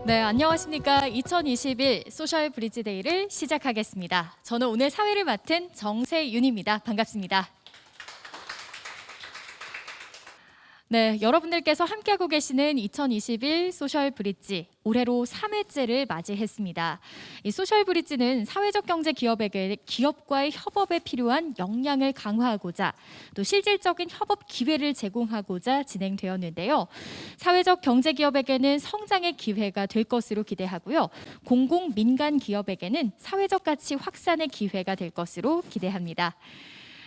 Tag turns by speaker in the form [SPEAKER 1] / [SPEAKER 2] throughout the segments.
[SPEAKER 1] 네, 안녕하십니까. 2021 소셜 브릿지 데이를 시작하겠습니다. 저는 오늘 사회를 맡은 정세윤입니다. 반갑습니다. 네, 여러분들께서 함께하고 계시는 2021 소셜 브릿지, 올해로 3회째를 맞이했습니다. 이 소셜 브릿지는 사회적 경제 기업에게 기업과의 협업에 필요한 역량을 강화하고자 또 실질적인 협업 기회를 제공하고자 진행되었는데요. 사회적 경제 기업에게는 성장의 기회가 될 것으로 기대하고요. 공공 민간 기업에게는 사회적 가치 확산의 기회가 될 것으로 기대합니다.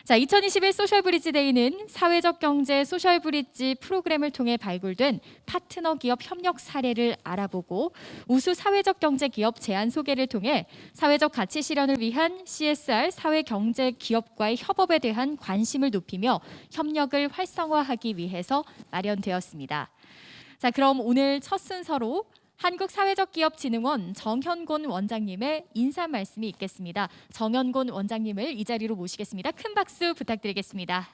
[SPEAKER 1] 자, 2021 소셜 브릿지 데이는 사회적 경제 소셜 브릿지 프로그램을 통해 발굴된 파트너 기업 협력 사례를 알아보고 우수 사회적 경제 기업 제안 소개를 통해 사회적 가치 실현을 위한 CSR 사회 경제 기업과의 협업에 대한 관심을 높이며 협력을 활성화하기 위해서 마련되었습니다. 자, 그럼 오늘 첫 순서로 한국사회적기업진흥원 정현곤 원장님의 인사 말씀이 있겠습니다. 정현곤 원장님을 이 자리로 모시겠습니다. 큰 박수 부탁드리겠습니다.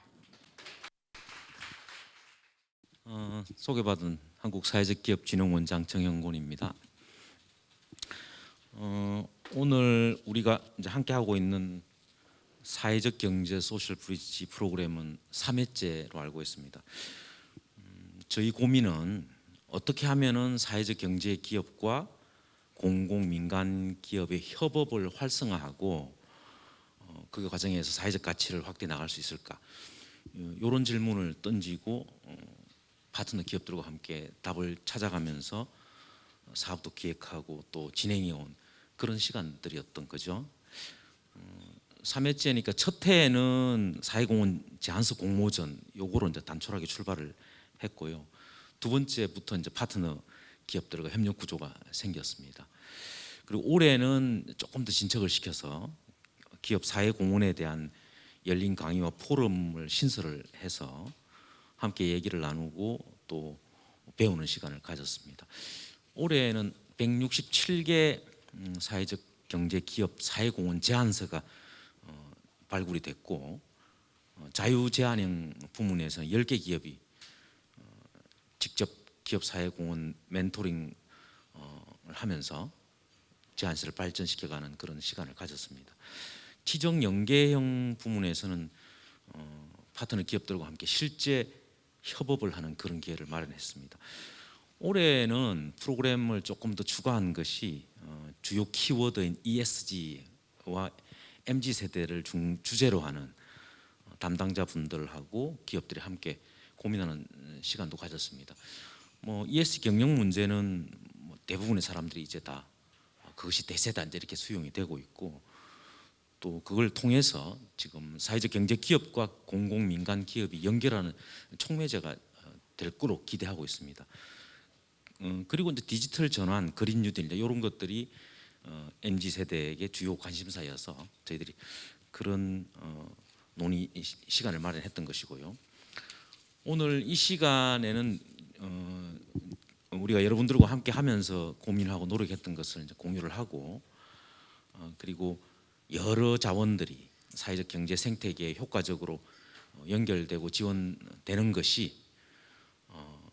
[SPEAKER 2] 소개받은 한국사회적기업진흥원장 정현곤입니다. 오늘 우리가 이제 함께 하고 있는 사회적 경제 소셜 브릿지 프로그램은 3회째로 알고 있습니다. 저희 고민은 어떻게 하면은 사회적 경제 기업과 공공 민간 기업의 협업을 활성화하고 그 과정에서 사회적 가치를 확대해 나갈 수 있을까? 이런 질문을 던지고 파트너 기업들과 함께 답을 찾아가면서 사업도 기획하고 또 진행해 온 그런 시간들이었던 거죠. 3회째니까 첫 해에는 사회공헌 제안서 공모전 요거로 이제 단촐하게 출발을 했고요. 두 번째부터 이제 파트너 기업들과 협력 구조가 생겼습니다. 그리고 올해는 조금 더 진척을 시켜서 기업 사회 공헌에 대한 열린 강의와 포럼을 신설을 해서 함께 얘기를 나누고 또 배우는 시간을 가졌습니다. 올해는 167개 사회적 경제 기업 사회 공헌 제안서가 발굴이 됐고 자유 제안형 부문에서 10개 기업이 직접 기업 사회 공헌 멘토링을 하면서 제안서를 발전시켜가는 그런 시간을 가졌습니다. 지정 연계형 부문에서는 파트너 기업들과 함께 실제 협업을 하는 그런 기회를 마련했습니다. 올해는 프로그램을 조금 더 추가한 것이 주요 키워드인 ESG와 MZ세대를 주제로 하는 담당자분들하고 기업들이 함께 고민하는 시간도 가졌습니다. ESG 경영 문제는 대부분의 사람들이 이제 다 그것이 대세다 이제 이렇게 수용이 되고 있고 또 그걸 통해서 지금 사회적 경제 기업과 공공 민간 기업이 연결하는 촉매제가 될 거로 기대하고 있습니다. 그리고 이제 디지털 전환, 그린 뉴딜 이런 것들이 MZ 세대에게 주요 관심사여서 저희들이 그런 논의 시간을 마련했던 것이고요. 오늘 이 시간에는 우리가 여러분들과 함께 하면서 고민하고 노력했던 것을 이제 공유를 하고 그리고 여러 자원들이 사회적 경제 생태계에 효과적으로 연결되고 지원되는 것이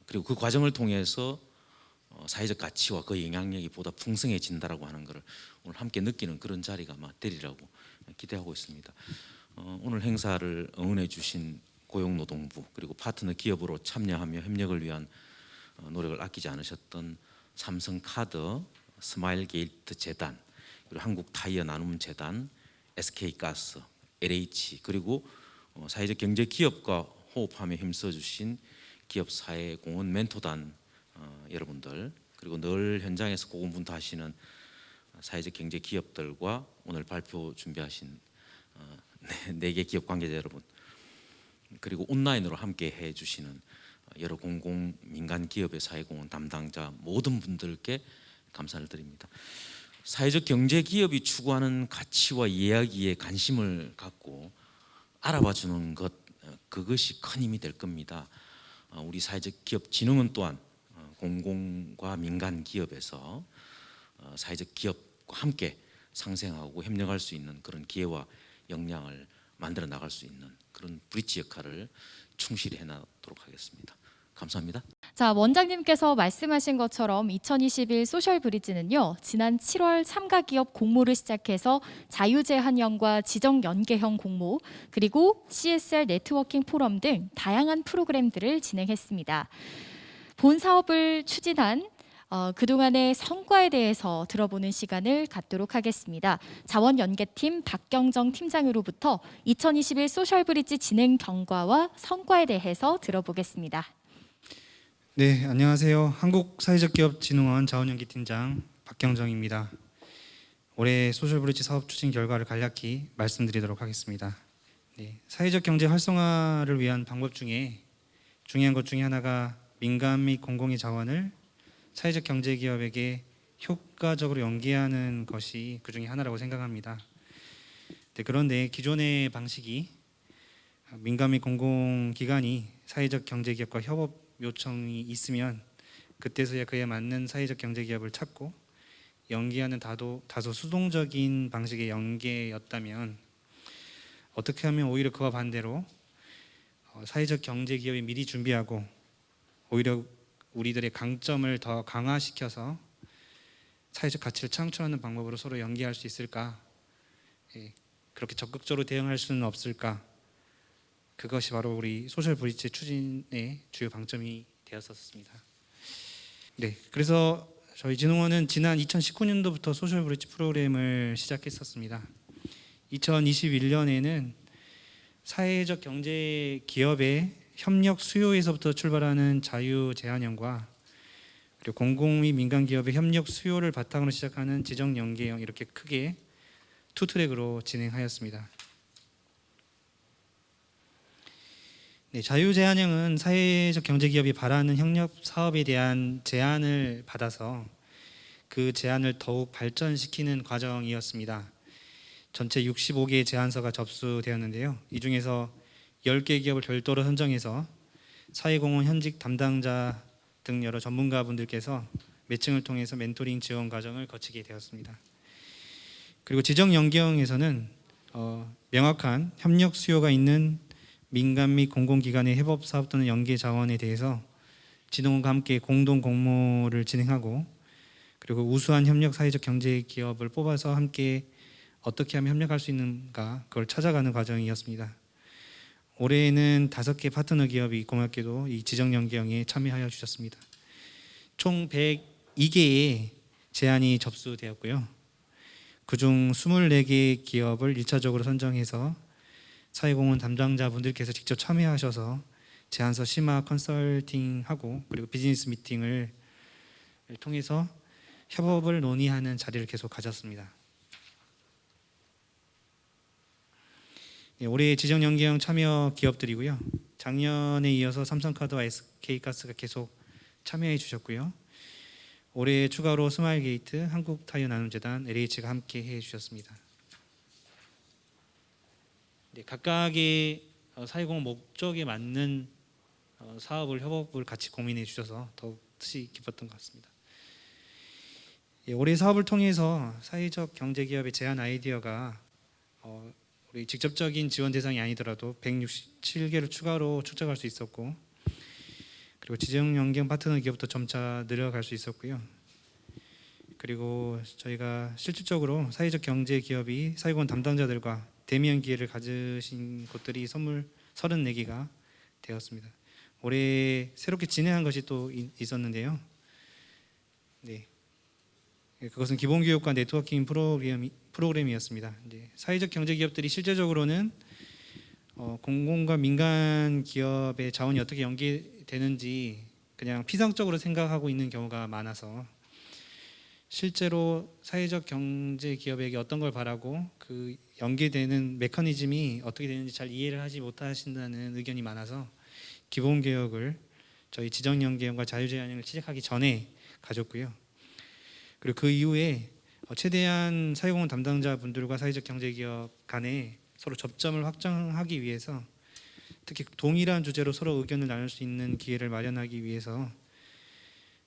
[SPEAKER 2] 그리고 그 과정을 통해서 사회적 가치와 그 영향력이 보다 풍성해진다라고 하는 것을 오늘 함께 느끼는 그런 자리가 아마 되리라고 기대하고 있습니다. 오늘 행사를 응원해 주신 고용노동부 그리고 파트너 기업으로 참여하며 협력을 위한 노력을 아끼지 않으셨던 삼성카드, 스마일게이트 재단, 그리고 한국타이어 나눔재단, SK가스, LH 그리고 사회적 경제 기업과 호흡하며 힘써주신 기업사회공헌 멘토단 여러분들 그리고 늘 현장에서 고군분투하시는 사회적 경제 기업들과 오늘 발표 준비하신 4개 기업 관계자 여러분 그리고 온라인으로 함께 해주시는 여러 공공 민간 기업의 사회공헌 담당자 모든 분들께 감사를 드립니다. 사회적 경제 기업이 추구하는 가치와 이야기에 관심을 갖고 알아봐주는 것 그것이 큰 힘이 될 겁니다. 우리 사회적 기업 진흥은 또한 공공과 민간 기업에서 사회적 기업과 함께 상생하고 협력할 수 있는 그런 기회와 역량을 만들어 나갈 수 있는 그런 브릿지 역할을 충실히 해나도록 하겠습니다. 감사합니다.
[SPEAKER 1] 자, 원장님께서 말씀하신 것처럼 2021 소셜 브릿지는요, 지난 7월 참가 기업 공모를 시작해서 자유제한형과 지정 연계형 공모, 그리고 CSR 네트워킹 포럼 등 다양한 프로그램들을 진행했습니다. 본 사업을 추진한 그동안의 성과에 대해서 들어보는 시간을 갖도록 하겠습니다. 자원연계팀 박경정 팀장으로부터 2021 소셜 브릿지 진행 경과와 성과에 대해서 들어보겠습니다.
[SPEAKER 3] 네, 안녕하세요. 한국사회적기업진흥원 자원연계팀장 박경정입니다. 올해 소셜브릿지 사업 추진 결과를 간략히 말씀드리도록 하겠습니다. 네, 사회적 경제 활성화를 위한 방법 중에 중요한 것 중에 하나가 민간 및 공공의 자원을 사회적 경제 기업에게 효과적으로 연계하는 것이 그 중에 하나라고 생각합니다. 네, 그런데 기존의 방식이 민간 및 공공기관이 사회적 경제 기업과 협업 요청이 있으면 그때서야 그에 맞는 사회적 경제 기업을 찾고 연계하는 다소 수동적인 방식의 연계였다면, 어떻게 하면 오히려 그와 반대로 사회적 경제 기업이 미리 준비하고 오히려 우리들의 강점을 더 강화시켜서 사회적 가치를 창출하는 방법으로 서로 연계할 수 있을까? 그렇게 적극적으로 대응할 수는 없을까? 그것이 바로 우리 소셜 브릿지 추진의 주요 방점이 되었었습니다. 네, 그래서 저희 진흥원은 지난 2019년도부터 소셜 브릿지 프로그램을 시작했었습니다. 2021년에는 사회적 경제 기업의 협력 수요에서부터 출발하는 자유 제한형과 그리고 공공 및 민간 기업의 협력 수요를 바탕으로 시작하는 지정 연계형, 이렇게 크게 투 트랙으로 진행하였습니다. 네, 자유제한형은 사회적 경제기업이 바라는 협력 사업에 대한 제안을 받아서 그 제안을 더욱 발전시키는 과정이었습니다. 전체 65개의 제안서가 접수되었는데요. 이 중에서 10개 기업을 별도로 선정해서 사회공헌 현직 담당자 등 여러 전문가분들께서 매칭을 통해서 멘토링 지원 과정을 거치게 되었습니다. 그리고 지정 연계형에서는 명확한 협력 수요가 있는 민간 및 공공기관의 협업 사업 또는 연계 자원에 대해서 진흥원과 함께 공동 공모를 진행하고, 그리고 우수한 협력 사회적 경제 기업을 뽑아서 함께 어떻게 하면 협력할 수 있는가, 그걸 찾아가는 과정이었습니다. 올해에는 5개 파트너 기업이 고맙게도 이 지정 연계형에 참여하여 주셨습니다. 총 102개의 제안이 접수되었고요. 그중 24개 기업을 1차적으로 선정해서 사회공헌 담당자분들께서 직접 참여하셔서 제안서 심화 컨설팅하고 그리고 비즈니스 미팅을 통해서 협업을 논의하는 자리를 계속 가졌습니다. 네, 올해 지정 연계형 참여 기업들이고요. 작년에 이어서 삼성카드와 SK가스가 계속 참여해 주셨고요. 올해 추가로 스마일게이트, 한국타이어나눔재단, LH가 함께 해 주셨습니다. 네, 각각의 사회공헌 목적에 맞는 사업을, 협업을 같이 고민해 주셔서 더욱 뜻이 깊었던 것 같습니다. 예, 올해 사업을 통해서 사회적 경제기업의 제안 아이디어가 우리 직접적인 지원 대상이 아니더라도 167개를 추가로 축적할 수 있었고, 그리고 지정 연계형 파트너 기업도 점차 늘어갈 수 있었고요. 그리고 저희가 실질적으로 사회적 경제 기업이 사회공헌 담당자들과 대면 기회를 가지신 곳들이 선물 34개가 되었습니다. 올해 새롭게 진행한 것이 또 있었는데요. 네, 그것은 기본교육과 네트워킹 프로그램이었습니다. 사회적 경제 기업들이 실제적으로는 공공과 민간 기업의 자원이 어떻게 연계되는지 그냥 피상적으로 생각하고 있는 경우가 많아서, 실제로 사회적 경제 기업에게 어떤 걸 바라고 그 연계되는 메커니즘이 어떻게 되는지 잘 이해를 하지 못하신다는 의견이 많아서 기본 교육을 저희 지정 연계형과 자유제한형을 시작하기 전에 가졌고요. 그리고 그 이후에 최대한 사회공헌 담당자분들과 사회적 경제 기업 간에 서로 접점을 확장하기 위해서, 특히 동일한 주제로 서로 의견을 나눌 수 있는 기회를 마련하기 위해서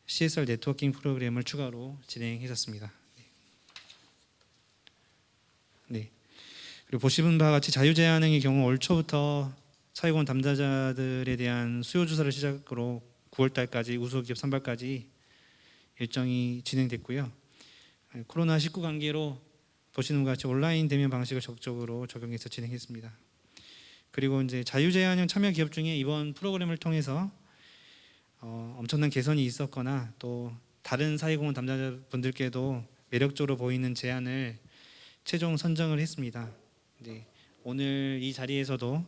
[SPEAKER 3] CSR 네트워킹 프로그램을 추가로 진행했었습니다. 네. 그리고 보시는 바와 같이 자유제한형의 경우 올 초부터 사회공헌 담당자들에 대한 수요 조사를 시작으로 9월 달까지 우수기업 선발까지 일정이 진행됐고요. 코로나19 관계로 보시는 것 같이 온라인 대면 방식을 적극적으로 적용해서 진행했습니다. 그리고 이제 자유제한형 참여 기업 중에 이번 프로그램을 통해서 엄청난 개선이 있었거나 또 다른 사회공헌 담당자분들께도 매력적으로 보이는 제안을 최종 선정을 했습니다. 네, 오늘 이 자리에서도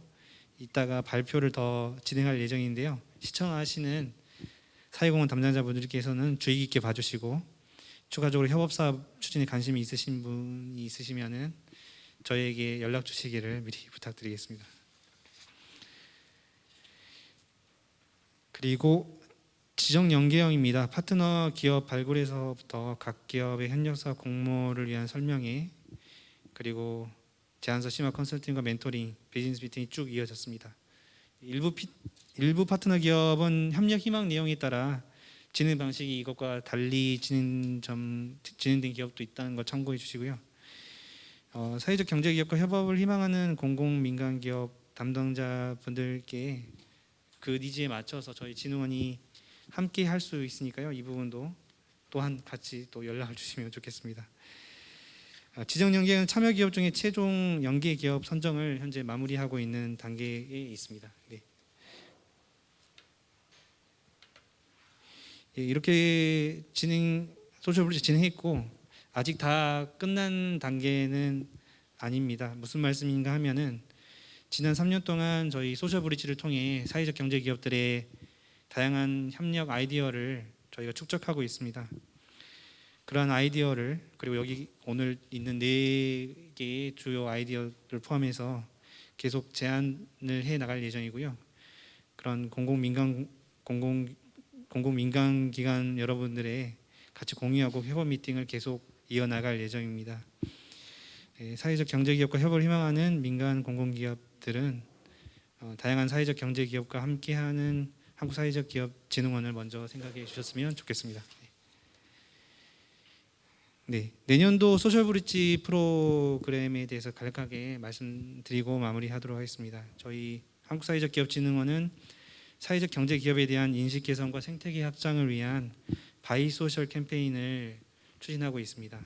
[SPEAKER 3] 이따가 발표를 더 진행할 예정인데요. 시청하시는 사회공헌 담당자분들께서는 주의 깊게 봐주시고 추가적으로 협업사업 추진에 관심이 있으신 분이 있으시면은 저에게 연락 주시기를 미리 부탁드리겠습니다. 그리고 지정 연계형입니다. 파트너 기업 발굴에서부터 각 기업의 협력사업 공모를 위한 설명회, 그리고 제안서 심화 컨설팅과 멘토링, 비즈니스 미팅이 쭉 이어졌습니다. 일부 파트너 기업은 협력 희망 내용에 따라 진행 방식이 이것과 달리 진행된 기업도 있다는 거 참고해 주시고요. 사회적 경제 기업과 협업을 희망하는 공공 민간 기업 담당자분들께 그 니즈에 맞춰서 저희 진흥원이 함께 할 수 있으니까요. 이 부분도 또한 같이 또 연락을 주시면 좋겠습니다. 지정 연계는 참여 기업 중에 최종 연계 기업 선정을 현재 마무리하고 있는 단계에 있습니다. 네. 예, 이렇게 소셜 브릿지 진행했고 아직 다 끝난 단계는 아닙니다. 무슨 말씀인가 하면은 지난 3년 동안 저희 소셜 브릿지를 통해 사회적 경제 기업들의 다양한 협력 아이디어를 저희가 축적하고 있습니다. 그러한 아이디어를 그리고 여기 오늘 있는 4개의 주요 아이디어를 포함해서 계속 제안을 해 나갈 예정이고요. 그런 공공민간 기관 여러분들의 같이 공유하고 협업 미팅을 계속 이어나갈 예정입니다. 사회적 경제기업과 협업을 희망하는 민간 공공기업들은 다양한 사회적 경제기업과 함께하는 한국사회적기업진흥원을 먼저 생각해 주셨으면 좋겠습니다. 네, 내년도 소셜브릿지 프로그램에 대해서 간략하게 말씀드리고 마무리하도록 하겠습니다. 저희 한국사회적기업진흥원은 사회적 경제기업에 대한 인식 개선과 생태계 확장을 위한 바이소셜 캠페인을 추진하고 있습니다.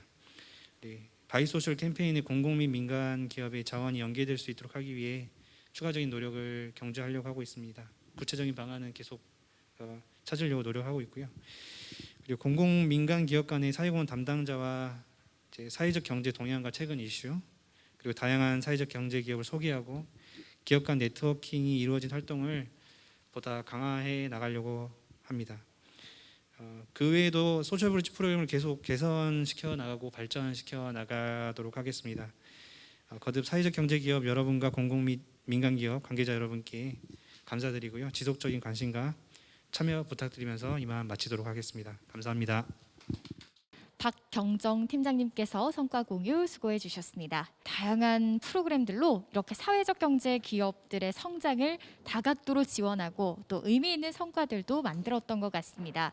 [SPEAKER 3] 네, 바이소셜 캠페인의 공공 및 민간 기업의 자원이 연계될 수 있도록 하기 위해 추가적인 노력을 경주하려고 하고 있습니다. 구체적인 방안은 계속 찾으려고 노력하고 있고요. 그리고 공공 민간 기업 간의 사회공헌 담당자와 사회적 경제 동향과 최근 이슈, 그리고 다양한 사회적 경제 기업을 소개하고 기업 간 네트워킹이 이루어진 활동을 보다 강화해 나가려고 합니다. 그 외에도 소셜브릿지 프로그램을 계속 개선시켜 나가고 발전시켜 나가도록 하겠습니다. 거듭 사회적 경제 기업 여러분과 공공 및 민간 기업 관계자 여러분께 감사드리고요. 지속적인 관심과 참여 부탁드리면서 이만 마치도록 하겠습니다. 감사합니다.
[SPEAKER 1] 박경정 팀장님께서 성과 공유 수고해 주셨습니다. 다양한 프로그램들로 이렇게 사회적 경제 기업들의 성장을 다각도로 지원하고 또 의미 있는 성과들도 만들었던 것 같습니다.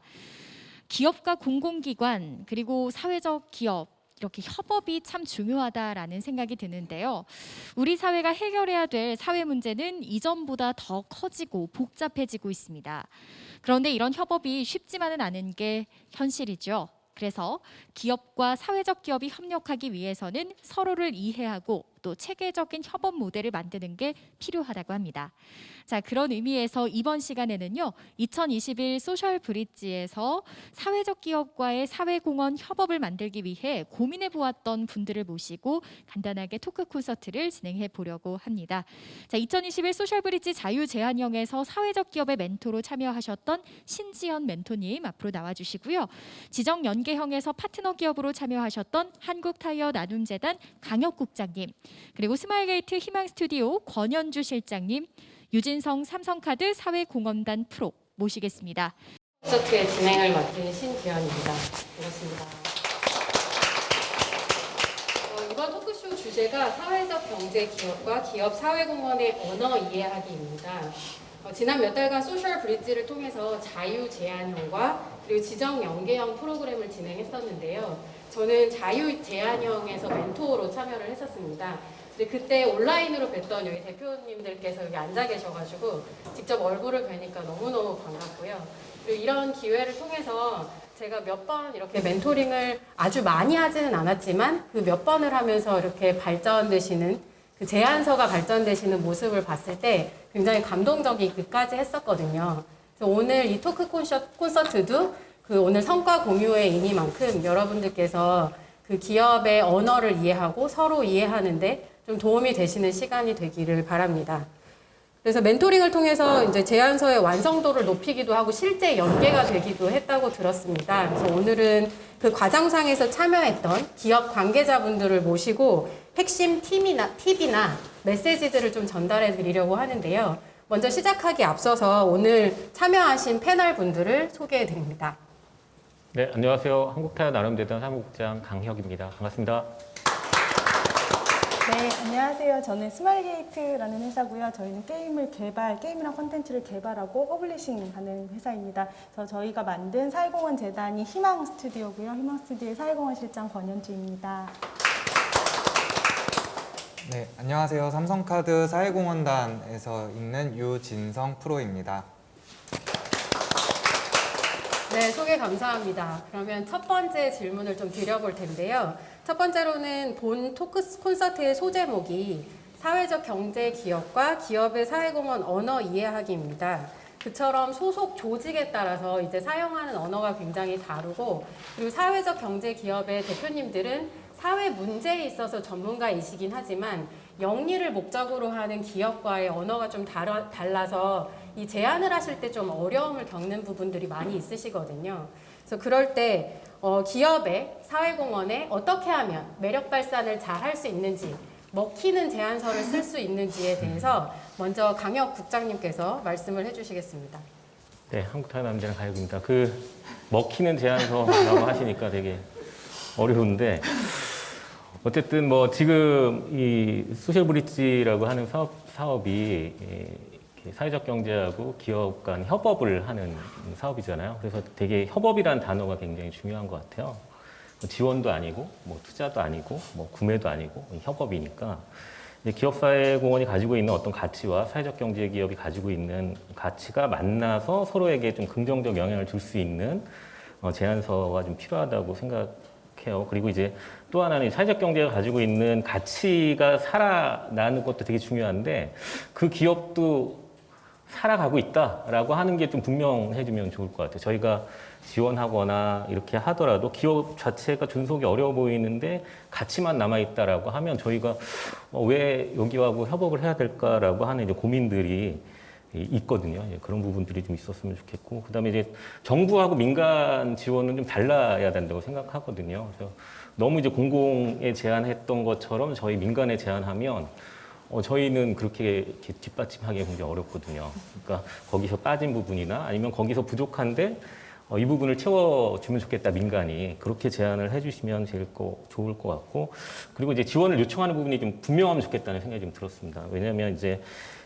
[SPEAKER 1] 기업과 공공기관 그리고 사회적 기업 이렇게 협업이 참 중요하다라는 생각이 드는데요. 우리 사회가 해결해야 될 사회 문제는 이전보다 더 커지고 복잡해지고 있습니다. 그런데 이런 협업이 쉽지만은 않은 게 현실이죠. 그래서 기업과 사회적 기업이 협력하기 위해서는 서로를 이해하고 또 체계적인 협업 모델을 만드는 게 필요하다고 합니다. 자, 그런 의미에서 이번 시간에는요. 2021 소셜 브릿지에서 사회적 기업과의 사회공헌 협업을 만들기 위해 고민해 보았던 분들을 모시고 간단하게 토크 콘서트를 진행해 보려고 합니다. 자, 2021 소셜 브릿지 자유제한형에서 사회적 기업의 멘토로 참여하셨던 신지연 멘토님 앞으로 나와 주시고요. 지정 연계형에서 파트너 기업으로 참여하셨던 한국타이어 나눔재단 강혁국장님, 그리고 스마일게이트 희망스튜디오 권현주 실장님, 유진성 삼성카드 사회공헌단 프로 모시겠습니다.
[SPEAKER 4] 콘서트의 진행을 맡은 신지연입니다. 반갑습니다. 이번 토크쇼 주제가 사회적 경제 기업과 기업 사회공헌의 언어 이해하기입니다. 지난 몇 달간 소셜 브릿지를 통해서 자유 제한형과 그리고 지정 연계형 프로그램을 진행했었는데요. 저는 자유 제한형에서 멘토로 참여를 했었습니다. 근데 그때 온라인으로 뵀던 여기 대표님들께서 여기 앉아 계셔가지고 직접 얼굴을 뵈니까 너무너무 반갑고요. 그리고 이런 기회를 통해서 제가 몇 번 이렇게 멘토링을 아주 많이 하지는 않았지만 그 몇 번을 하면서 이렇게 발전되시는 그 제안서가 발전되시는 모습을 봤을 때 굉장히 감동적이기까지 했었거든요. 그래서 오늘 이 토크 콘서트도 그 오늘 성과 공유의 이니만큼 여러분들께서 그 기업의 언어를 이해하고 서로 이해하는데 좀 도움이 되시는 시간이 되기를 바랍니다. 그래서 멘토링을 통해서 이제 제안서의 완성도를 높이기도 하고 실제 연계가 되기도 했다고 들었습니다. 그래서 오늘은 그 과정상에서 참여했던 기업 관계자분들을 모시고 핵심 팁이나 메시지들을 좀 전달해 드리려고 하는데요. 먼저 시작하기 앞서서 오늘 참여하신 패널 분들을 소개해 드립니다.
[SPEAKER 5] 네, 안녕하세요. 한국타이어 나눔재단 사무국장 강혁입니다. 반갑습니다.
[SPEAKER 6] 네, 안녕하세요. 저는 스마일게이트라는 회사고요. 저희는 게임이랑 콘텐츠를 개발하고 퍼블리싱하는 회사입니다. 그래서 저희가 만든 사회공헌 재단이 희망 스튜디오고요. 희망 스튜디오의 사회공헌 실장 권현주입니다.
[SPEAKER 7] 네, 안녕하세요. 삼성카드 사회공헌단에서 있는 유진성 프로입니다.
[SPEAKER 4] 네, 소개 감사합니다. 그러면 첫 번째 질문을 좀 드려볼 텐데요. 첫 번째로는 본 토크 콘서트의 소제목이 사회적 경제 기업과 기업의 사회공헌 언어 이해하기입니다. 그처럼 소속 조직에 따라서 이제 사용하는 언어가 굉장히 다르고 그리고 사회적 경제 기업의 대표님들은 사회 문제에 있어서 전문가이시긴 하지만 영리를 목적으로 하는 기업과의 언어가 좀 달라서 이 제안을 하실 때 좀 어려움을 겪는 부분들이 많이 있으시거든요. 그래서 그럴 때 기업의 사회공헌에 어떻게 하면 매력 발산을 잘 할 수 있는지 먹히는 제안서를 쓸 수 있는지에 대해서 먼저 강혁 국장님께서 말씀을 해주시겠습니다.
[SPEAKER 5] 네, 한국타이어 나눔재단 강혁입니다. 그 먹히는 제안서라고 하시니까 되게 어려운데 어쨌든 뭐 지금 이 소셜 브릿지라고 하는 사업이 사회적 경제하고 기업 간 협업을 하는 사업이잖아요. 그래서 되게 협업이라는 단어가 굉장히 중요한 것 같아요. 뭐 지원도 아니고, 뭐 투자도 아니고, 뭐 구매도 아니고 협업이니까 기업사회공헌이 가지고 있는 어떤 가치와 사회적 경제 기업이 가지고 있는 가치가 만나서 서로에게 좀 긍정적 영향을 줄 수 있는 제안서가 좀 필요하다고 생각해요. 그리고 이제 또 하나는 사회적 경제가 가지고 있는 가치가 살아나는 것도 되게 중요한데 그 기업도 살아가고 있다라고 하는 게 좀 분명해지면 좋을 것 같아요. 저희가 지원하거나 이렇게 하더라도 기업 자체가 존속이 어려워 보이는데 가치만 남아있다라고 하면 저희가 왜 여기하고 협업을 해야 될까라고 하는 이제 고민들이 있거든요. 그런 부분들이 좀 있었으면 좋겠고, 그다음에 이제 정부하고 민간 지원은 좀 달라야 된다고 생각하거든요. 그래서 너무 이제 공공에 제안했던 것처럼 저희 민간에 제안하면 저희는 그렇게 이렇게 뒷받침하기가 굉장히 어렵거든요. 그러니까 거기서 빠진 부분이나 아니면 거기서 부족한데 이 부분을 채워주면 좋겠다, 민간이. 그렇게 제안을 해주시면 좋을 것 같고, 그리고 이제 지원을 요청하는 부분이 좀 분명하면 좋겠다는 생각이 좀 들었습니다. 왜냐하면 이제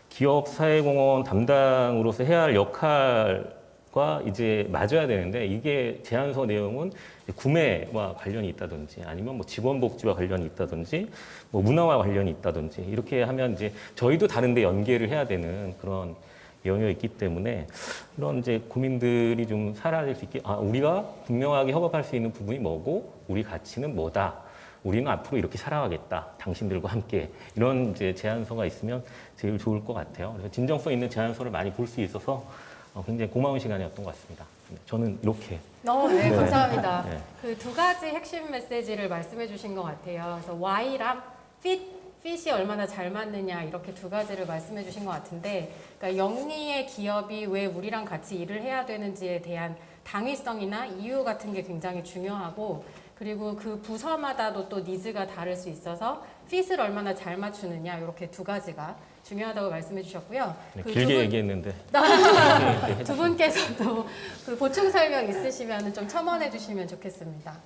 [SPEAKER 5] 기업 사회공헌 담당으로서 해야 할 역할과 이제 맞아야 되는데 이게 제안서 내용은 구매와 관련이 있다든지 아니면 뭐 직원복지와 관련이 있다든지 뭐 문화와 관련이 있다든지 이렇게 하면 이제 저희도 다른데 연계를 해야 되는 그런 영역이 있기 때문에 이런 이제 고민들이 좀 사라질 수 있게, 우리가 분명하게 협업할 수 있는 부분이 뭐고 우리 가치는 뭐다. 우리는 앞으로 이렇게 살아가겠다. 당신들과 함께. 이런 이제 제안서가 있으면 제일 좋을 것 같아요. 그래서 진정성 있는 제안서를 많이 볼 수 있어서 굉장히 고마운 시간이었던 것 같습니다. 저는 이렇게.
[SPEAKER 4] 네, 감사합니다.
[SPEAKER 5] 네.
[SPEAKER 4] 그 두 가지 핵심 메시지를 말씀해 주신 것 같아요. 그래서 Y랑 fit이 얼마나 잘 맞느냐 이렇게 두 가지를 말씀해 주신 것 같은데, 그러니까 영리의 기업이 왜 우리랑 같이 일을 해야 되는지에 대한 당위성이나 이유 같은 게 굉장히 중요하고, 그리고 그 부서마다도 또 니즈가 다를 수 있어서 fit을 얼마나 잘 맞추느냐 이렇게 두 가지가 중요하다고 말씀해 주셨고요.
[SPEAKER 5] 네,
[SPEAKER 4] 그
[SPEAKER 5] 길게 얘기했는데.
[SPEAKER 4] 두 분께서도 그 보충 설명 있으시면 좀 첨언해 주시면 좋겠습니다.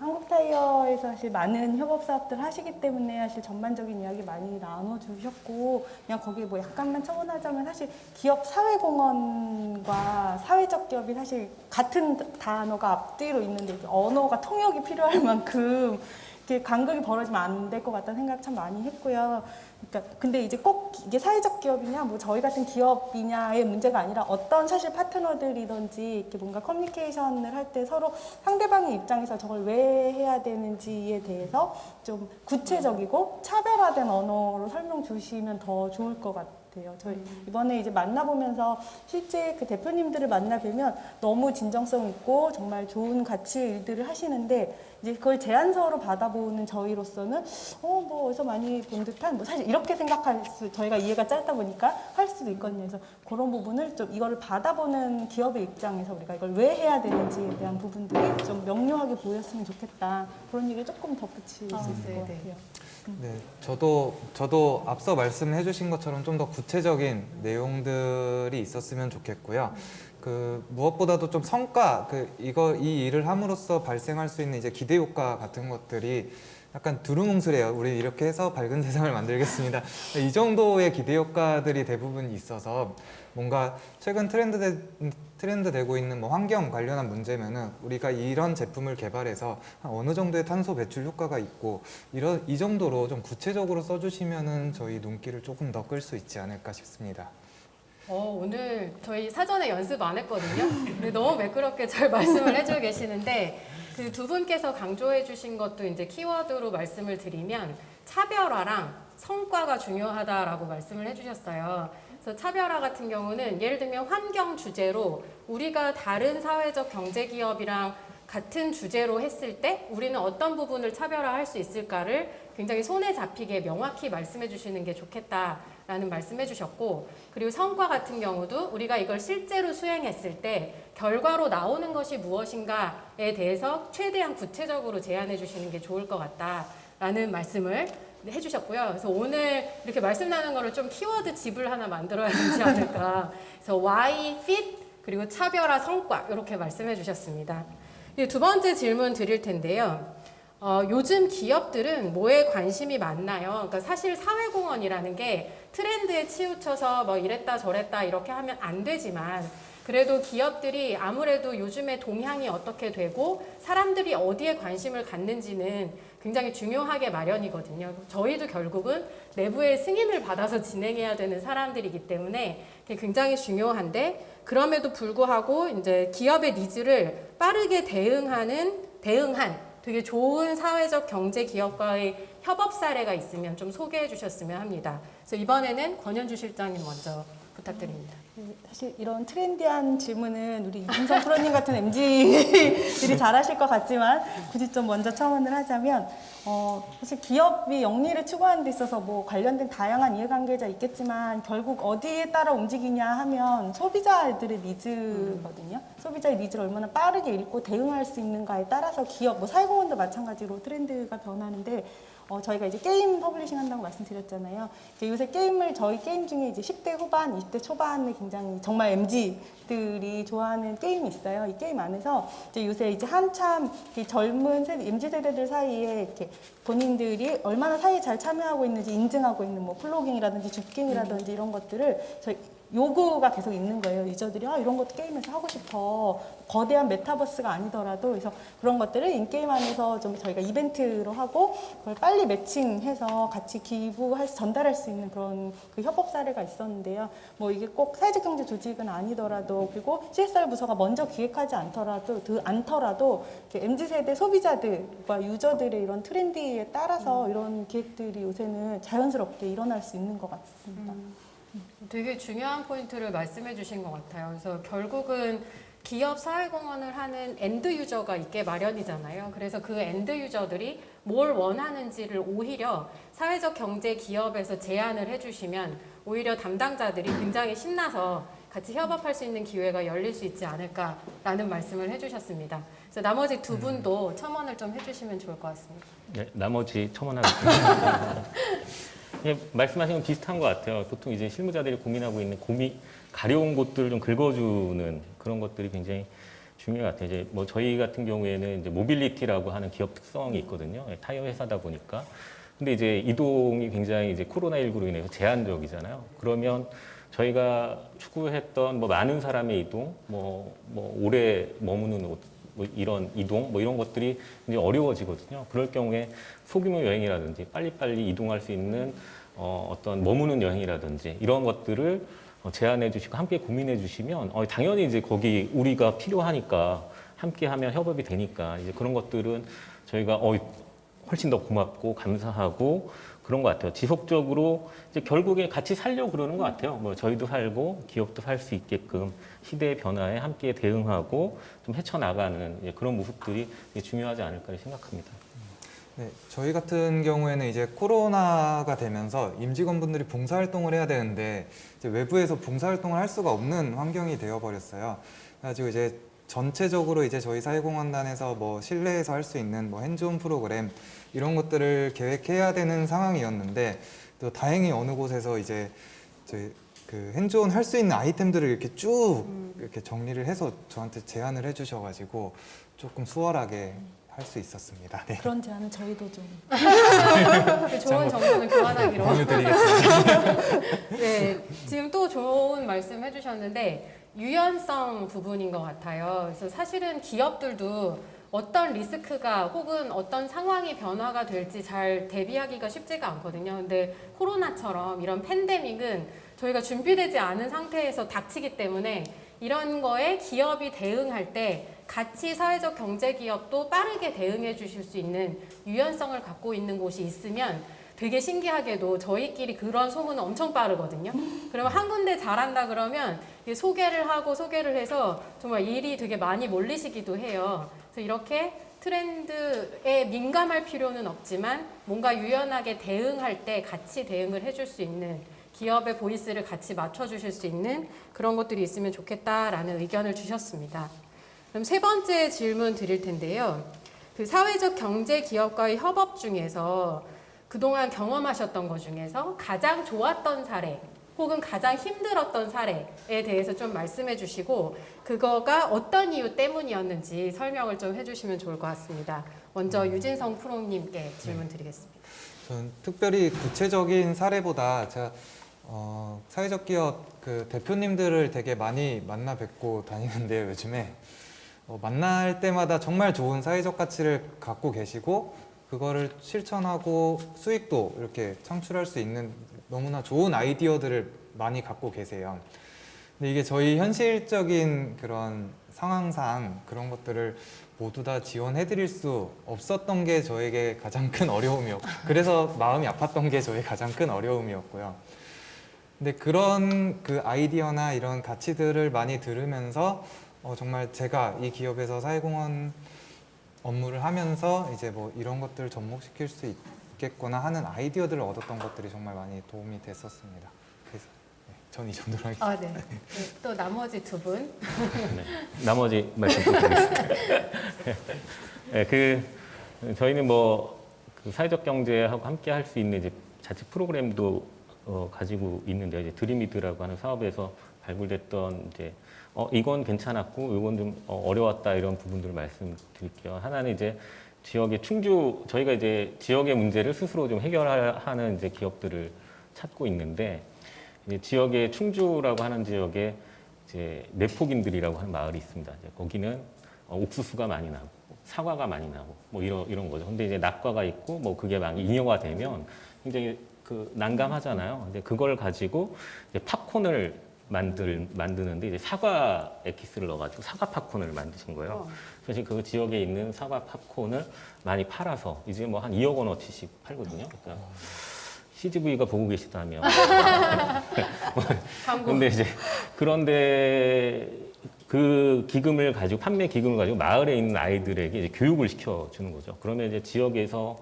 [SPEAKER 6] 한국타이어에서 사실 많은 협업 사업들 하시기 때문에 사실 전반적인 이야기 많이 나눠주셨고, 그냥 거기에 뭐 약간만 첨언하자면 사실 기업 사회공헌과 사회적 기업이 사실 같은 단어가 앞뒤로 있는데 언어가 통역이 필요할 만큼 이렇게 간극이 벌어지면 안 될 것 같다는 생각 참 많이 했고요. 그러니까 근데 이제 꼭 이게 사회적 기업이냐, 뭐 저희 같은 기업이냐의 문제가 아니라 어떤 사실 파트너들이든지 이렇게 뭔가 커뮤니케이션을 할 때 서로 상대방의 입장에서 저걸 왜 해야 되는지에 대해서 좀 구체적이고 차별화된 언어로 설명 주시면 더 좋을 것 같아요. 저희 이번에 이제 만나보면서 실제 그 대표님들을 만나뵈면 너무 진정성 있고 정말 좋은 가치의 일들을 하시는데 이제 그걸 제안서로 받아보는 저희로서는 뭐 어디서 많이 본 듯한 뭐 사실 이렇게 생각할 수 저희가 이해가 짧다 보니까 할 수도 있거든요. 그래서 그런 부분을 좀 이거를 받아보는 기업의 입장에서 우리가 이걸 왜 해야 되는지에 대한 부분들이 좀 명료하게 보였으면 좋겠다. 그런 얘기를 조금 덧붙일 수 있을 것 같아요.
[SPEAKER 7] 네, 저도 앞서 말씀해 주신 것처럼 좀 더 구체적인 내용들이 있었으면 좋겠고요. 그 무엇보다도 좀 성과, 이 일을 함으로써 발생할 수 있는 이제 기대 효과 같은 것들이 약간 두루뭉술해요. 우리 이렇게 해서 밝은 세상을 만들겠습니다. 이 정도의 기대 효과들이 대부분 있어서 뭔가 최근 트렌드 되고 있는 뭐 환경 관련한 문제면은 우리가 이런 제품을 개발해서 어느 정도의 탄소 배출 효과가 있고 이 정도로 좀 구체적으로 써주시면은 저희 눈길을 조금 더 끌 수 있지 않을까 싶습니다.
[SPEAKER 4] 오늘 저희 사전에 연습 안 했거든요. 근데 너무 매끄럽게 잘 말씀을 해주고 계시는데 그 두 분께서 강조해 주신 것도 이제 키워드로 말씀을 드리면 차별화랑 성과가 중요하다라고 말씀을 해주셨어요. 그래서 차별화 같은 경우는 예를 들면 환경 주제로 우리가 다른 사회적 경제 기업이랑 같은 주제로 했을 때 우리는 어떤 부분을 차별화할 수 있을까를 굉장히 손에 잡히게 명확히 말씀해 주시는 게 좋겠다라는 말씀해 주셨고, 그리고 성과 같은 경우도 우리가 이걸 실제로 수행했을 때 결과로 나오는 것이 무엇인가에 대해서 최대한 구체적으로 제안해 주시는 게 좋을 것 같다라는 말씀을 해주셨고요. 그래서 오늘 이렇게 말씀 나눈 거를 좀 키워드 집을 하나 만들어야 되지 않을까. 그래서 why, fit, 그리고 차별화, 성과 이렇게 말씀해 주셨습니다. 두 번째 질문 드릴 텐데요. 요즘 기업들은 뭐에 관심이 많나요? 그러니까 사실 사회공헌이라는 게 트렌드에 치우쳐서 뭐 이랬다 저랬다 이렇게 하면 안 되지만 그래도 기업들이 아무래도 요즘의 동향이 어떻게 되고 사람들이 어디에 관심을 갖는지는 굉장히 중요하게 마련이거든요. 저희도 결국은 내부의 승인을 받아서 진행해야 되는 사람들이기 때문에 굉장히 중요한데 그럼에도 불구하고 이제 기업의 니즈를 빠르게 대응한 되게 좋은 사회적 경제 기업과의 협업 사례가 있으면 좀 소개해 주셨으면 합니다. 그래서 이번에는 권현주 실장님 먼저 부탁드립니다.
[SPEAKER 6] 사실 이런 트렌디한 질문은 우리 이진성 프로님 같은 MZ들이 잘하실 것 같지만 굳이 좀 먼저 첨언을 하자면 사실 기업이 영리를 추구하는 데 있어서 뭐 관련된 다양한 이해관계자 있겠지만 결국 어디에 따라 움직이냐 하면 소비자들의 니즈거든요. 소비자의 니즈를 얼마나 빠르게 읽고 대응할 수 있는가에 따라서 기업, 뭐 사회공헌도 마찬가지로 트렌드가 변하는데 저희가 이제 게임 퍼블리싱 한다고 말씀드렸잖아요. 이제 요새 저희 게임 중에 이제 10대 후반, 20대 초반에 굉장히 정말 MZ들이 좋아하는 게임이 있어요. 이 게임 안에서 이제 요새 이제 한참 이 젊은 MZ 세대들 사이에 이렇게 본인들이 얼마나 사회에 잘 참여하고 있는지 인증하고 있는 뭐 플로깅이라든지 줍깅이라든지 이런 것들을 저희 요구가 계속 있는 거예요. 유저들이 이런 것도 게임에서 하고 싶어. 거대한 메타버스가 아니더라도 그래서 그런 것들을 인게임 안에서 좀 저희가 이벤트로 하고 그걸 빨리 매칭해서 같이 전달할 수 있는 그런 그 협업 사례가 있었는데요. 뭐 이게 꼭 사회적 경제 조직은 아니더라도 그리고 CSR 부서가 먼저 기획하지 않더라도 MZ 세대 소비자들과 유저들의 이런 트렌디에 따라서 이런 기획들이 요새는 자연스럽게 일어날 수 있는 것 같습니다.
[SPEAKER 4] 되게 중요한 포인트를 말씀해 주신 것 같아요. 그래서 결국은 기업 사회공헌을 하는 엔드 유저가 있게 마련이잖아요. 그래서 그 엔드 유저들이 뭘 원하는지를 오히려 사회적 경제 기업에서 제안을 해주시면 오히려 담당자들이 굉장히 신나서 같이 협업할 수 있는 기회가 열릴 수 있지 않을까라는 말씀을 해주셨습니다. 그래서 나머지 두 분도 첨언을 좀 해주시면 좋을 것 같습니다.
[SPEAKER 5] 네, 나머지 첨언하겠습니다. 예, 말씀하신 건 비슷한 것 같아요. 보통 이제 실무자들이 고민하고 있는 가려운 곳들을 좀 긁어주는 그런 것들이 굉장히 중요한 것 같아요. 이제 뭐 저희 같은 경우에는 이제 모빌리티라고 하는 기업 특성이 있거든요. 타이어 회사다 보니까. 근데 이제 이동이 굉장히 이제 코로나19로 인해서 제한적이잖아요. 그러면 저희가 추구했던 뭐 많은 사람의 이동, 뭐 오래 머무는 뭐 이런 이동 뭐 이런 것들이 이제 어려워지거든요. 그럴 경우에 소규모 여행이라든지 빨리빨리 이동할 수 있는 어떤 머무는 여행이라든지 이런 것들을 제안해 주시고 함께 고민해 주시면 당연히 이제 거기 우리가 필요하니까 함께 하면 협업이 되니까 이제 그런 것들은 저희가 훨씬 더 고맙고 감사하고 그런 것 같아요. 지속적으로 이제 결국에 같이 살려고 그러는 것 같아요. 뭐 저희도 살고 기업도 살 수 있게끔 시대의 변화에 함께 대응하고 좀 헤쳐나가는 그런 모습들이 되게 중요하지 않을까 생각합니다.
[SPEAKER 7] 네, 저희 같은 경우에는 이제 코로나가 되면서 임직원분들이 봉사활동을 해야 되는데 이제 외부에서 봉사활동을 할 수가 없는 환경이 되어버렸어요. 그래가지고 이제 전체적으로 이제 저희 사회공헌단에서 뭐 실내에서 할 수 있는 뭐 핸즈온 프로그램 이런 것들을 계획해야 되는 상황이었는데 또 다행히 어느 곳에서 이제 저희 그 핸즈온 할 수 있는 아이템들을 이렇게 쭉 이렇게 정리를 해서 저한테 제안을 해주셔가지고 조금 수월하게 할 수 있었습니다. 네.
[SPEAKER 6] 그런 제안은 저희도 좀.
[SPEAKER 4] 좋은 정보는 교환하기로.
[SPEAKER 7] 공유드리겠습니다.
[SPEAKER 4] 네, 지금 또 좋은 말씀 해주셨는데 유연성 부분인 것 같아요. 그래서 사실은 기업들도 어떤 리스크가 혹은 어떤 상황이 변화가 될지 잘 대비하기가 쉽지가 않거든요. 근데 코로나처럼 이런 팬데믹은 저희가 준비되지 않은 상태에서 닥치기 때문에 이런 거에 기업이 대응할 때 같이 사회적 경제 기업도 빠르게 대응해 주실 수 있는 유연성을 갖고 있는 곳이 있으면 되게 신기하게도 저희끼리 그런 소문은 엄청 빠르거든요. 그러면 한 군데 잘한다 그러면 소개를 하고 소개를 해서 정말 일이 되게 많이 몰리시기도 해요. 그래서 이렇게 트렌드에 민감할 필요는 없지만 뭔가 유연하게 대응할 때 같이 대응을 해줄 수 있는 기업의 보이스를 같이 맞춰주실 수 있는 그런 것들이 있으면 좋겠다라는 의견을 주셨습니다. 그럼 세 번째 질문 드릴 텐데요. 그 사회적 경제 기업과의 협업 중에서 그동안 경험하셨던 것 중에서 가장 좋았던 사례 혹은 가장 힘들었던 사례에 대해서 좀 말씀해 주시고 그거가 어떤 이유 때문이었는지 설명을 좀 해주시면 좋을 것 같습니다. 먼저 유진성 프로님께 질문 드리겠습니다.
[SPEAKER 7] 저는 특별히 구체적인 사례보다 제가 사회적 기업 그 대표님들을 되게 많이 만나 뵙고 다니는데요, 요즘에. 만날 때마다 정말 좋은 사회적 가치를 갖고 계시고 그거를 실천하고 수익도 이렇게 창출할 수 있는 너무나 좋은 아이디어들을 많이 갖고 계세요. 근데 이게 저희 현실적인 그런 상황상 그런 것들을 모두 다 지원해 드릴 수 없었던 게 저에게 가장 큰 어려움이었고 그래서 마음이 아팠던 게 저의 가장 큰 어려움이었고요. 근데 그런 그 아이디어나 이런 가치들을 많이 들으면서 정말 제가 이 기업에서 사회공헌 업무를 하면서 이제 뭐 이런 것들을 접목시킬 수 있겠구나 하는 아이디어들을 얻었던 것들이 정말 많이 도움이 됐었습니다. 그래서 전 이 정도로 하겠습니다.
[SPEAKER 4] 아, 네. 또 나머지 두 분.
[SPEAKER 5] 네, 나머지 말씀 드리겠습니다. 네, 저희는 그 사회적 경제하고 함께 할 수 있는 이제 자체 프로그램도 가지고 있는데 이제 드림이드라고 하는 사업에서 발굴됐던 이제 이건 괜찮았고 이건 좀 어려웠다 이런 부분들을 말씀드릴게요. 하나는 이제 지역의 저희가 이제 지역의 문제를 스스로 좀 해결하는 이제 기업들을 찾고 있는데 이제 지역의 충주라고 하는 지역에 이제 내폭인들이라고 하는 마을이 있습니다. 이제 거기는 옥수수가 많이 나고 사과가 많이 나고 뭐 이런 거죠. 근데 이제 낙과가 있고 뭐 그게 막 잉여가 되면 굉장히 난감하잖아요. 근데 그걸 가지고 이제 팝콘을 만드는데 이제 사과 에키스를 넣어가지고 사과 팝콘을 만드신 거예요. 그래서 그 지역에 있는 사과 팝콘을 많이 팔아서 이제 뭐 한 2억 원어치씩 팔거든요. 그러니까 CGV가 보고 계시다면. 근데 이제 그런데 그 기금을 가지고 판매 기금을 가지고 마을에 있는 아이들에게 이제 교육을 시켜주는 거죠. 그러면 이제 지역에서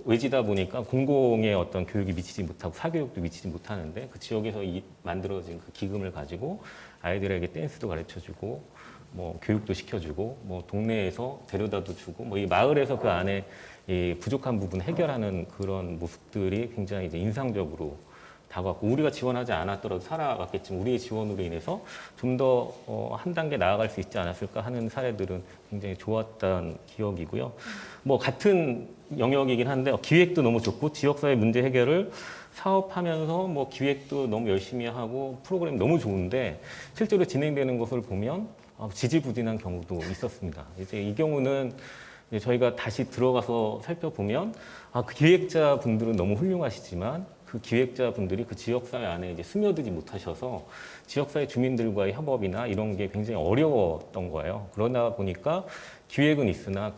[SPEAKER 5] 외지다 보니까 공공의 어떤 교육이 미치지 못하고 사교육도 미치지 못하는데 그 지역에서 만들어진 그 기금을 가지고 아이들에게 댄스도 가르쳐주고 뭐 교육도 시켜주고 뭐 동네에서 데려다도 주고 뭐 이 마을에서 그 안에 이 부족한 부분 해결하는 그런 모습들이 굉장히 이제 인상적으로 다가왔고 우리가 지원하지 않았더라도 살아갔겠지만 우리의 지원으로 인해서 좀 더 한 단계 나아갈 수 있지 않았을까 하는 사례들은 굉장히 좋았던 기억이고요. 뭐 같은 영역이긴 한데 기획도 너무 좋고 지역사회 문제 해결을 사업하면서 뭐 기획도 너무 열심히 하고 프로그램 너무 좋은데 실제로 진행되는 것을 보면 지지부진한 경우도 있었습니다. 이제 이 경우는 이제 저희가 다시 들어가서 살펴보면 그 기획자 분들은 너무 훌륭하시지만 그 기획자 분들이 그 지역사회 안에 이제 스며들지 못하셔서 지역사회 주민들과의 협업이나 이런 게 굉장히 어려웠던 거예요. 그러다 보니까 기획은 있으나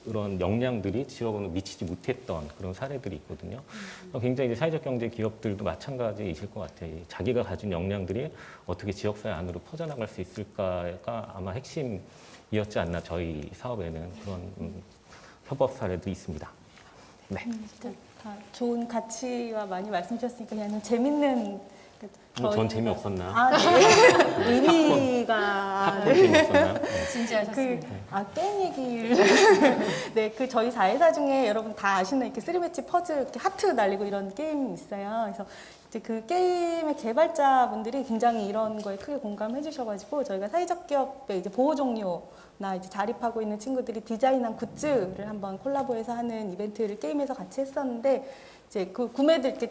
[SPEAKER 5] 그런 역량들이 지역으로 미치지 못했던 그런 사례들이 있거든요. 굉장히 이제 사회적 경제 기업들도 마찬가지이실 것 같아요. 자기가 가진 역량들이 어떻게 지역사회 안으로 퍼져나갈 수 있을까가 아마 핵심이었지 않나 저희 사업에는 그런 협업 사례도 있습니다. 네.
[SPEAKER 6] 진짜 다 좋은 가치와 많이 말씀 주셨으니까 그냥 재밌는
[SPEAKER 5] 전 재미없었나?
[SPEAKER 6] 네. 의미가
[SPEAKER 5] 팝콘 재미없었나? 네.
[SPEAKER 4] 진지하셨습니다.
[SPEAKER 6] 게임 얘기를 네, 그 저희 사회사 중에 여러분 다 아시는 이렇게 쓰리매치 퍼즐 이렇게 하트 날리고 이런 게임이 있어요. 그래서 이제 그 게임의 개발자분들이 굉장히 이런 거에 크게 공감해 주셔가지고 저희가 사회적 기업의 이제 보호 종료나 이제 자립하고 있는 친구들이 디자인한 굿즈를 한번 콜라보해서 하는 이벤트를 게임에서 같이 했었는데 이제 그 구매들 이렇게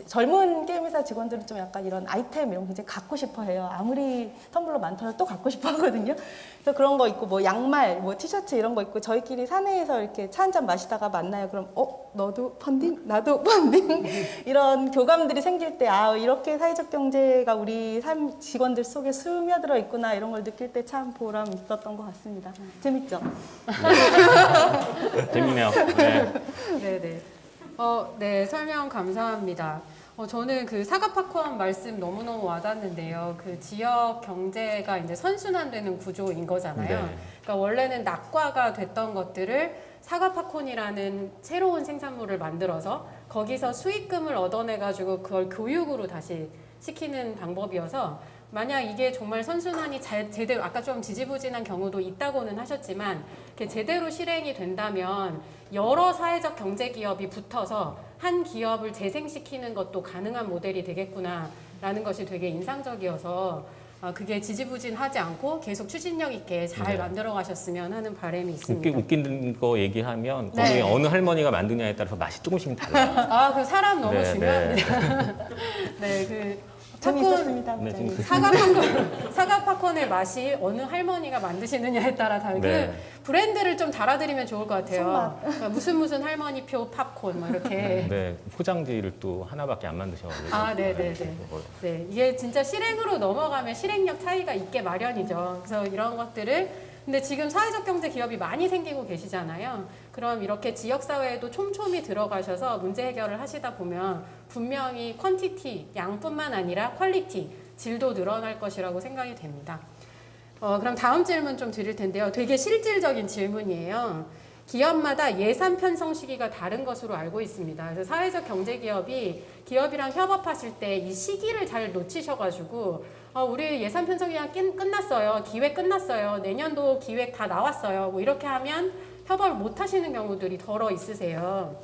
[SPEAKER 6] 젊은 게임 회사 직원들은 좀 약간 이런 아이템 이런 거 굉장히 갖고 싶어 해요. 아무리 텀블러 많더라도 또 갖고 싶어 하거든요. 그래서 그런 거 있고 뭐 양말, 뭐 티셔츠 이런 거 있고 저희끼리 사내에서 이렇게 차 한잔 마시다가 만나요. 그럼 너도 펀딩? 나도 펀딩? 이런 교감들이 생길 때 이렇게 사회적 경제가 우리 삶 직원들 속에 스며들어 있구나 이런 걸 느낄 때 참 보람 있었던 것 같습니다. 재밌죠?
[SPEAKER 5] 재밌네요. 네.
[SPEAKER 4] 네네. 네, 설명 감사합니다. 저는 그 사과팝콘 말씀 너무너무 와닿는데요. 그 지역 경제가 이제 선순환되는 구조인 거잖아요.
[SPEAKER 5] 네.
[SPEAKER 4] 그러니까 원래는 낙과가 됐던 것들을 사과팝콘이라는 새로운 생산물을 만들어서 거기서 수익금을 얻어내가지고 그걸 교육으로 다시 시키는 방법이어서 만약 이게 정말 선순환이 제대로 아까 좀 지지부진한 경우도 있다고는 하셨지만 이렇게 제대로 실행이 된다면 여러 사회적 경제 기업이 붙어서 한 기업을 재생시키는 것도 가능한 모델이 되겠구나라는 것이 되게 인상적이어서 그게 지지부진하지 않고 계속 추진력 있게 잘 만들어 가셨으면 하는 바람이 있습니다.
[SPEAKER 5] 웃긴 거 얘기하면
[SPEAKER 4] 네.
[SPEAKER 5] 거기 어느 할머니가 만드냐에 따라서 맛이 조금씩 달라요.
[SPEAKER 4] 그 사람 너무
[SPEAKER 5] 네,
[SPEAKER 4] 중요합니다. 네, 그
[SPEAKER 6] 재밌었습니다.
[SPEAKER 5] 네,
[SPEAKER 6] 부장님.
[SPEAKER 4] 사과 팝콘의 맛이 어느 할머니가 만드시느냐에 따라 다르고
[SPEAKER 5] 네.
[SPEAKER 4] 브랜드를 좀 달아드리면 좋을 것 같아요.
[SPEAKER 6] 손맛.
[SPEAKER 4] 그러니까 무슨 할머니표 팝콘 뭐 이렇게.
[SPEAKER 5] 네, 포장지를 또 하나밖에 안 만드셔가지고.
[SPEAKER 4] 네네네.
[SPEAKER 5] 그걸.
[SPEAKER 4] 네, 이게 진짜 실행으로 넘어가면 실행력 차이가 있게 마련이죠. 그래서 이런 것들을 근데 지금 사회적 경제 기업이 많이 생기고 계시잖아요. 그럼 이렇게 지역사회에도 촘촘히 들어가셔서 문제 해결을 하시다 보면 분명히 퀀티티, 양뿐만 아니라 퀄리티, 질도 늘어날 것이라고 생각이 됩니다. 그럼 다음 질문 좀 드릴 텐데요. 되게 실질적인 질문이에요. 기업마다 예산 편성 시기가 다른 것으로 알고 있습니다. 그래서 사회적 경제 기업이 기업이랑 협업하실 때 이 시기를 잘 놓치셔가지고 우리 예산 편성이 그냥 끝났어요. 기획 끝났어요. 내년도 기획 다 나왔어요. 뭐 이렇게 하면 협업을 못 하시는 경우들이 덜어 있으세요.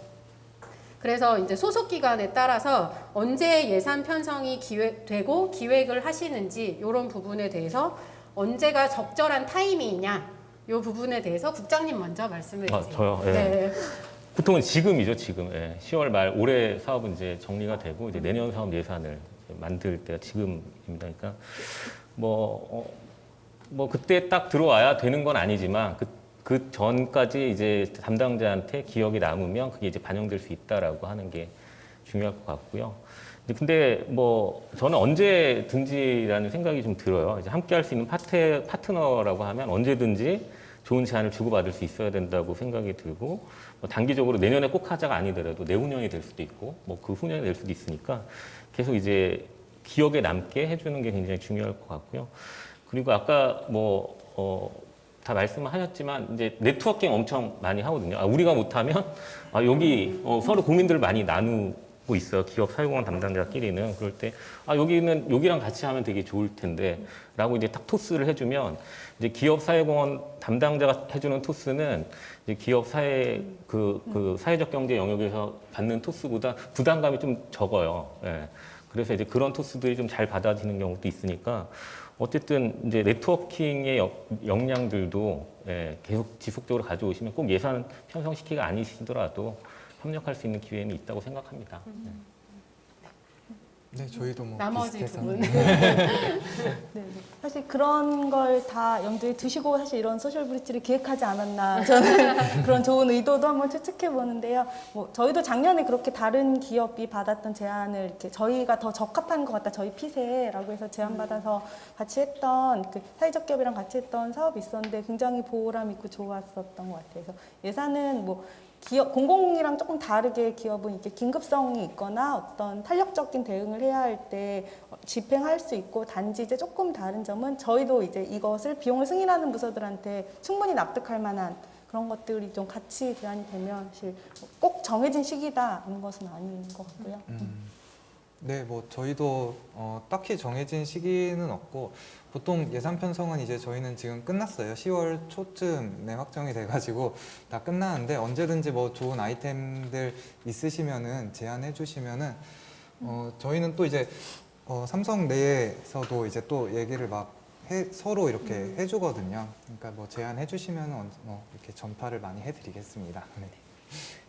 [SPEAKER 4] 그래서 이제 소속 기관에 따라서 언제 예산 편성이 되고 기획을 하시는지 이런 부분에 대해서 언제가 적절한 타이밍이냐 이 부분에 대해서 국장님 먼저 말씀해 주세요.
[SPEAKER 5] 저요? 예.
[SPEAKER 4] 네.
[SPEAKER 5] 보통은 지금이죠, 지금. 예. 10월 말 올해 사업은 이제 정리가 되고 이제 내년 사업 예산을 만들 때가 지금입니다. 그러니까 뭐 그때 딱 들어와야 되는 건 아니지만 그 전까지 이제 담당자한테 기억이 남으면 그게 이제 반영될 수 있다라고 하는 게 중요할 것 같고요. 근데 뭐 저는 언제든지라는 생각이 좀 들어요. 이제 함께 할 수 있는 파트너라고 하면 언제든지 좋은 제안을 주고받을 수 있어야 된다고 생각이 들고 뭐 단기적으로 내년에 꼭 하자가 아니더라도 내후년이 될 수도 있고 뭐 그 후년이 될 수도 있으니까 계속 이제 기억에 남게 해주는 게 굉장히 중요할 것 같고요. 그리고 아까 다 말씀하셨지만 이제 네트워킹 엄청 많이 하거든요. 우리가 못하면 여기 서로 고민들을 많이 나누고 있어요. 기업 사회공헌 담당자끼리는. 그럴 때 여기랑 같이 하면 되게 좋을 텐데라고 이제 딱 토스를 해주면 이제 기업 사회공헌 담당자가 해주는 토스는 이제 기업 사회 그 사회적 경제 영역에서 받는 토스보다 부담감이 좀 적어요. 예. 그래서 이제 그런 토스들이 좀 잘 받아지는 경우도 있으니까 어쨌든 이제 네트워킹의 역량들도 계속 지속적으로 가져오시면 꼭 예산 편성시키가 아니시더라도 협력할 수 있는 기회는 있다고 생각합니다.
[SPEAKER 7] 네, 저희도 뭐
[SPEAKER 4] 나머지 두
[SPEAKER 7] 비슷해서.
[SPEAKER 4] 분.
[SPEAKER 6] 네, 사실 그런 걸 다 염두에 두시고 사실 이런 소셜 브릿지를 기획하지 않았나 저는 그런 좋은 의도도 한번 추측해 보는데요. 뭐 저희도 작년에 그렇게 다른 기업이 받았던 제안을 이렇게 저희가 더 적합한 것 같다 저희 핏에라고 해서 제안 받아서 같이 했던 그 사회적 기업이랑 같이 했던 사업이 있었는데 굉장히 보람 있고 좋았었던 것 같아요. 그래서 예산은 뭐 기업, 공공이랑 조금 다르게 기업은 이렇게 긴급성이 있거나 어떤 탄력적인 대응을 해야 할 때 집행할 수 있고 단지 이제 조금 다른 점은 저희도 이제 이것을 비용을 승인하는 부서들한테 충분히 납득할 만한 그런 것들이 좀 같이 제안이 되면 사실 꼭 정해진 시기다는 것은 아닌 것 같고요.
[SPEAKER 7] 네, 뭐 저희도 딱히 정해진 시기는 없고 보통 예산 편성은 이제 저희는 지금 끝났어요. 10월 초쯤에 확정이 돼가지고 다 끝나는데 언제든지 뭐 좋은 아이템들 있으시면은 제안해 주시면은 저희는 또 이제 삼성 내에서도 이제 또 얘기를 막 서로 이렇게 해주거든요. 그러니까 뭐 제안해 주시면은 이렇게 전파를 많이 해드리겠습니다. 네.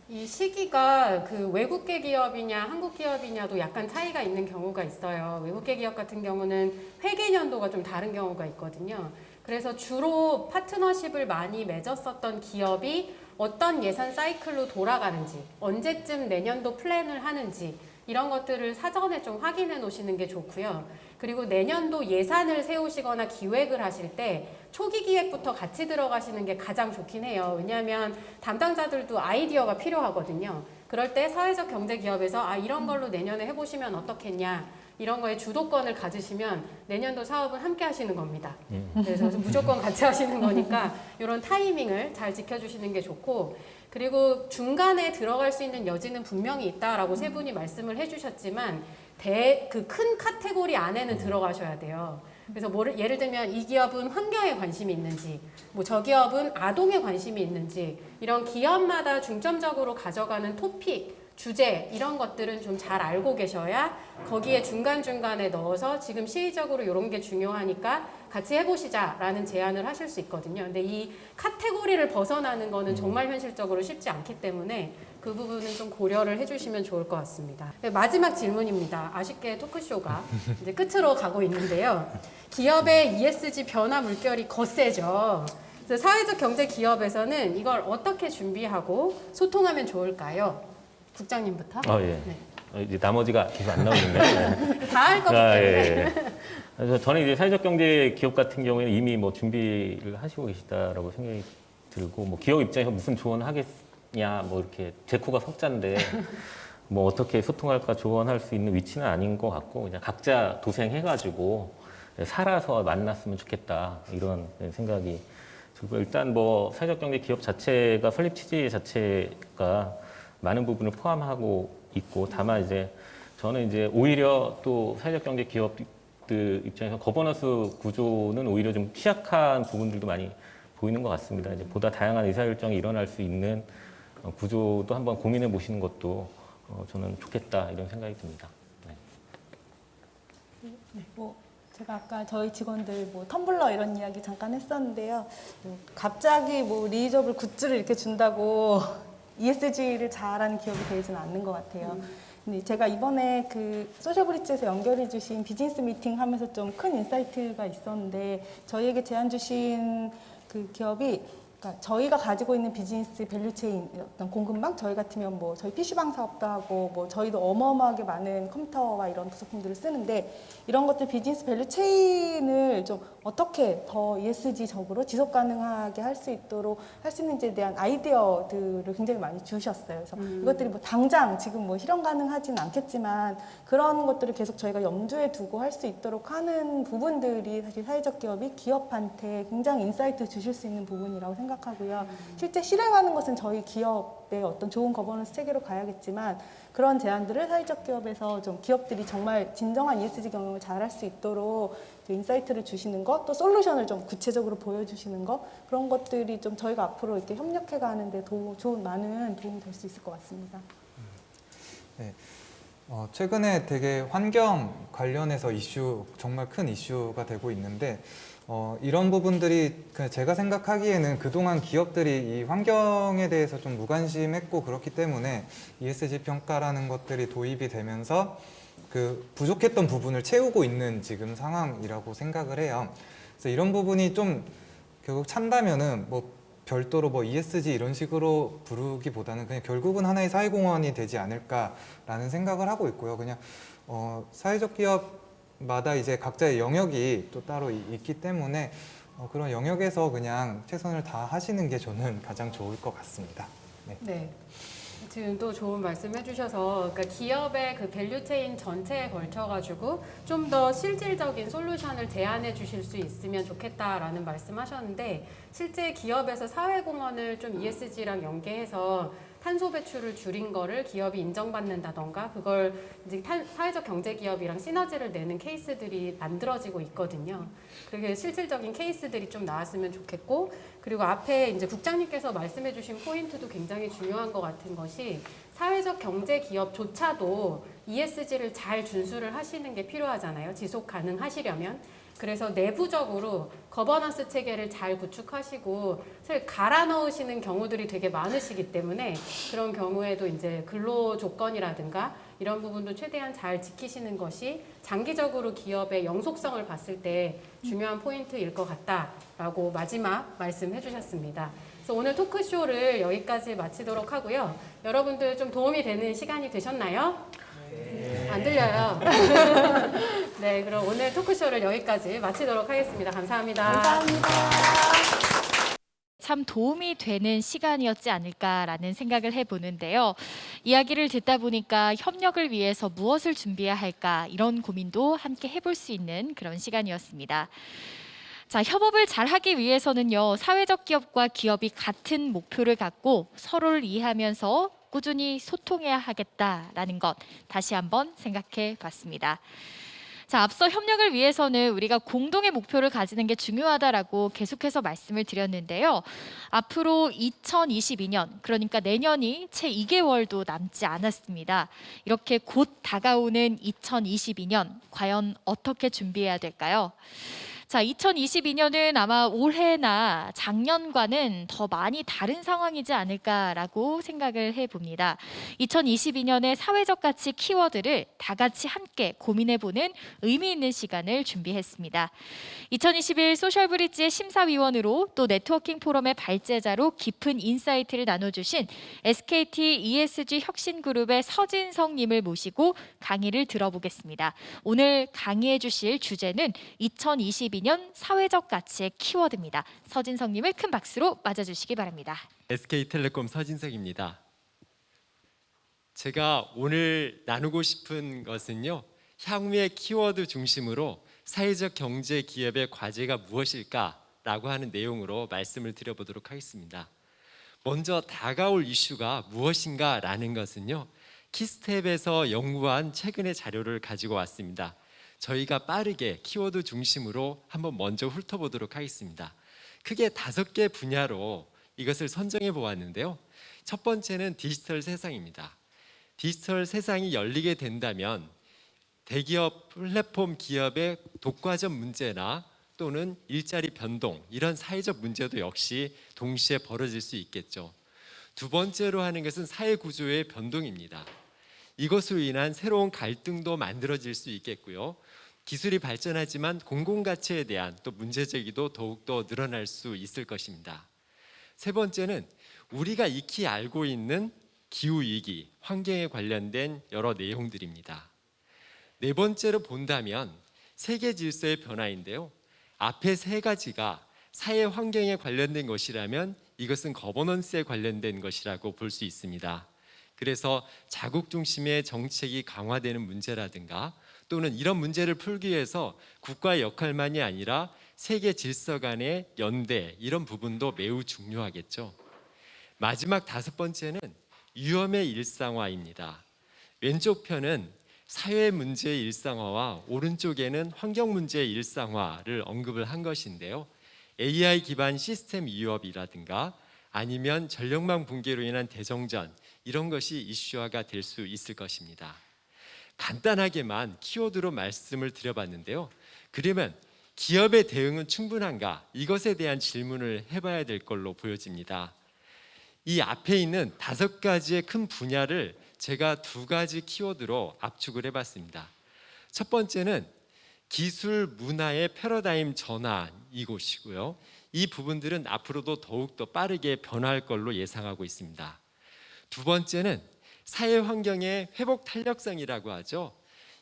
[SPEAKER 4] 이 시기가 그 외국계 기업이냐 한국 기업이냐도 약간 차이가 있는 경우가 있어요. 외국계 기업 같은 경우는 회계년도가 좀 다른 경우가 있거든요. 그래서 주로 파트너십을 많이 맺었었던 기업이 어떤 예산 사이클로 돌아가는지, 언제쯤 내년도 플랜을 하는지 이런 것들을 사전에 좀 확인해 놓으시는 게 좋고요. 그리고 내년도 예산을 세우시거나 기획을 하실 때 초기 기획부터 같이 들어가시는 게 가장 좋긴 해요. 왜냐하면 담당자들도 아이디어가 필요하거든요. 그럴 때 사회적 경제 기업에서 이런 걸로 내년에 해보시면 어떻겠냐 이런 거에 주도권을 가지시면 내년도 사업은 함께 하시는 겁니다. 그래서 무조건 같이 하시는 거니까 이런 타이밍을 잘 지켜주시는 게 좋고, 그리고 중간에 들어갈 수 있는 여지는 분명히 있다라고 세 분이 말씀을 해주셨지만 그 큰 카테고리 안에는 들어가셔야 돼요. 그래서 예를 들면 이 기업은 환경에 관심이 있는지, 뭐 저 기업은 아동에 관심이 있는지 이런 기업마다 중점적으로 가져가는 토픽, 주제 이런 것들은 좀 잘 알고 계셔야 거기에 중간중간에 넣어서 지금 시의적으로 이런 게 중요하니까 같이 해보시자라는 제안을 하실 수 있거든요. 근데 이 카테고리를 벗어나는 거는 정말 현실적으로 쉽지 않기 때문에 그 부분은 좀 고려를 해주시면 좋을 것 같습니다. 네, 마지막 질문입니다. 아쉽게 토크쇼가 이제 끝으로 가고 있는데요. 기업의 ESG 변화 물결이 거세죠. 그래서 사회적 경제 기업에서는 이걸 어떻게 준비하고 소통하면 좋을까요? 국장님부터.
[SPEAKER 5] 예.
[SPEAKER 4] 네.
[SPEAKER 5] 이제 나머지가 계속 안 나오는데. 네.
[SPEAKER 4] 다 할 거기 때문에.
[SPEAKER 5] 예. 그래서 저는 이제 사회적 경제 기업 같은 경우에는 이미 뭐 준비를 하시고 계시다라고 생각이 들고, 뭐 기업 입장에서 무슨 조언하겠냐, 뭐 이렇게 제코가 석자인데 뭐 어떻게 소통할까 조언할 수 있는 위치는 아닌 것 같고, 그냥 각자 도생해가지고 살아서 만났으면 좋겠다 이런 생각이 들고, 일단 뭐 사회적 경제 기업 자체가 설립 취지 자체가 많은 부분을 포함하고 있고, 다만 이제 저는 이제 오히려 또 사회적 경제 기업들 입장에서 거버넌스 구조는 오히려 좀 취약한 부분들도 많이 보이는 것 같습니다. 이제 보다 다양한 의사결정이 일어날 수 있는 구조도 한번 고민해 보시는 것도 저는 좋겠다 이런 생각이 듭니다. 네.
[SPEAKER 6] 뭐 제가 아까 저희 직원들 뭐 텀블러 이런 이야기 잠깐 했었는데요. 뭐 갑자기 뭐 리유저블 굿즈를 이렇게 준다고 ESG를 잘하는 기업이 되지는 않는 것 같아요. 근데 제가 이번에 그 소셜브릿지에서 연결해 주신 비즈니스 미팅 하면서 좀 큰 인사이트가 있었는데, 저희에게 제안 주신 그 기업이 그러니까 저희가 가지고 있는 비즈니스 밸류체인 어떤 공급망, 저희 같으면 뭐 저희 PC방 사업도 하고 뭐 저희도 어마어마하게 많은 컴퓨터와 이런 부속품들을 쓰는데, 이런 것들 비즈니스 밸류체인을 좀 어떻게 더 ESG적으로 지속 가능하게 할 수 있도록 할 수 있는지에 대한 아이디어들을 굉장히 많이 주셨어요. 그래서 이것들이 뭐 당장 지금 뭐 실현 가능하지는 않겠지만 그런 것들을 계속 저희가 염두에 두고 할 수 있도록 하는 부분들이 사실 사회적 기업이 기업한테 굉장히 인사이트 주실 수 있는 부분이라고 생각하고요. 실제 실행하는 것은 저희 기업의 어떤 좋은 거버넌스 체계로 가야겠지만, 그런 제안들을 사회적 기업에서 좀 기업들이 정말 진정한 ESG 경영을 잘 할 수 있도록 인사이트를 주시는 것, 또 솔루션을 좀 구체적으로 보여주시는 것, 그런 것들이 좀 저희가 앞으로 이렇게 협력해 가는데 많은 도움이 될 수 있을 것 같습니다.
[SPEAKER 7] 네. 최근에 되게 환경 관련해서 정말 큰 이슈가 되고 있는데, 이런 부분들이 제가 생각하기에는 그동안 기업들이 이 환경에 대해서 좀 무관심했고, 그렇기 때문에 ESG 평가라는 것들이 도입이 되면서 그 부족했던 부분을 채우고 있는 지금 상황이라고 생각을 해요. 그래서 이런 부분이 좀 결국 찬다면은 뭐 별도로 뭐 ESG 이런 식으로 부르기보다는 그냥 결국은 하나의 사회공헌이 되지 않을까라는 생각을 하고 있고요. 그냥 사회적 기업마다 이제 각자의 영역이 또 따로 있기 때문에 그런 영역에서 그냥 최선을 다하시는 게 저는 가장 좋을 것 같습니다. 네.
[SPEAKER 4] 네. 지금 또 좋은 말씀 해주셔서 그러니까 기업의 그 밸류체인 전체에 걸쳐가지고 좀 더 실질적인 솔루션을 제안해 주실 수 있으면 좋겠다라는 말씀하셨는데 실제 기업에서 사회공헌을 좀 ESG랑 연계해서 탄소 배출을 줄인 거를 기업이 인정받는다던가 그걸 이제 사회적 경제 기업이랑 시너지를 내는 케이스들이 만들어지고 있거든요. 그게 실질적인 케이스들이 좀 나왔으면 좋겠고 그리고 앞에 이제 국장님께서 말씀해주신 포인트도 굉장히 중요한 것 같은 것이 사회적 경제 기업조차도 ESG를 잘 준수를 하시는 게 필요하잖아요. 지속 가능하시려면. 그래서 내부적으로 거버넌스 체계를 잘 구축하시고 사실 갈아 넣으시는 경우들이 되게 많으시기 때문에 그런 경우에도 이제 근로 조건이라든가 이런 부분도 최대한 잘 지키시는 것이 장기적으로 기업의 영속성을 봤을 때 중요한 포인트일 것 같다라고 마지막 말씀해 주셨습니다. 그래서 오늘 토크쇼를 여기까지 마치도록 하고요. 여러분들 좀 도움이 되는 시간이 되셨나요? 안 들려요. 네, 그럼 오늘 토크쇼를 여기까지 마치도록 하겠습니다. 감사합니다.
[SPEAKER 6] 감사합니다.
[SPEAKER 1] 참 도움이 되는 시간이었지 않을까라는 생각을 해보는데요. 이야기를 듣다 보니까 협력을 위해서 무엇을 준비해야 할까 이런 고민도 함께 해볼 수 있는 그런 시간이었습니다. 자, 협업을 잘하기 위해서는요, 사회적 기업과 기업이 같은 목표를 갖고 서로를 이해하면서 꾸준히 소통해야 하겠다라는 것 다시 한번 생각해 봤습니다. 자, 앞서 협력을 위해서는 우리가 공동의 목표를 가지는 게 중요하다라고 계속해서 말씀을 드렸는데요. 앞으로 2022년, 그러니까 내년이 채 2개월도 남지 않았습니다. 이렇게 곧 다가오는 2022년, 과연 어떻게 준비해야 될까요? 자, 2022년은 아마 올해나 작년과는 더 많이 다른 상황이지 않을까라고 생각을 해봅니다. 2022년의 사회적 가치 키워드를 다 같이 함께 고민해보는 의미 있는 시간을 준비했습니다. 2021 소셜브릿지의 심사위원으로 또 네트워킹 포럼의 발제자로 깊은 인사이트를 나눠주신 SKT ESG 혁신그룹의 서진성님을 모시고 강의를 들어보겠습니다. 오늘 강의해 주실 주제는 2022년 사회적 가치의 키워드입니다. 서진성님을 큰 박수로 맞아주시기 바랍니다.
[SPEAKER 8] SK텔레콤 서진석입니다. 제가 오늘 나누고 싶은 것은요, 향후의 키워드 중심으로 사회적 경제 기업의 과제가 무엇일까라고 하는 내용으로 말씀을 드려보도록 하겠습니다. 먼저 다가올 이슈가 무엇인가라는 것은요, 키스텝에서 연구한 최근의 자료를 가지고 왔습니다. 저희가 빠르게 키워드 중심으로 한번 먼저 훑어보도록 하겠습니다. 크게 5개 분야로 이것을 선정해 보았는데요. 첫 번째는 디지털 세상입니다. 디지털 세상이 열리게 된다면 대기업, 플랫폼 기업의 독과점 문제나 또는 일자리 변동, 이런 사회적 문제도 역시 동시에 벌어질 수 있겠죠. 두 번째로 하는 것은 사회 구조의 변동입니다. 이것으로 인한 새로운 갈등도 만들어질 수 있겠고요. 기술이 발전하지만 공공가치에 대한 또 문제제기도 더욱더 늘어날 수 있을 것입니다. 세 번째는 우리가 익히 알고 있는 기후위기, 환경에 관련된 여러 내용들입니다. 네 번째로 본다면 세계 질서의 변화인데요. 앞에 3가지가 사회 환경에 관련된 것이라면 이것은 거버넌스에 관련된 것이라고 볼 수 있습니다. 그래서 자국 중심의 정책이 강화되는 문제라든가 또는 이런 문제를 풀기 위해서 국가의 역할만이 아니라 세계 질서 간의 연대, 이런 부분도 매우 중요하겠죠. 마지막 5번째는 위험의 일상화입니다. 왼쪽 편은 사회 문제의 일상화와 오른쪽에는 환경 문제의 일상화를 언급을 한 것인데요. AI 기반 시스템 위협이라든가 아니면 전력망 붕괴로 인한 대정전, 이런 것이 이슈화가 될 수 있을 것입니다. 간단하게만 키워드로 말씀을 드려봤는데요. 그러면 기업의 대응은 충분한가? 이것에 대한 질문을 해봐야 될 걸로 보여집니다. 이 앞에 있는 5가지의 큰 분야를 제가 두 가지 키워드로 압축을 해봤습니다. 첫 번째는 기술 문화의 패러다임 전환 이것이고요. 이 부분들은 앞으로도 더욱더 빠르게 변화할 걸로 예상하고 있습니다. 두 번째는 사회 환경의 회복 탄력성이라고 하죠.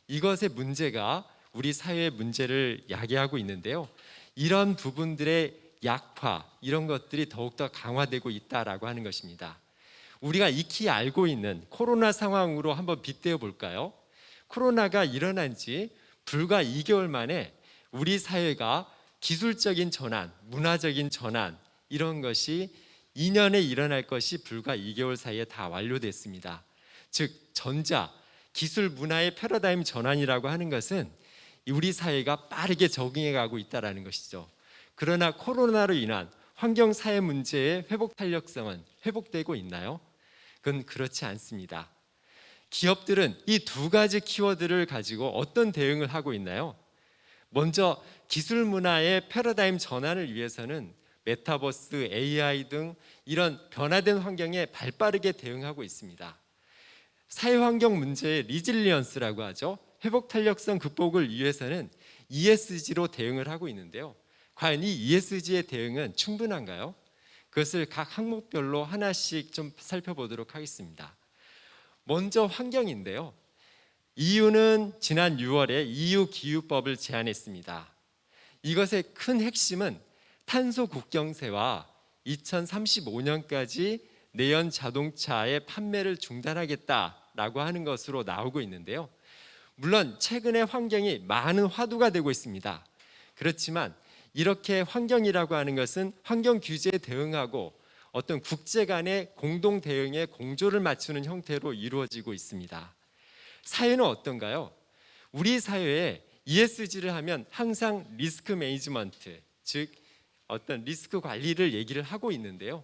[SPEAKER 8] 이것의 문제가 우리 사회의 문제를 야기하고 있는데요. 이런 부분들의 약화, 이런 것들이 더욱더 강화되고 있다라고 하는 것입니다. 우리가 익히 알고 있는 코로나 상황으로 한번 빗대어 볼까요? 코로나가 일어난 지 불과 2개월 만에 우리 사회가 기술적인 전환, 문화적인 전환 이런 것이 2년에 일어날 것이 불과 2개월 사이에 다 완료됐습니다. 즉 전자, 기술 문화의 패러다임 전환이라고 하는 것은 우리 사회가 빠르게 적응해 가고 있다는 것이죠. 그러나 코로나로 인한 환경 사회 문제의 회복 탄력성은 회복되고 있나요? 그건 그렇지 않습니다. 기업들은 이 두 가지 키워드를 가지고 어떤 대응을 하고 있나요? 먼저 기술 문화의 패러다임 전환을 위해서는 메타버스, AI 등 이런 변화된 환경에 발빠르게 대응하고 있습니다. 사회 환경 문제의 리질리언스라고 하죠. 회복 탄력성 극복을 위해서는 ESG로 대응을 하고 있는데요. 과연 이 ESG의 대응은 충분한가요? 그것을 각 항목별로 하나씩 좀 살펴보도록 하겠습니다. 먼저 환경인데요. EU는 지난 6월에 EU 기후법을 제안했습니다. 이것의 큰 핵심은 탄소 국경세와 2035년까지 내연 자동차의 판매를 중단하겠다라고 하는 것으로 나오고 있는데요. 물론 최근에 환경이 많은 화두가 되고 있습니다. 그렇지만 이렇게 환경이라고 하는 것은 환경 규제에 대응하고 어떤 국제 간의 공동 대응에 공조를 맞추는 형태로 이루어지고 있습니다. 사회는 어떤가요? 우리 사회에 ESG를 하면 항상 리스크 매니지먼트, 즉 어떤 리스크 관리를 얘기를 하고 있는데요.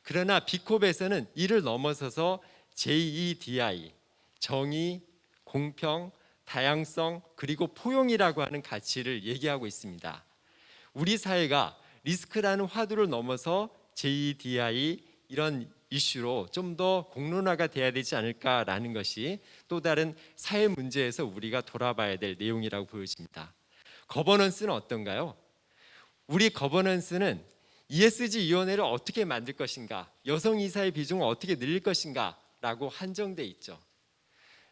[SPEAKER 8] 그러나 비콥에서는 이를 넘어서서 JEDI, 정의, 공평, 다양성, 그리고 포용이라고 하는 가치를 얘기하고 있습니다. 우리 사회가 리스크라는 화두를 넘어서 JEDI 이런 이슈로 좀 더 공론화가 돼야 되지 않을까라는 것이 또 다른 사회 문제에서 우리가 돌아봐야 될 내용이라고 보여집니다. 거버넌스는 어떤가요? 우리 거버넌스는 ESG 위원회를 어떻게 만들 것인가, 여성 이사의 비중을 어떻게 늘릴 것인가 라고 한정돼 있죠.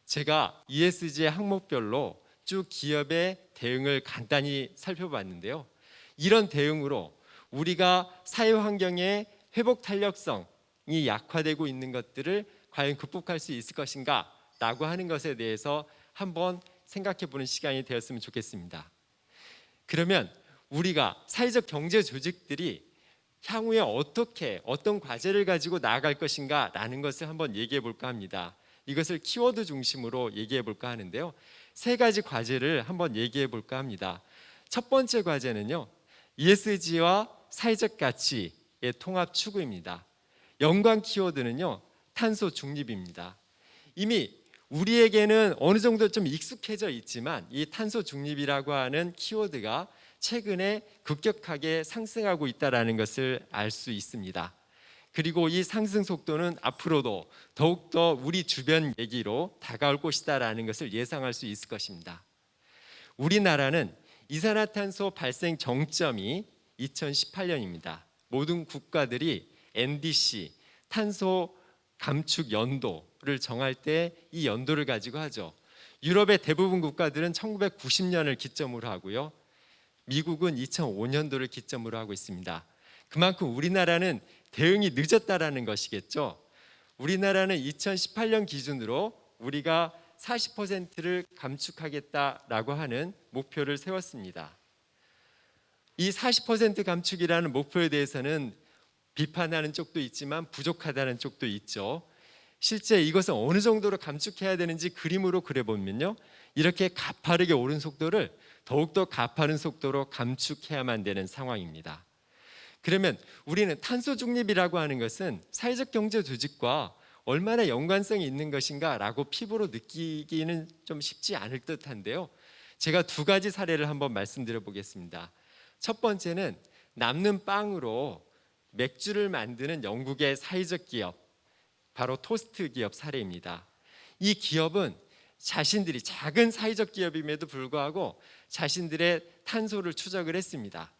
[SPEAKER 8] 제가 ESG의 항목별로 쭉 기업의 대응을 간단히 살펴봤는데요. 이런 대응으로 우리가 사회 환경의 회복 탄력성이 약화되고 있는 것들을 과연 극복할 수 있을 것인가 라고 하는 것에 대해서 한번 생각해 보는 시간이 되었으면 좋겠습니다. 그러면 우리가 사회적 경제 조직들이 향후에 어떤 과제를 가지고 나아갈 것인가 라는 것을 한번 얘기해 볼까 합니다. 이것을 키워드 중심으로 얘기해 볼까 하는데요. 세 가지 과제를 한번 얘기해 볼까 합니다. 첫 번째 과제는요. ESG와 사회적 가치의 통합 추구입니다. 연관 키워드는요. 탄소 중립입니다. 이미 우리에게는 어느 정도 좀 익숙해져 있지만 이 탄소 중립이라고 하는 키워드가 최근에 급격하게 상승하고 있다는 것을 알 수 있습니다. 그리고 이 상승 속도는 앞으로도 더욱더 우리 주변 얘기로 다가올 것이다라는 것을 예상할 수 있을 것입니다. 우리나라는 이산화탄소 발생 정점이 2018년입니다. 모든 국가들이 NDC, 탄소 감축 연도를 정할 때 이 연도를 가지고 하죠. 유럽의 대부분 국가들은 1990년을 기점으로 하고요. 미국은 2005년도를 기점으로 하고 있습니다. 그만큼 우리나라는 대응이 늦었다라는 것이겠죠. 우리나라는 2018년 기준으로 우리가 40%를 감축하겠다라고 하는 목표를 세웠습니다. 이 40% 감축이라는 목표에 대해서는 비판하는 쪽도 있지만 부족하다는 쪽도 있죠. 실제 이것은 어느 정도로 감축해야 되는지 그림으로 그려보면요. 이렇게 가파르게 오른 속도를 더욱더 가파른 속도로 감축해야만 되는 상황입니다. 그러면 우리는 탄소 중립이라고 하는 것은 사회적 경제 조직과 얼마나 연관성이 있는 것인가 라고 피부로 느끼기는 좀 쉽지 않을 듯한데요. 제가 두 가지 사례를 한번 말씀드려 보겠습니다. 첫 번째는 남는 빵으로 맥주를 만드는 영국의 사회적 기업, 바로 토스트 기업 사례입니다. 이 기업은 자신들이 작은 사회적 기업임에도 불구하고 자신들의 탄소를 추적을 했습니다.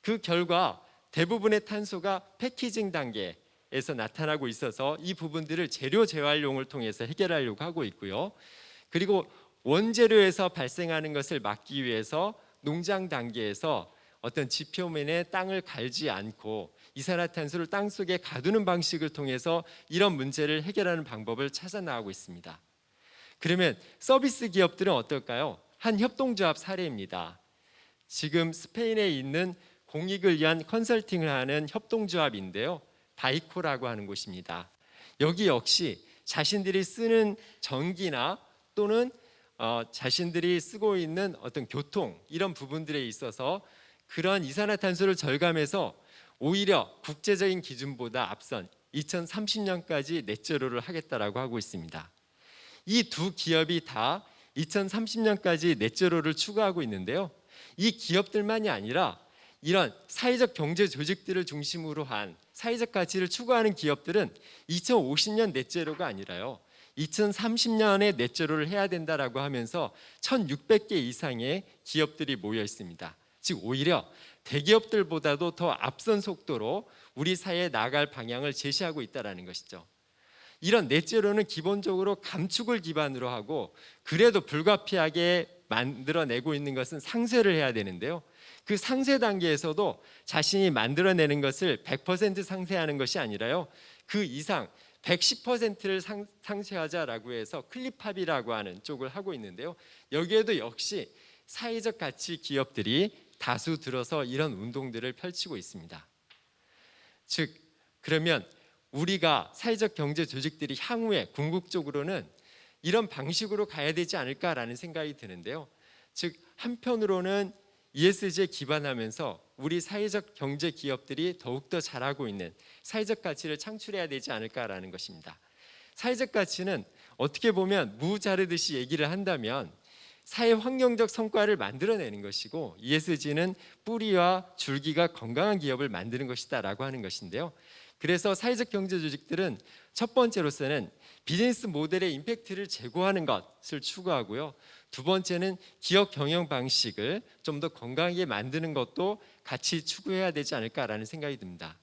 [SPEAKER 8] 그 결과 대부분의 탄소가 패키징 단계에서 나타나고 있어서 이 부분들을 재료 재활용을 통해서 해결하려고 하고 있고요. 그리고 원재료에서 발생하는 것을 막기 위해서 농장 단계에서 어떤 지표면에 땅을 갈지 않고 이산화탄소를 땅 속에 가두는 방식을 통해서 이런 문제를 해결하는 방법을 찾아 나가고 있습니다. 그러면 서비스 기업들은 어떨까요? 한 협동조합 사례입니다. 지금 스페인에 있는 공익을 위한 컨설팅을 하는 협동조합인데요. 바이코라고 하는 곳입니다. 여기 역시 자신들이 쓰는 전기나 또는 자신들이 쓰고 있는 어떤 교통 이런 부분들에 있어서 그런 이산화탄소를 절감해서 오히려 국제적인 기준보다 앞선 2030년까지 넷제로를 하겠다라고 하고 있습니다. 이 두 기업이 다 2030년까지 넷제로를 추구하고 있는데요. 이 기업들만이 아니라 이런 사회적 경제 조직들을 중심으로 한 사회적 가치를 추구하는 기업들은 2050년 넷제로가 아니라요. 2030년에 넷제로를 해야 된다라고 하면서 1,600개 이상의 기업들이 모여 있습니다. 즉 오히려 대기업들보다도 더 앞선 속도로 우리 사회에 나아갈 방향을 제시하고 있다는 것이죠. 이런 넷제로는 기본적으로 감축을 기반으로 하고 그래도 불가피하게 만들어내고 있는 것은 상쇄를 해야 되는데요. 그 상쇄 단계에서도 자신이 만들어내는 것을 100% 상쇄하는 것이 아니라요. 그 이상 110%를 상쇄하자라고 해서 클립합이라고 하는 쪽을 하고 있는데요. 여기에도 역시 사회적 가치 기업들이 다수 들어서 이런 운동들을 펼치고 있습니다. 즉 그러면 우리가 사회적 경제 조직들이 향후에 궁극적으로는 이런 방식으로 가야 되지 않을까라는 생각이 드는데요. 즉 한편으로는 ESG에 기반하면서 우리 사회적 경제 기업들이 더욱더 잘하고 있는 사회적 가치를 창출해야 되지 않을까라는 것입니다. 사회적 가치는 어떻게 보면 무 자르듯이 얘기를 한다면 사회 환경적 성과를 만들어내는 것이고 ESG는 뿌리와 줄기가 건강한 기업을 만드는 것이다라고 하는 것인데요. 그래서 사회적 경제 조직들은 첫 번째로서는 비즈니스 모델의 임팩트를 제고하는 것을 추구하고요. 두 번째는 기업 경영 방식을 좀 더 건강하게 만드는 것도 같이 추구해야 되지 않을까라는 생각이 듭니다.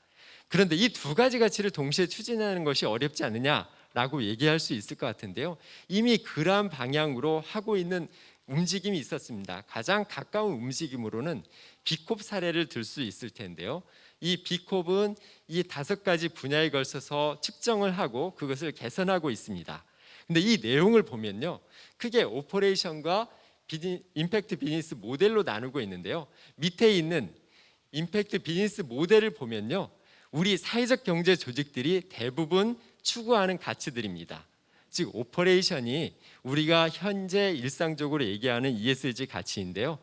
[SPEAKER 8] 그런데 이 두 가지 가치를 동시에 추진하는 것이 어렵지 않느냐라고 얘기할 수 있을 것 같은데요. 이미 그러한 방향으로 하고 있는 움직임이 있었습니다. 가장 가까운 움직임으로는 비콥 사례를 들 수 있을 텐데요. 이 비콥은 이 5가지 분야에 걸쳐서 측정을 하고 그것을 개선하고 있습니다. 근데 이 내용을 보면요. 크게 오퍼레이션과 임팩트 비즈니스 모델로 나누고 있는데요. 밑에 있는 임팩트 비즈니스 모델을 보면요. 우리 사회적 경제 조직들이 대부분 추구하는 가치들입니다. 즉 오퍼레이션이 우리가 현재 일상적으로 얘기하는 ESG 가치인데요.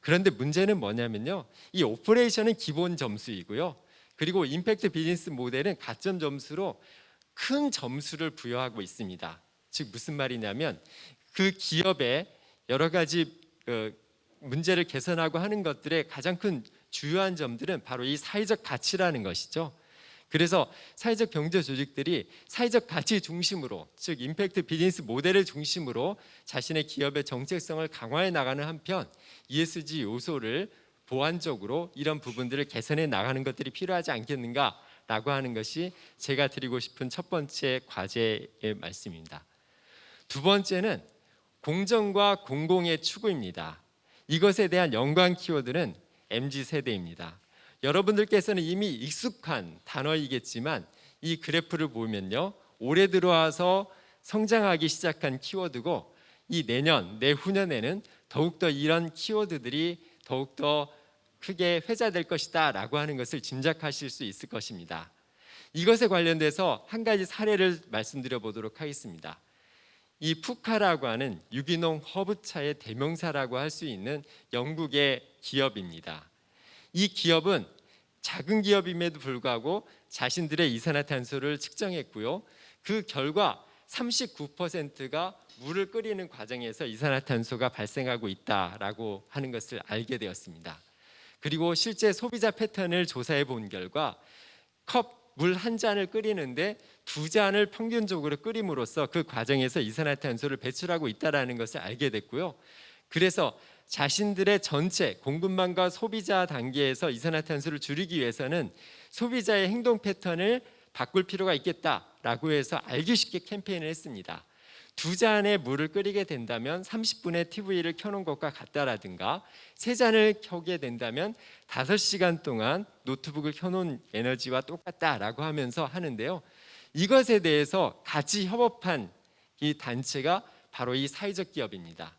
[SPEAKER 8] 그런데 문제는 뭐냐면요. 이 오퍼레이션은 기본 점수이고요. 그리고 임팩트 비즈니스 모델은 가점 점수로 큰 점수를 부여하고 있습니다. 즉 무슨 말이냐면 그 기업의 여러 가지 문제를 개선하고 하는 것들의 가장 큰 주요한 점들은 바로 이 사회적 가치라는 것이죠. 그래서 사회적 경제 조직들이 사회적 가치 중심으로, 즉 임팩트 비즈니스 모델을 중심으로 자신의 기업의 정책성을 강화해 나가는 한편 ESG 요소를 보완적으로 이런 부분들을 개선해 나가는 것들이 필요하지 않겠는가라고 하는 것이 제가 드리고 싶은 첫 번째 과제의 말씀입니다. 두 번째는 공정과 공공의 추구입니다. 이것에 대한 연관 키워드는 MZ세대입니다. 여러분들께서는 이미 익숙한 단어이겠지만 이 그래프를 보면요. 올해 들어와서 성장하기 시작한 키워드고 이 내년, 내후년에는 더욱더 이런 키워드들이 더욱더 크게 회자될 것이다 라고 하는 것을 짐작하실 수 있을 것입니다. 이것에 관련돼서 한 가지 사례를 말씀드려 보도록 하겠습니다. 이 푸카라고 하는 유기농 허브차의 대명사라고 할 수 있는 영국의 기업입니다. 이 기업은 작은 기업임에도 불구하고 자신들의 이산화탄소를 측정했고요. 그 결과 39%가 물을 끓이는 과정에서 이산화탄소가 발생하고 있다라고 하는 것을 알게 되었습니다. 그리고 실제 소비자 패턴을 조사해 본 결과 컵 물 한 잔을 끓이는데 2잔을 평균적으로 끓임으로써 그 과정에서 이산화탄소를 배출하고 있다는 것을 알게 됐고요. 그래서 자신들의 전체 공급망과 소비자 단계에서 이산화탄소를 줄이기 위해서는 소비자의 행동 패턴을 바꿀 필요가 있겠다라고 해서 알기 쉽게 캠페인을 했습니다. 2잔의 물을 끓이게 된다면 30분의 TV를 켜놓은 것과 같다라든가 3잔을 켜게 된다면 5시간 동안 노트북을 켜놓은 에너지와 똑같다라고 하면서 하는데요. 이것에 대해서 같이 협업한 이 단체가 바로 이 사회적 기업입니다.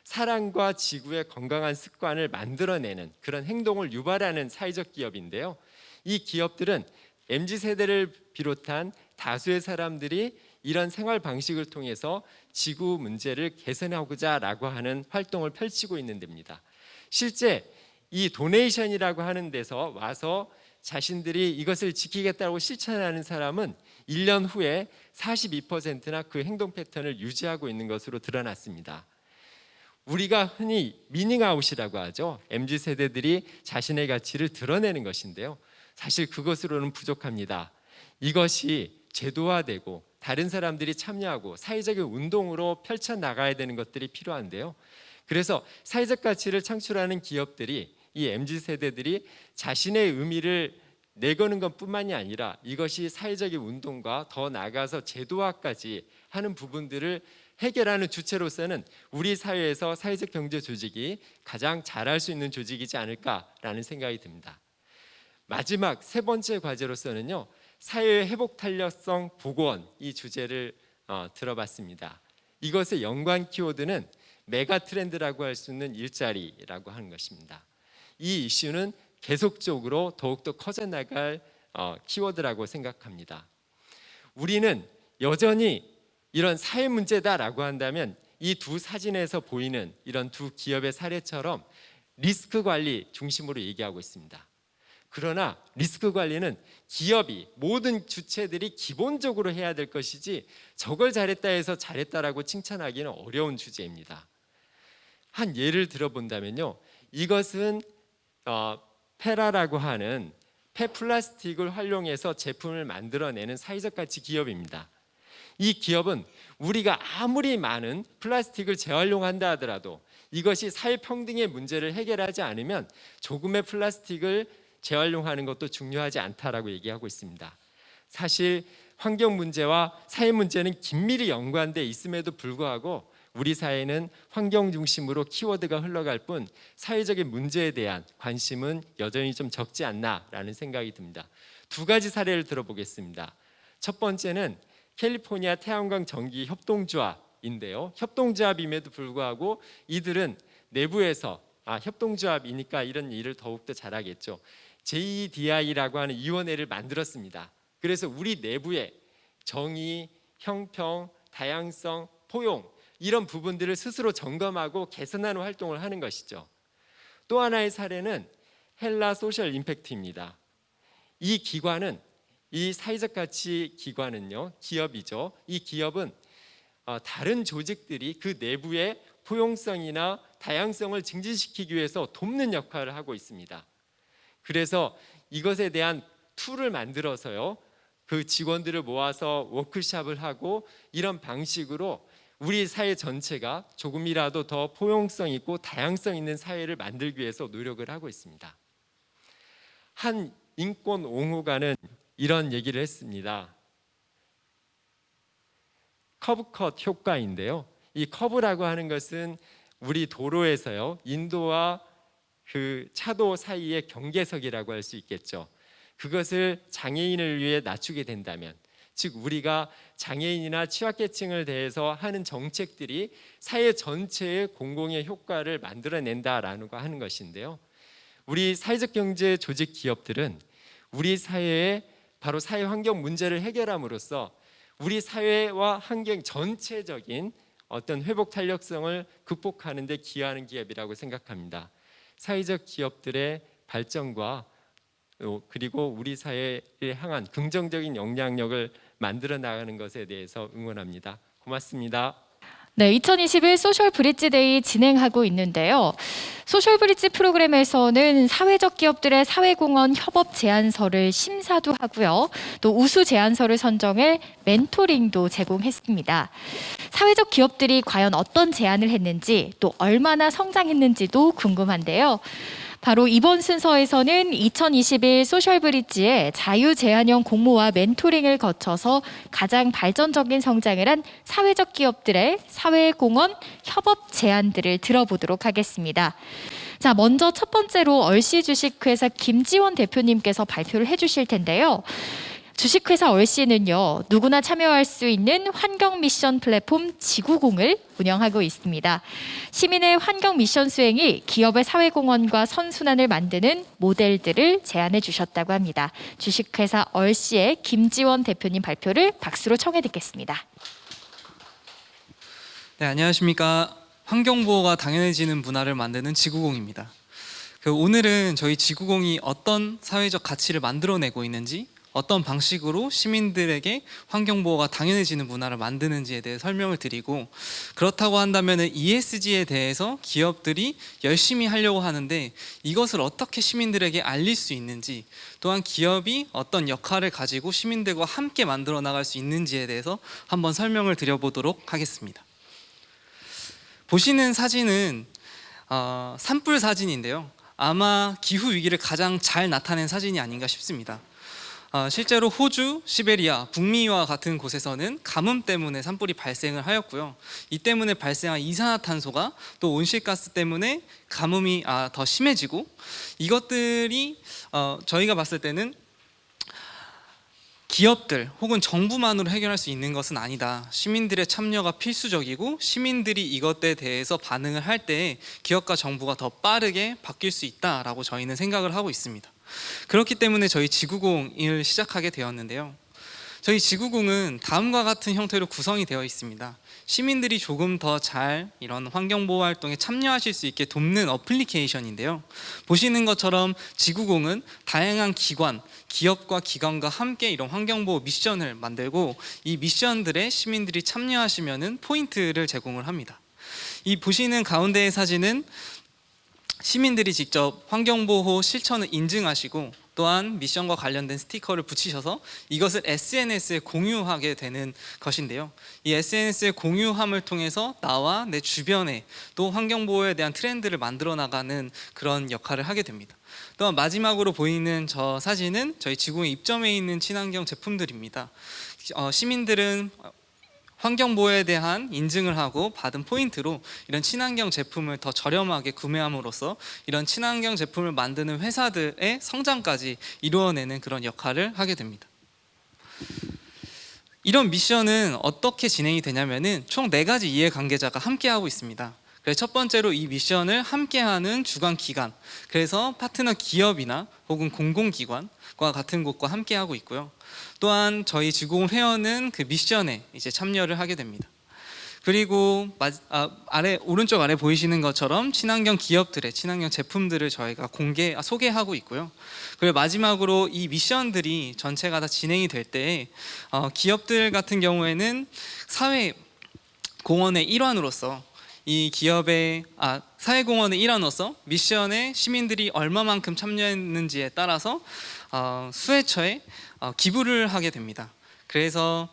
[SPEAKER 8] 사람과 지구의 건강한 습관을 만들어내는 그런 행동을 유발하는 사회적 기업인데요. 이 기업들은 MZ세대를 비롯한 다수의 사람들이 이런 생활 방식을 통해서 지구 문제를 개선하고자 라고 하는 활동을 펼치고 있는 데입니다. 실제 이 도네이션이라고 하는 데서 와서 자신들이 이것을 지키겠다고 실천하는 사람은 1년 후에 42%나 그 행동 패턴을 유지하고 있는 것으로 드러났습니다. 우리가 흔히 미닝아웃이라고 하죠. MZ세대들이 자신의 가치를 드러내는 것인데요. 사실 그것으로는 부족합니다. 이것이 제도화되고 다른 사람들이 참여하고 사회적인 운동으로 펼쳐나가야 되는 것들이 필요한데요. 그래서 사회적 가치를 창출하는 기업들이 이 MZ세대들이 자신의 의미를 내거는 것뿐만이 아니라 이것이 사회적인 운동과 더 나아가서 제도화까지 하는 부분들을 해결하는 주체로서는 우리 사회에서 사회적 경제 조직이 가장 잘할 수 있는 조직이지 않을까라는 생각이 듭니다. 마지막 3번째 과제로서는요. 사회 회복 탄력성 복원 이 주제를 들어봤습니다. 이것의 연관 키워드는 메가 트렌드라고 할 수 있는 일자리라고 하는 것입니다. 이 이슈는 계속적으로 더욱더 커져나갈 키워드라고 생각합니다. 우리는 여전히 이런 사회 문제다라고 한다면 이 두 사진에서 보이는 이런 두 기업의 사례처럼 리스크 관리 중심으로 얘기하고 있습니다. 그러나 리스크 관리는 기업이 모든 주체들이 기본적으로 해야 될 것이지 저걸 잘했다 해서 잘했다라고 칭찬하기는 어려운 주제입니다. 한 예를 들어본다면요. 이것은 페라라고 하는 폐플라스틱을 활용해서 제품을 만들어내는 사회적 가치 기업입니다. 이 기업은 우리가 아무리 많은 플라스틱을 재활용한다 하더라도 이것이 사회평등의 문제를 해결하지 않으면 조금의 플라스틱을 재활용하는 것도 중요하지 않다라고 얘기하고 있습니다. 사실 환경 문제와 사회 문제는 긴밀히 연관돼 있음에도 불구하고 우리 사회는 환경 중심으로 키워드가 흘러갈 뿐 사회적인 문제에 대한 관심은 여전히 좀 적지 않나라는 생각이 듭니다. 2가지 사례를 들어보겠습니다. 첫 번째는 캘리포니아 태양광 전기 협동조합인데요. 협동조합임에도 불구하고 이들은 내부에서 협동조합이니까 이런 일을 더욱더 잘하겠죠. JEDI라고 하는 위원회를 만들었습니다. 그래서 우리 내부에 정의, 형평, 다양성, 포용 이런 부분들을 스스로 점검하고 개선하는 활동을 하는 것이죠. 또 하나의 사례는 헬라 소셜 임팩트입니다. 이 기관은 이 사회적 가치 기관은요 기업이죠. 이 기업은 다른 조직들이 그 내부의 포용성이나 다양성을 증진시키기 위해서 돕는 역할을 하고 있습니다. 그래서 이것에 대한 툴을 만들어서요 그 직원들을 모아서 워크숍을 하고 이런 방식으로 우리 사회 전체가 조금이라도 더 포용성 있고 다양성 있는 사회를 만들기 위해서 노력을 하고 있습니다. 한 인권 옹호가는 이런 얘기를 했습니다. 커브컷 효과인데요. 이 커브라고 하는 것은 우리 도로에서요 인도와 그 차도 사이의 경계석이라고 할 수 있겠죠. 그것을 장애인을 위해 낮추게 된다면, 즉 우리가 장애인이나 취약계층을 대해서 하는 정책들이 사회 전체의 공공의 효과를 만들어낸다라는 거 하는 것인데요. 우리 사회적 경제 조직 기업들은 우리 사회의 바로 사회 환경 문제를 해결함으로써 우리 사회와 환경 전체적인 어떤 회복 탄력성을 극복하는 데 기여하는 기업이라고 생각합니다. 사회적 기업들의 발전과 그리고 우리 사회에 향한 긍정적인 영향력을 만들어 나가는 것에 대해서 응원합니다. 고맙습니다.
[SPEAKER 1] 네, 2021 소셜 브릿지 데이 진행하고 있는데요. 소셜 브릿지 프로그램에서는 사회적 기업들의 사회공헌 협업 제안서를 심사도 하고요. 또 우수 제안서를 선정해 멘토링도 제공했습니다. 사회적 기업들이 과연 어떤 제안을 했는지 또 얼마나 성장했는지도 궁금한데요. 바로 이번 순서에서는 2021 소셜 브릿지의 자유 제안형 공모와 멘토링을 거쳐서 가장 발전적인 성장을 한 사회적 기업들의 사회공헌 협업 제안들을 들어보도록 하겠습니다. 자, 먼저 첫 번째로 얼씨 주식회사 김지원 대표님께서 발표를 해주실 텐데요. 주식회사 얼씨는요, 누구나 참여할 수 있는 환경 미션 플랫폼 지구공을 운영하고 있습니다. 시민의 환경 미션 수행이 기업의 사회공헌과 선순환을 만드는 모델들을 제안해 주셨다고 합니다. 주식회사 얼씨의 김지원 대표님 발표를 박수로 청해 듣겠습니다.
[SPEAKER 9] 네, 안녕하십니까. 환경보호가 당연해지는 문화를 만드는 지구공입니다. 오늘은 저희 지구공이 어떤 사회적 가치를 만들어내고 있는지, 어떤 방식으로 시민들에게 환경보호가 당연해지는 문화를 만드는지에 대해 설명을 드리고, 그렇다고 한다면 ESG에 대해서 기업들이 열심히 하려고 하는데 이것을 어떻게 시민들에게 알릴 수 있는지, 또한 기업이 어떤 역할을 가지고 시민들과 함께 만들어 나갈 수 있는지에 대해서 한번 설명을 드려보도록 하겠습니다. 보시는 사진은 산불 사진인데요. 아마 기후 위기를 가장 잘 나타낸 사진이 아닌가 싶습니다. 실제로 호주, 시베리아, 북미와 같은 곳에서는 가뭄 때문에 산불이 발생을 하였고요. 이 때문에 발생한 이산화탄소가 또 온실가스 때문에 가뭄이 더 심해지고, 이것들이 저희가 봤을 때는 기업들 혹은 정부만으로 해결할 수 있는 것은 아니다. 시민들의 참여가 필수적이고, 시민들이 이것에 대해서 반응을 할 때 기업과 정부가 더 빠르게 바뀔 수 있다라고 저희는 생각을 하고 있습니다. 그렇기 때문에 저희 지구공을 시작하게 되었는데요. 저희 지구공은 다음과 같은 형태로 구성이 되어 있습니다. 시민들이 조금 더 잘 이런 환경보호 활동에 참여하실 수 있게 돕는 어플리케이션인데요. 보시는 것처럼 지구공은 다양한 기관, 기업과 기관과 함께 이런 환경보호 미션을 만들고, 이 미션들에 시민들이 참여하시면은 포인트를 제공을 합니다. 이 보시는 가운데의 사진은 시민들이 직접 환경보호 실천을 인증하시고, 또한 미션과 관련된 스티커를 붙이셔서 이것을 SNS에 공유하게 되는 것인데요. 이 SNS의 공유함을 통해서 나와 내 주변에 또 환경보호에 대한 트렌드를 만들어 나가는 그런 역할을 하게 됩니다. 또한 마지막으로 보이는 저 사진은 저희 지구에 입점해 있는 친환경 제품들입니다. 시민들은 환경보호에 대한 인증을 하고 받은 포인트로 이런 친환경 제품을 더 저렴하게 구매함으로써 이런 친환경 제품을 만드는 회사들의 성장까지 이루어내는 그런 역할을 하게 됩니다. 이런 미션은 어떻게 진행이 되냐면은 총 4가지 이해관계자가 함께하고 있습니다. 그래서 첫 번째로 이 미션을 함께하는 주관 기관, 그래서 파트너 기업이나 혹은 공공기관과 같은 곳과 함께하고 있고요. 또한 저희 지구공 회원은 그 미션에 이제 참여를 하게 됩니다. 그리고 오른쪽 아래 보이시는 것처럼 친환경 기업들의 친환경 제품들을 저희가 소개하고 있고요. 그리고 마지막으로 이 미션들이 전체가 다 진행이 될 때 기업들 같은 경우에는 사회 공헌의 일환으로서 이 기업의 사회공헌의 일환으로서 미션에 시민들이 얼마만큼 참여했는지에 따라서 수혜처에 기부를 하게 됩니다. 그래서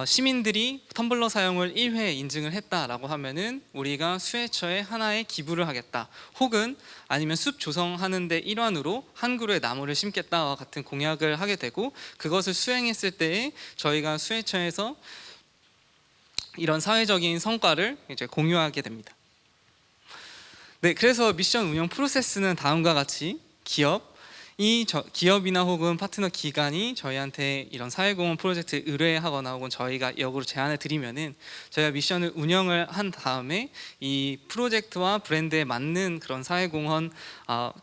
[SPEAKER 9] 시민들이 텀블러 사용을 1회 인증을 했다라고 하면은 우리가 수혜처에 하나의 기부를 하겠다, 혹은 아니면 숲 조성하는 데 일환으로 한 그루의 나무를 심겠다와 같은 공약을 하게 되고, 그것을 수행했을 때 저희가 수혜처에서 이런 사회적인 성과를 이제 공유하게 됩니다. 네, 그래서 미션 운영 프로세스는 다음과 같이 기업이나 혹은 파트너 기관이 저희한테 이런 사회공헌 프로젝트 의뢰하거나 혹은 저희가 역으로 제안을 드리면은 저희가 미션을 운영을 한 다음에 이 프로젝트와 브랜드에 맞는 그런 사회공헌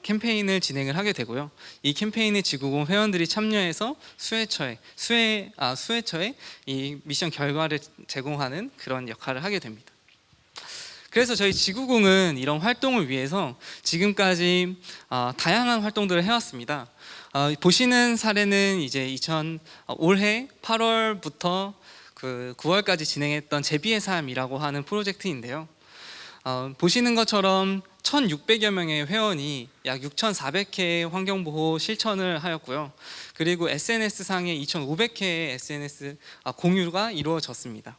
[SPEAKER 9] 캠페인을 진행을 하게 되고요. 이 캠페인에 지구공 회원들이 참여해서 수혜처에 이 미션 결과를 제공하는 그런 역할을 하게 됩니다. 그래서 저희 지구공은 이런 활동을 위해서 지금까지 다양한 활동들을 해왔습니다. 보시는 사례는 이제 올해 8월부터 그 9월까지 진행했던 제비의 삶이라고 하는 프로젝트인데요. 보시는 것처럼 1,600여 명의 회원이 약 6,400회의 환경보호 실천을 하였고요. 그리고 SNS상에 2,500회의 SNS 공유가 이루어졌습니다.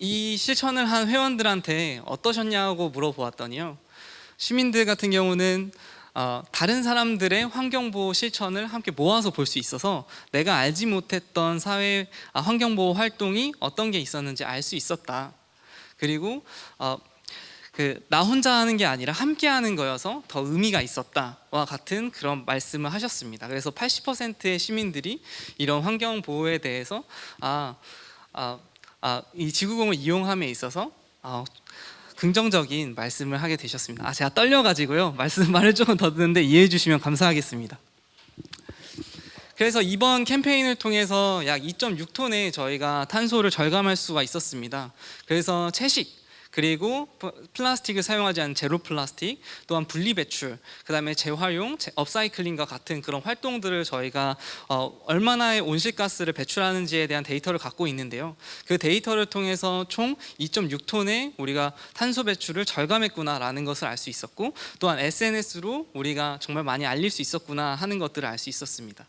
[SPEAKER 9] 이 실천을 한 회원들한테 어떠셨냐고 물어보았더니요. 시민들 같은 경우는 다른 사람들의 환경보호 실천을 함께 모아서 볼 수 있어서 내가 알지 못했던 사회 환경보호 활동이 어떤 게 있었는지 알 수 있었다. 그리고 나 혼자 하는 게 아니라 함께 하는 거여서 더 의미가 있었다와 같은 그런 말씀을 하셨습니다. 그래서 80%의 시민들이 이런 환경 보호에 대해서 이 지구공을 이용함에 있어서 긍정적인 말씀을 하게 되셨습니다. 제가 떨려가지고요. 말을 조금 더 듣는데 이해해 주시면 감사하겠습니다. 그래서 이번 캠페인을 통해서 약 2.6톤의 저희가 탄소를 절감할 수가 있었습니다. 그래서 채식, 그리고 플라스틱을 사용하지 않은 제로 플라스틱, 또한 분리 배출, 그다음에 재활용, 업사이클링과 같은 그런 활동들을 저희가 얼마나의 온실가스를 배출하는지에 대한 데이터를 갖고 있는데요. 그 데이터를 통해서 총 2.6톤의 우리가 탄소 배출을 절감했구나라는 것을 알 수 있었고, 또한 SNS로 우리가 정말 많이 알릴 수 있었구나 하는 것들을 알 수 있었습니다.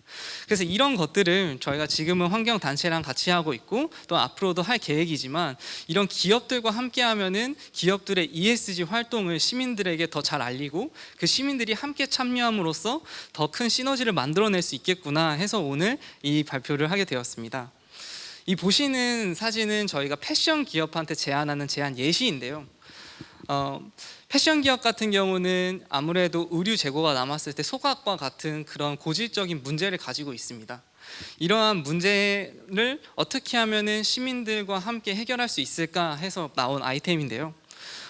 [SPEAKER 9] 그래서 이런 것들을 저희가 지금은 환경단체랑 같이 하고 있고 또 앞으로도 할 계획이지만, 이런 기업들과 함께하면 기업들의 ESG 활동을 시민들에게 더 잘 알리고 그 시민들이 함께 참여함으로써 더 큰 시너지를 만들어낼 수 있겠구나 해서 오늘 이 발표를 하게 되었습니다. 이 보시는 사진은 저희가 패션 기업한테 제안하는 제안 예시인데요. 패션 기업 같은 경우는 아무래도 의류 재고가 남았을 때 소각과 같은 그런 고질적인 문제를 가지고 있습니다. 이러한 문제를 어떻게 하면은 시민들과 함께 해결할 수 있을까 해서 나온 아이템인데요.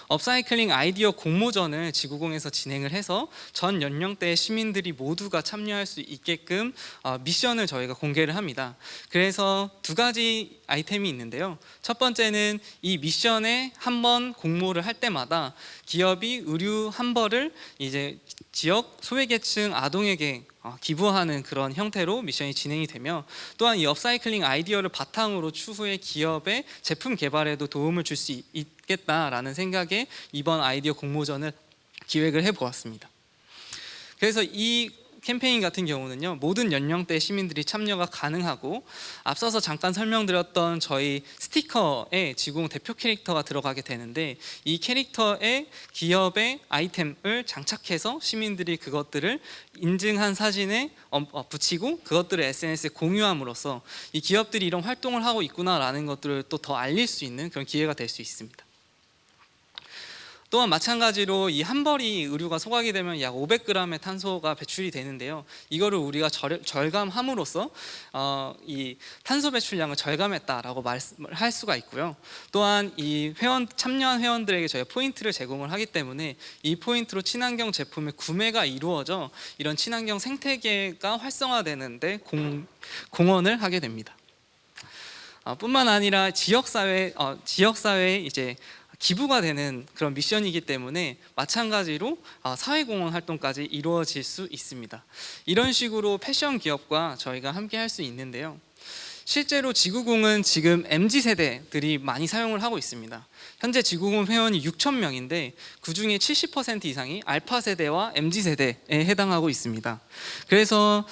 [SPEAKER 9] 업사이클링 아이디어 공모전을 지구공에서 진행을 해서 전 연령대의 시민들이 모두가 참여할 수 있게끔 미션을 저희가 공개를 합니다. 그래서 두 가지 아이템이 있는데요. 첫 번째는 이 미션에 한 번 공모를 할 때마다 기업이 의류 한 벌을 이제 지역 소외계층 아동에게 기부하는 그런 형태로 미션이 진행이 되며, 또한 이 업사이클링 아이디어를 바탕으로 추후에 기업의 제품 개발에도 도움을 줄 수 있겠다라는 생각에 이번 아이디어 공모전을 기획을 해보았습니다. 그래서 이 캠페인 같은 경우는요, 모든 연령대 시민들이 참여가 가능하고, 앞서서 잠깐 설명드렸던 저희 스티커에 지구공 대표 캐릭터가 들어가게 되는데, 이 캐릭터에 기업의 아이템을 장착해서 시민들이 그것들을 인증한 사진에 붙이고 그것들을 SNS에 공유함으로써 이 기업들이 이런 활동을 하고 있구나라는 것들을 또 더 알릴 수 있는 그런 기회가 될 수 있습니다. 또한 마찬가지로 이 한 벌이 의류가 소각이 되면 약 500g의 탄소가 배출이 되는데요. 이거를 우리가 절감함으로써 이 탄소 배출량을 절감했다라고 말씀을 할 수가 있고요. 또한 이 참여한 회원들에게 저희가 포인트를 제공을 하기 때문에 이 포인트로 친환경 제품의 구매가 이루어져 이런 친환경 생태계가 활성화되는데 공헌을 하게 됩니다. 뿐만 아니라 지역사회에 이제 기부가 되는 그런 미션이기 때문에 마찬가지로 사회공헌 활동까지 이루어질 수 있습니다. 이런 식으로 패션 기업과 저희가 함께 할 수 있는데요. 실제로 지구공은 지금 MZ세대들이 많이 사용을 하고 있습니다. 현재 지구공 회원이 6,000명인데 그중에 70% 이상이 알파세대와 MZ세대에 해당하고 있습니다. 그래서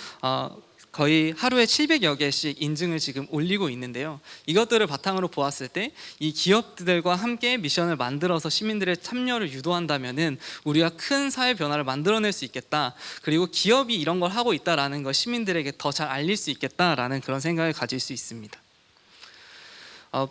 [SPEAKER 9] 거의 하루에 700여 개씩 인증을 지금 올리고 있는데요. 이것들을 바탕으로 보았을 때 이 기업들과 함께 미션을 만들어서 시민들의 참여를 유도한다면은 우리가 큰 사회 변화를 만들어낼 수 있겠다. 그리고 기업이 이런 걸 하고 있다라는 걸 시민들에게 더 잘 알릴 수 있겠다라는 그런 생각을 가질 수 있습니다.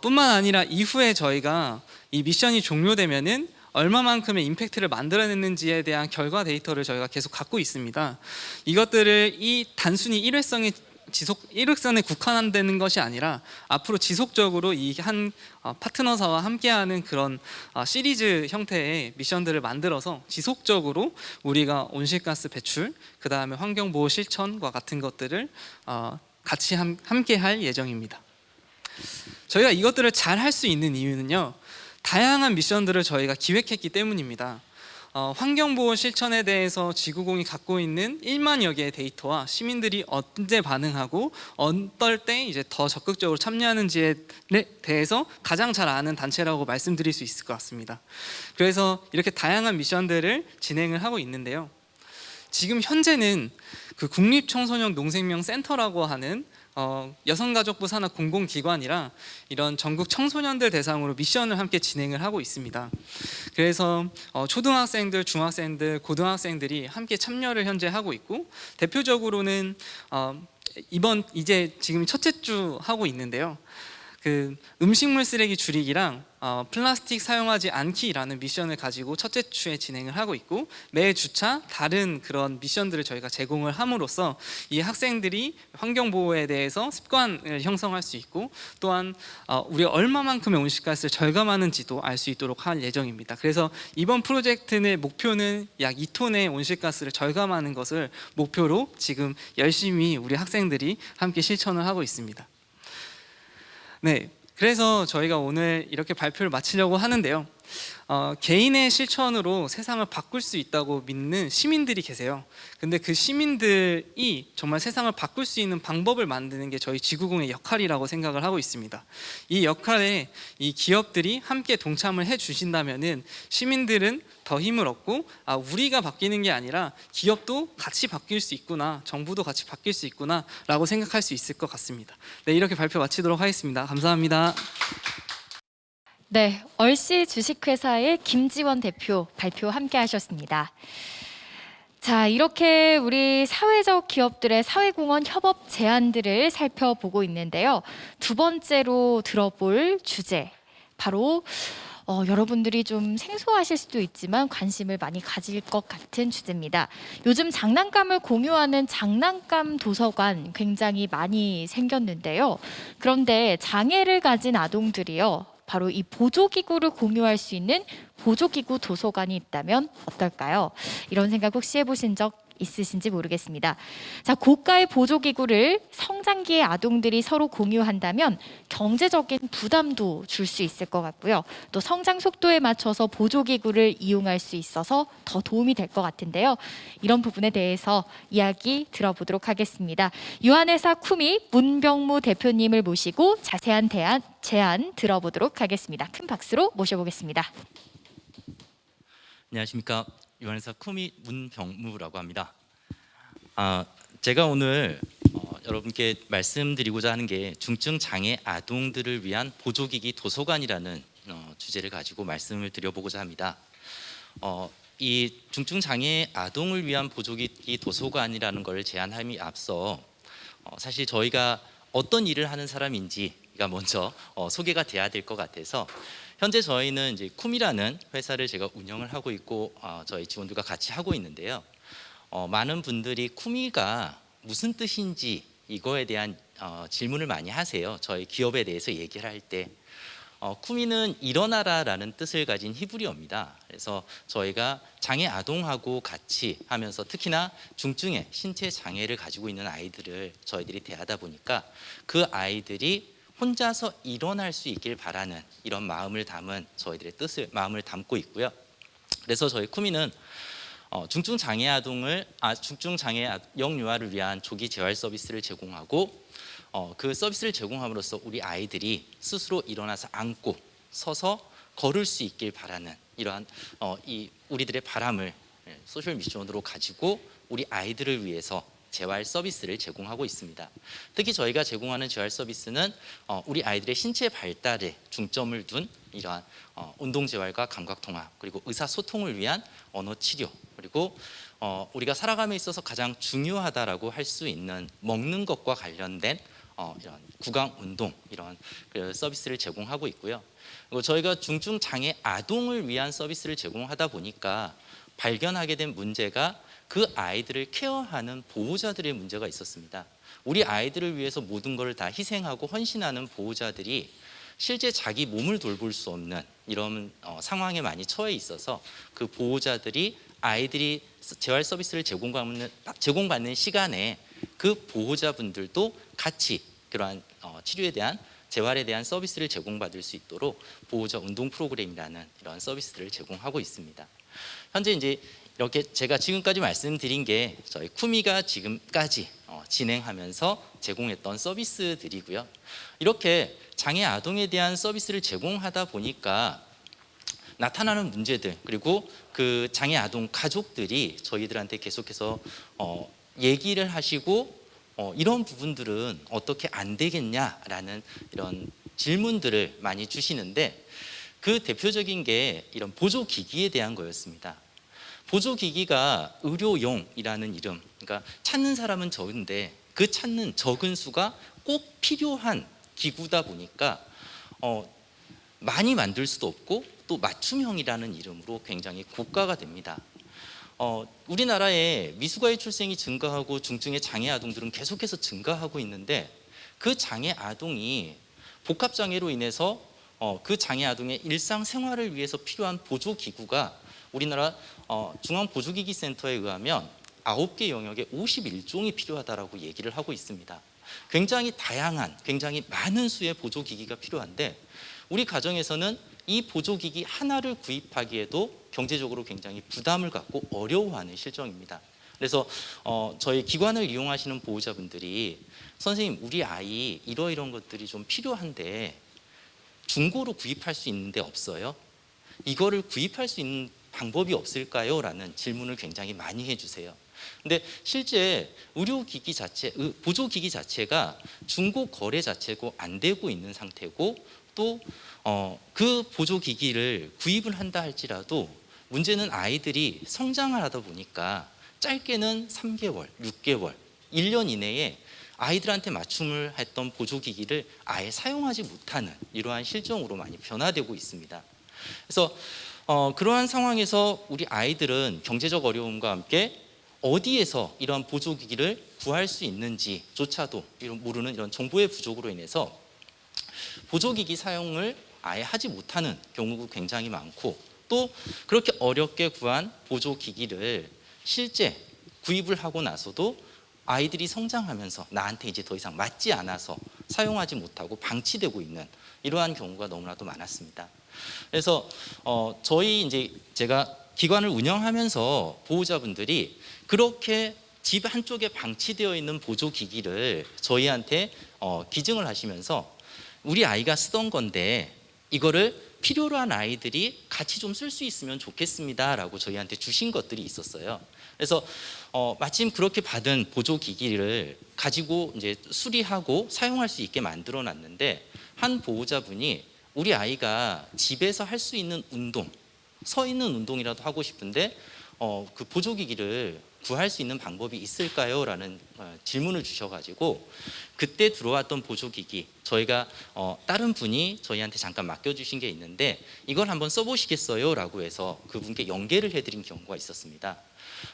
[SPEAKER 9] 뿐만 아니라 이후에 저희가 이 미션이 종료되면은 얼마만큼의 임팩트를 만들어냈는지에 대한 결과 데이터를 저희가 계속 갖고 있습니다. 이것들을 단순히 일회성에 국한되는 것이 아니라 앞으로 지속적으로 이 한 파트너사와 함께하는 그런 시리즈 형태의 미션들을 만들어서 지속적으로 우리가 온실가스 배출, 그 다음에 환경보호 실천과 같은 것들을 같이 함께할 예정입니다. 저희가 이것들을 잘 할 수 있는 이유는요, 다양한 미션들을 저희가 기획했기 때문입니다. 환경보호 실천에 대해서 지구공이 갖고 있는 1만여 개의 데이터와 시민들이 언제 반응하고 어떨 때 이제 더 적극적으로 참여하는지에 대해서 가장 잘 아는 단체라고 말씀드릴 수 있을 것 같습니다. 그래서 이렇게 다양한 미션들을 진행을 하고 있는데요. 지금 현재는 그 국립청소년 농생명센터라고 하는 여성가족부 산하 공공기관이라 이런 전국 청소년들 대상으로 미션을 함께 진행을 하고 있습니다. 그래서 초등학생들, 중학생들, 고등학생들이 함께 참여를 현재 하고 있고, 대표적으로는 이번 이제 지금 첫째 주 하고 있는데요. 그 음식물 쓰레기 줄이기랑 플라스틱 사용하지 않기라는 미션을 가지고 첫째 주에 진행을 하고 있고, 매 주차 다른 그런 미션들을 저희가 제공을 함으로써 이 학생들이 환경 보호에 대해서 습관을 형성할 수 있고, 또한 우리가 얼마만큼의 온실가스를 절감하는지도 알 수 있도록 할 예정입니다. 그래서 이번 프로젝트의 목표는 약 2톤의 온실가스를 절감하는 것을 목표로 지금 열심히 우리 학생들이 함께 실천을 하고 있습니다. 네, 그래서 저희가 오늘 이렇게 발표를 마치려고 하는데요. 개인의 실천으로 세상을 바꿀 수 있다고 믿는 시민들이 계세요. 근데 그 시민들이 정말 세상을 바꿀 수 있는 방법을 만드는 게 저희 지구공의 역할이라고 생각을 하고 있습니다. 이 역할에 이 기업들이 함께 동참을 해 주신다면은 시민들은 더 힘을 얻고, 우리가 바뀌는 게 아니라 기업도 같이 바뀔 수 있구나, 정부도 같이 바뀔 수 있구나 라고 생각할 수 있을 것 같습니다. 네, 이렇게 발표 마치도록 하겠습니다. 감사합니다.
[SPEAKER 1] 네, 얼씨 주식회사의 김지원 대표 발표 함께 하셨습니다. 자, 이렇게 우리 사회적 기업들의 사회공헌 협업 제안들을 살펴보고 있는데요. 두 번째로 들어볼 주제, 바로 여러분들이 좀 생소하실 수도 있지만 관심을 많이 가질 것 같은 주제입니다. 요즘 장난감을 공유하는 장난감 도서관 굉장히 많이 생겼는데요. 그런데 장애를 가진 아동들이요, 바로 이 보조기구를 공유할 수 있는 보조기구 도서관이 있다면 어떨까요? 이런 생각 혹시 해보신 적 있으신지 모르겠습니다. 자, 고가의 보조기구를 성장기의 아동들이 서로 공유한다면 경제적인 부담도 줄 수 있을 것 같고요. 또 성장 속도에 맞춰서 보조기구를 이용할 수 있어서 더 도움이 될 것 같은데요. 이런 부분에 대해서 이야기 들어보도록 하겠습니다. 유한회사 쿠미 문병무 대표님을 모시고 자세한 제안 들어보도록 하겠습니다. 큰 박수로 모셔보겠습니다.
[SPEAKER 10] 안녕하십니까. 유한회사 쿠미 문병무라고 합니다. 제가 오늘 여러분께 말씀드리고자 하는 게 중증 장애 아동들을 위한 보조기기 도서관이라는 주제를 가지고 말씀을 드려보고자 합니다. 이 중증 장애 아동을 위한 보조기기 도서관이라는 걸 제안함이 앞서 사실 저희가 어떤 일을 하는 사람인지가 먼저 소개가 돼야 될 것 같아서, 현재 저희는 이제 쿠미라는 회사를 제가 운영을 하고 있고 저희 직원들과 같이 하고 있는데요. 많은 분들이 쿠미가 무슨 뜻인지 이거에 대한 질문을 많이 하세요. 저희 기업에 대해서 얘기를 할 때. 쿠미는 일어나라라는 뜻을 가진 히브리어입니다. 그래서 저희가 장애 아동하고 같이 하면서 특히나 중증의 신체 장애를 가지고 있는 아이들을 저희들이 대하다 보니까 그 아이들이 혼자서 일어날 수 있길 바라는 이런 마음을 담은 저희들의 마음을 담고 있고요. 그래서 저희 쿠미는 중증 장애 아동을 중증 장애 영유아를 위한 조기 재활 서비스를 제공하고, 그 서비스를 제공함으로써 우리 아이들이 스스로 일어나서 앉고 서서 걸을 수 있길 바라는 이러한 이 우리들의 바람을 소셜 미션으로 가지고 우리 아이들을 위해서 재활 서비스를 제공하고 있습니다. 특히 저희가 제공하는 재활 서비스는 우리 아이들의 신체 발달에 중점을 둔 이러한 운동 재활과 감각 통합, 그리고 의사 소통을 위한 언어 치료, 그리고 우리가 살아감에 있어서 가장 중요하다라고 할 수 있는 먹는 것과 관련된 이런 구강 운동, 이런 서비스를 제공하고 있고요. 그리고 저희가 중증 장애 아동을 위한 서비스를 제공하다 보니까 발견하게 된 문제가 그 아이들을 케어하는 보호자들의 문제가 있었습니다. 우리 아이들을 위해서 모든 걸 다 희생하고 헌신하는 보호자들이 실제 자기 몸을 돌볼 수 없는 이런 상황에 많이 처해 있어서 그 보호자들이 아이들이 재활 서비스를 제공받는 시간에 그 보호자분들도 같이 그러한 치료에 대한 재활에 대한 서비스를 제공받을 수 있도록 보호자 운동 프로그램이라는 이러한 서비스를 제공하고 있습니다. 현재 이제 이렇게 제가 지금까지 말씀드린 게 저희 쿠미가 지금까지 진행하면서 제공했던 서비스들이고요. 이렇게 장애 아동에 대한 서비스를 제공하다 보니까 나타나는 문제들, 그리고 그 장애 아동 가족들이 저희들한테 계속해서 얘기를 하시고 이런 부분들은 어떻게 안 되겠냐라는 이런 질문들을 많이 주시는데, 그 대표적인 게 이런 보조기기에 대한 거였습니다. 보조기기가 의료용이라는 이름, 그러니까 찾는 사람은 적은데 그 찾는 적은 수가 꼭 필요한 기구다 보니까 많이 만들 수도 없고 또 맞춤형이라는 이름으로 굉장히 고가가 됩니다. 우리나라의 미숙아의 출생이 증가하고 중증의 장애 아동들은 계속해서 증가하고 있는데, 그 장애 아동이 복합장애로 인해서 그 장애 아동의 일상생활을 위해서 필요한 보조기구가 우리나라 중앙보조기기센터에 의하면 9개 영역에 51종이 필요하다라고 얘기를 하고 있습니다. 굉장히 다양한, 굉장히 많은 수의 보조기기가 필요한데, 우리 가정에서는 이 보조기기 하나를 구입하기에도 경제적으로 굉장히 부담을 갖고 어려워하는 실정입니다. 그래서 저희 기관을 이용하시는 보호자분들이 선생님, 우리 아이 이런 것들이 좀 필요한데 중고로 구입할 수 있는데 없어요? 이거를 구입할 수 있는 방법이 없을까요? 라는 질문을 굉장히 많이 해주세요. 근데 실제 의료기기 자체, 보조기기 자체가 중고 거래 자체고 안 되고 있는 상태고, 또 그 보조기기를 구입을 한다 할지라도 문제는 아이들이 성장을 하다 보니까 짧게는 3개월, 6개월, 1년 이내에 아이들한테 맞춤을 했던 보조기기를 아예 사용하지 못하는 이러한 실정으로 많이 변화되고 있습니다. 그래서 그러한 상황에서 우리 아이들은 경제적 어려움과 함께 어디에서 이러한 보조기기를 구할 수 있는지조차도 모르는 이런 정보의 부족으로 인해서 보조기기 사용을 아예 하지 못하는 경우가 굉장히 많고, 또 그렇게 어렵게 구한 보조기기를 실제 구입을 하고 나서도 아이들이 성장하면서 나한테 이제 더 이상 맞지 않아서 사용하지 못하고 방치되고 있는 이러한 경우가 너무나도 많았습니다. 그래서 저희 이제 제가 기관을 운영하면서 보호자분들이 그렇게 집 한쪽에 방치되어 있는 보조기기를 저희한테 기증을 하시면서 우리 아이가 쓰던 건데 이거를 필요로 한 아이들이 같이 좀 쓸 수 있으면 좋겠습니다라고 저희한테 주신 것들이 있었어요. 그래서 마침 그렇게 받은 보조기기를 가지고 이제 수리하고 사용할 수 있게 만들어 놨는데, 한 보호자분이 우리 아이가 집에서 할 수 있는 운동, 서 있는 운동이라도 하고 싶은데 그 보조기기를 구할 수 있는 방법이 있을까요? 라는 질문을 주셔가지고, 그때 들어왔던 보조기기, 저희가 다른 분이 저희한테 잠깐 맡겨주신 게 있는데 이걸 한번 써보시겠어요? 라고 해서 그분께 연계를 해드린 경우가 있었습니다.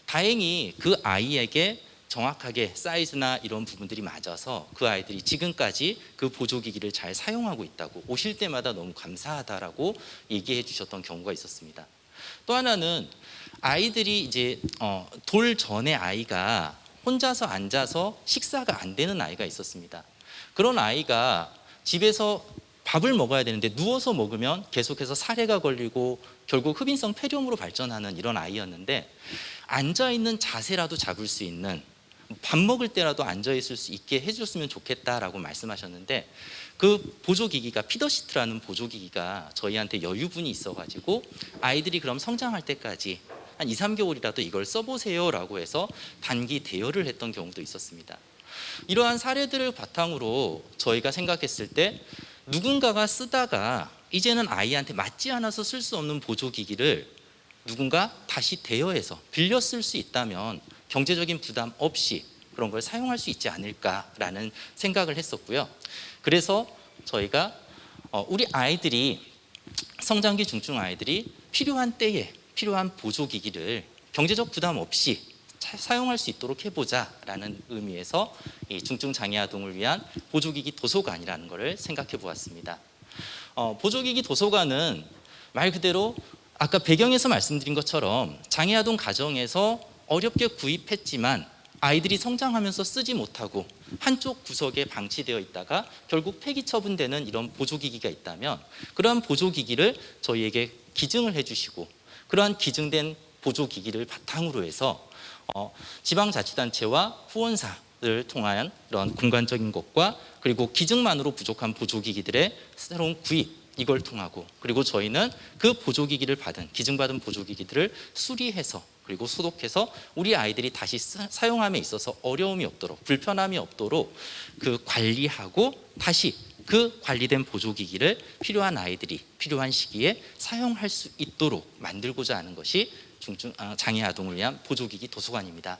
[SPEAKER 10] 다행히 그 아이에게 정확하게 사이즈나 이런 부분들이 맞아서 그 아이들이 지금까지 그 보조기기를 잘 사용하고 있다고, 오실 때마다 너무 감사하다라고 얘기해 주셨던 경우가 있었습니다. 또 하나는 아이들이 이제 돌 전에 아이가 혼자서 앉아서 식사가 안 되는 아이가 있었습니다. 그런 아이가 집에서 밥을 먹어야 되는데 누워서 먹으면 계속해서 사례가 걸리고 결국 흡인성 폐렴으로 발전하는 이런 아이였는데, 앉아있는 자세라도 잡을 수 있는, 밥 먹을 때라도 앉아있을 수 있게 해줬으면 좋겠다라고 말씀하셨는데, 그 보조기기가 피더시트라는 보조기기가 저희한테 여유분이 있어가지고 아이들이 그럼 성장할 때까지 한 2, 3개월이라도 이걸 써보세요 라고 해서 단기 대여를 했던 경우도 있었습니다. 이러한 사례들을 바탕으로 저희가 생각했을 때, 누군가가 쓰다가 이제는 아이한테 맞지 않아서 쓸 수 없는 보조기기를 누군가 다시 대여해서 빌려 쓸 수 있다면 경제적인 부담 없이 그런 걸 사용할 수 있지 않을까라는 생각을 했었고요. 그래서 저희가 우리 아이들이, 성장기 중증 아이들이 필요한 때에 필요한 보조기기를 경제적 부담 없이 사용할 수 있도록 해보자라는 의미에서 이 중증 장애 아동을 위한 보조기기 도서관이라는 것을 생각해 보았습니다. 보조기기 도서관은 말 그대로 아까 배경에서 말씀드린 것처럼 장애 아동 가정에서 어렵게 구입했지만 아이들이 성장하면서 쓰지 못하고 한쪽 구석에 방치되어 있다가 결국 폐기 처분되는 이런 보조기기가 있다면, 그러한 보조기기를 저희에게 기증을 해주시고 그러한 기증된 보조기기를 바탕으로 해서 지방자치단체와 후원사를 통한 이런 공간적인 것과 그리고 기증만으로 부족한 보조기기들의 새로운 구입, 이걸 통하고, 그리고 저희는 그 보조기기를 기증받은 보조기기들을 수리해서 그리고 소독해서 우리 아이들이 다시 사용함에 있어서 어려움이 없도록, 불편함이 없도록 그 관리하고 다시 그 관리된 보조기기를 필요한 아이들이 필요한 시기에 사용할 수 있도록 만들고자 하는 것이 장애 아동을 위한 보조기기 도서관입니다.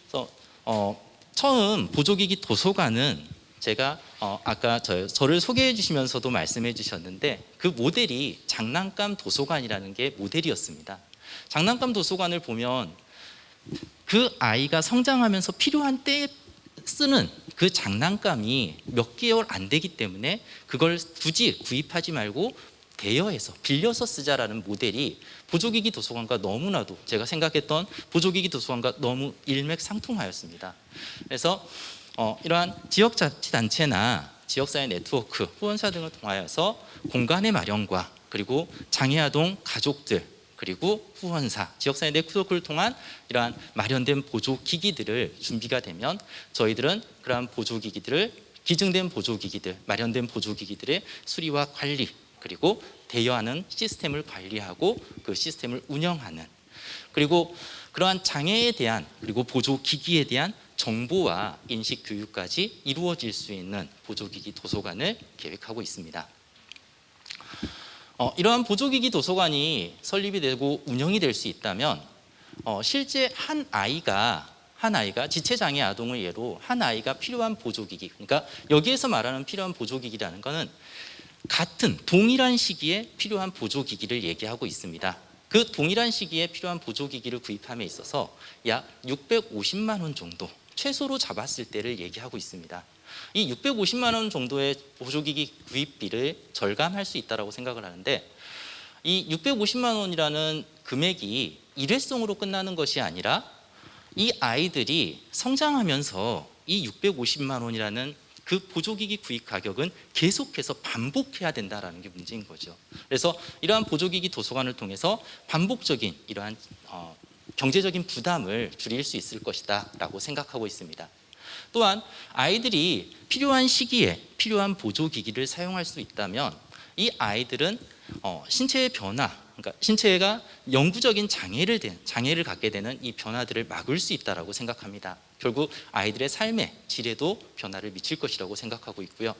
[SPEAKER 10] 그래서 처음 보조기기 도서관은 제가 아까 저를 소개해 주시면서도 말씀해 주셨는데, 그 모델이 장난감 도서관이라는 게 모델이었습니다. 장난감 도서관을 보면 그 아이가 성장하면서 필요한 때에 쓰는 그 장난감이 몇 개월 안 되기 때문에 그걸 굳이 구입하지 말고 대여해서 빌려서 쓰자라는 모델이 보조기기 도서관과 너무나도, 제가 생각했던 보조기기 도서관과 너무 일맥상통하였습니다. 그래서 이러한 지역자치단체나 지역사회 네트워크, 후원사 등을 통하여서 공간의 마련과 그리고 장애아동 가족들 그리고 후원사, 지역사회 네트워크를 통한 이러한 마련된 보조기기들을 준비가 되면 저희들은 그러한 보조기기들을, 기증된 보조기기들, 마련된 보조기기들의 수리와 관리 그리고 대여하는 시스템을 관리하고 그 시스템을 운영하는, 그리고 그러한 장애에 대한 그리고 보조기기에 대한 정보와 인식 교육까지 이루어질 수 있는 보조기기 도서관을 계획하고 있습니다. 이러한 보조기기 도서관이 설립이 되고 운영이 될 수 있다면 실제 한 아이가 지체장애 아동을 예로 한 아이가 필요한 보조기기, 그러니까 여기에서 말하는 필요한 보조기기라는 것은 같은 동일한 시기에 필요한 보조기기를 얘기하고 있습니다. 그 동일한 시기에 필요한 보조기기를 구입함에 있어서 약 650만 원 정도, 최소로 잡았을 때를 얘기하고 있습니다. 이 650만 원 정도의 보조기기 구입비를 절감할 수 있다고 생각을 하는데, 이 650만 원이라는 금액이 일회성으로 끝나는 것이 아니라 이 아이들이 성장하면서 이 650만 원이라는 그 보조기기 구입 가격은 계속해서 반복해야 된다는 게 문제인 거죠. 그래서 이러한 보조기기 도서관을 통해서 반복적인 이러한 경제적인 부담을 줄일 수 있을 것이다 라고 생각하고 있습니다. 또한 아이들이 필요한 시기에 필요한 보조기기를 사용할 수 있다면 이 아이들은 신체의 변화, 그러니까 신체가 영구적인 장애를 갖게 되는 이 변화들을 막을 수 있다고 생각합니다. 결국 아이들의 삶의 질에도 변화를 미칠 것이라고 생각하고 있고요.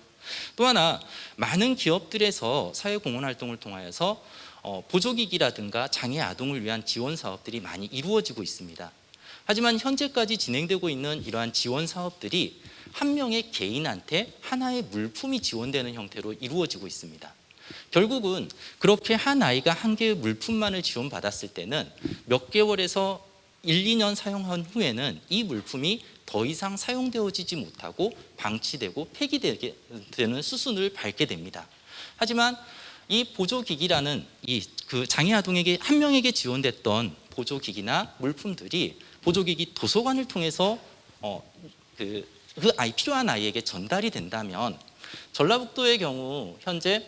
[SPEAKER 10] 또 하나, 많은 기업들에서 사회공헌 활동을 통하여서 보조기기라든가 장애 아동을 위한 지원 사업들이 많이 이루어지고 있습니다. 하지만 현재까지 진행되고 있는 이러한 지원 사업들이 한 명의 개인한테 하나의 물품이 지원되는 형태로 이루어지고 있습니다. 결국은 그렇게 한 아이가 한 개의 물품만을 지원받았을 때는 몇 개월에서 1, 2년 사용한 후에는 이 물품이 더 이상 사용되어지지 못하고 방치되고 폐기되는 수순을 밟게 됩니다. 하지만 이 보조기기라는 그 장애 아동에게 한 명에게 지원됐던 보조기기나 물품들이 보조기기 도서관을 통해서 그 필요한 아이에게 전달이 된다면, 전라북도의 경우 현재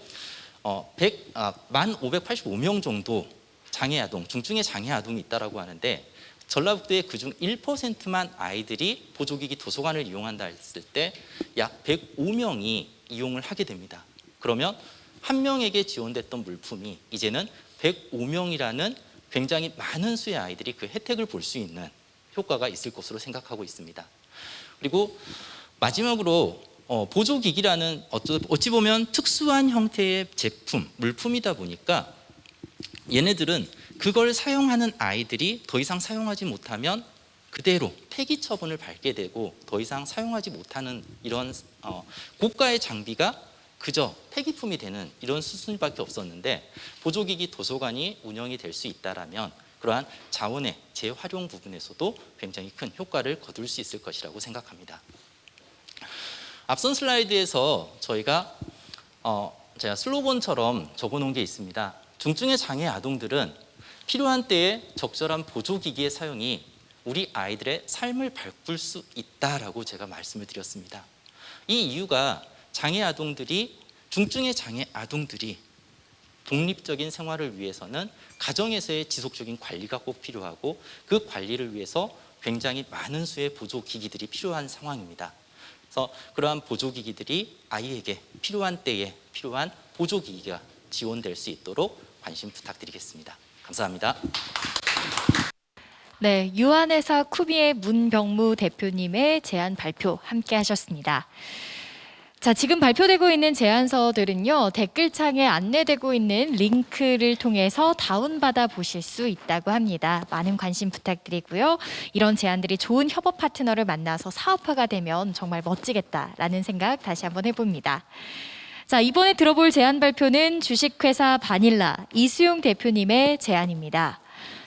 [SPEAKER 10] 1585명 정도 장애 아동, 중증의 장애 아동이 있다라고 하는데, 전라북도의 그중 1%만 아이들이 보조기기 도서관을 이용한다 했을 때 약 105명이 이용을 하게 됩니다. 그러면 한 명에게 지원됐던 물품이 이제는 105명이라는 굉장히 많은 수의 아이들이 그 혜택을 볼 수 있는 효과가 있을 것으로 생각하고 있습니다. 그리고 마지막으로 보조기기라는 어찌 보면 특수한 형태의 제품, 물품이다 보니까 얘네들은 그걸 사용하는 아이들이 더 이상 사용하지 못하면 그대로 폐기 처분을 밟게 되고 더 이상 사용하지 못하는 이런 고가의 장비가 그저 폐기품이 되는 이런 수순밖에 없었는데, 보조기기 도서관이 운영이 될 수 있다라면 그러한 자원의 재활용 부분에서도 굉장히 큰 효과를 거둘 수 있을 것이라고 생각합니다. 앞선 슬라이드에서 제가 슬로건처럼 적어놓은 게 있습니다. 중증의 장애 아동들은 필요한 때에 적절한 보조기기의 사용이 우리 아이들의 삶을 바꿀 수 있다라고 제가 말씀을 드렸습니다. 이 이유가 중증의 장애 아동들이 독립적인 생활을 위해서는 가정에서의 지속적인 관리가 꼭 필요하고 그 관리를 위해서 굉장히 많은 수의 보조기기들이 필요한 상황입니다. 그래서 그러한 보조기기들이 아이에게 필요한 때에 필요한 보조기기가 지원될 수 있도록 관심 부탁드리겠습니다. 감사합니다.
[SPEAKER 1] 네, 유한회사 쿠미의 문병무 대표님의 제안 발표 함께 하셨습니다. 자, 지금 발표되고 있는 제안서들은요, 댓글창에 안내되고 있는 링크를 통해서 다운받아 보실 수 있다고 합니다. 많은 관심 부탁드리고요. 이런 제안들이 좋은 협업 파트너를 만나서 사업화가 되면 정말 멋지겠다라는 생각 다시 한번 해봅니다. 자, 이번에 들어볼 제안 발표는 주식회사 바닐라 이수용 대표님의 제안입니다.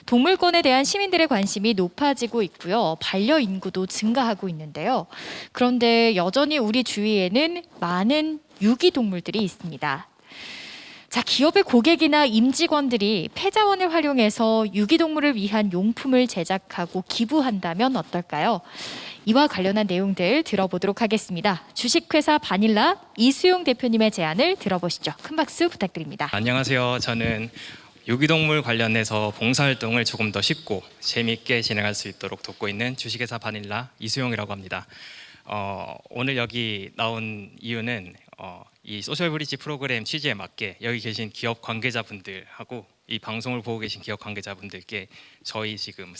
[SPEAKER 1] 동물권에 대한 시민들의 관심이 높아지고 있고요. 반려인구도 증가하고 있는데요. 그런데 여전히 우리 주위에는 많은 유기동물들이 있습니다. 자, 기업의 고객이나 임직원들이 폐자원을 활용해서 유기동물을 위한 용품을 제작하고 기부한다면 어떨까요? 이와 관련한 내용들 들어보도록 하겠습니다. 주식회사 바닐라 이수용 대표님의 제안을 들어보시죠. 큰 박수 부탁드립니다.
[SPEAKER 11] 안녕하세요. 저는 유기동물 관련해서 봉사활동을 조금 더 쉽고 재미있게 진행할 수 있도록 돕고 있는 주식회사 바닐라 이수용이라고 합니다. 오늘 여기 나온 이유는 이 소셜브리지 프로그램 취지에 맞게 여기 계신 기업 관계자분들하고 이 방송을 보고 계신 기업 관계자분들께 저희 지금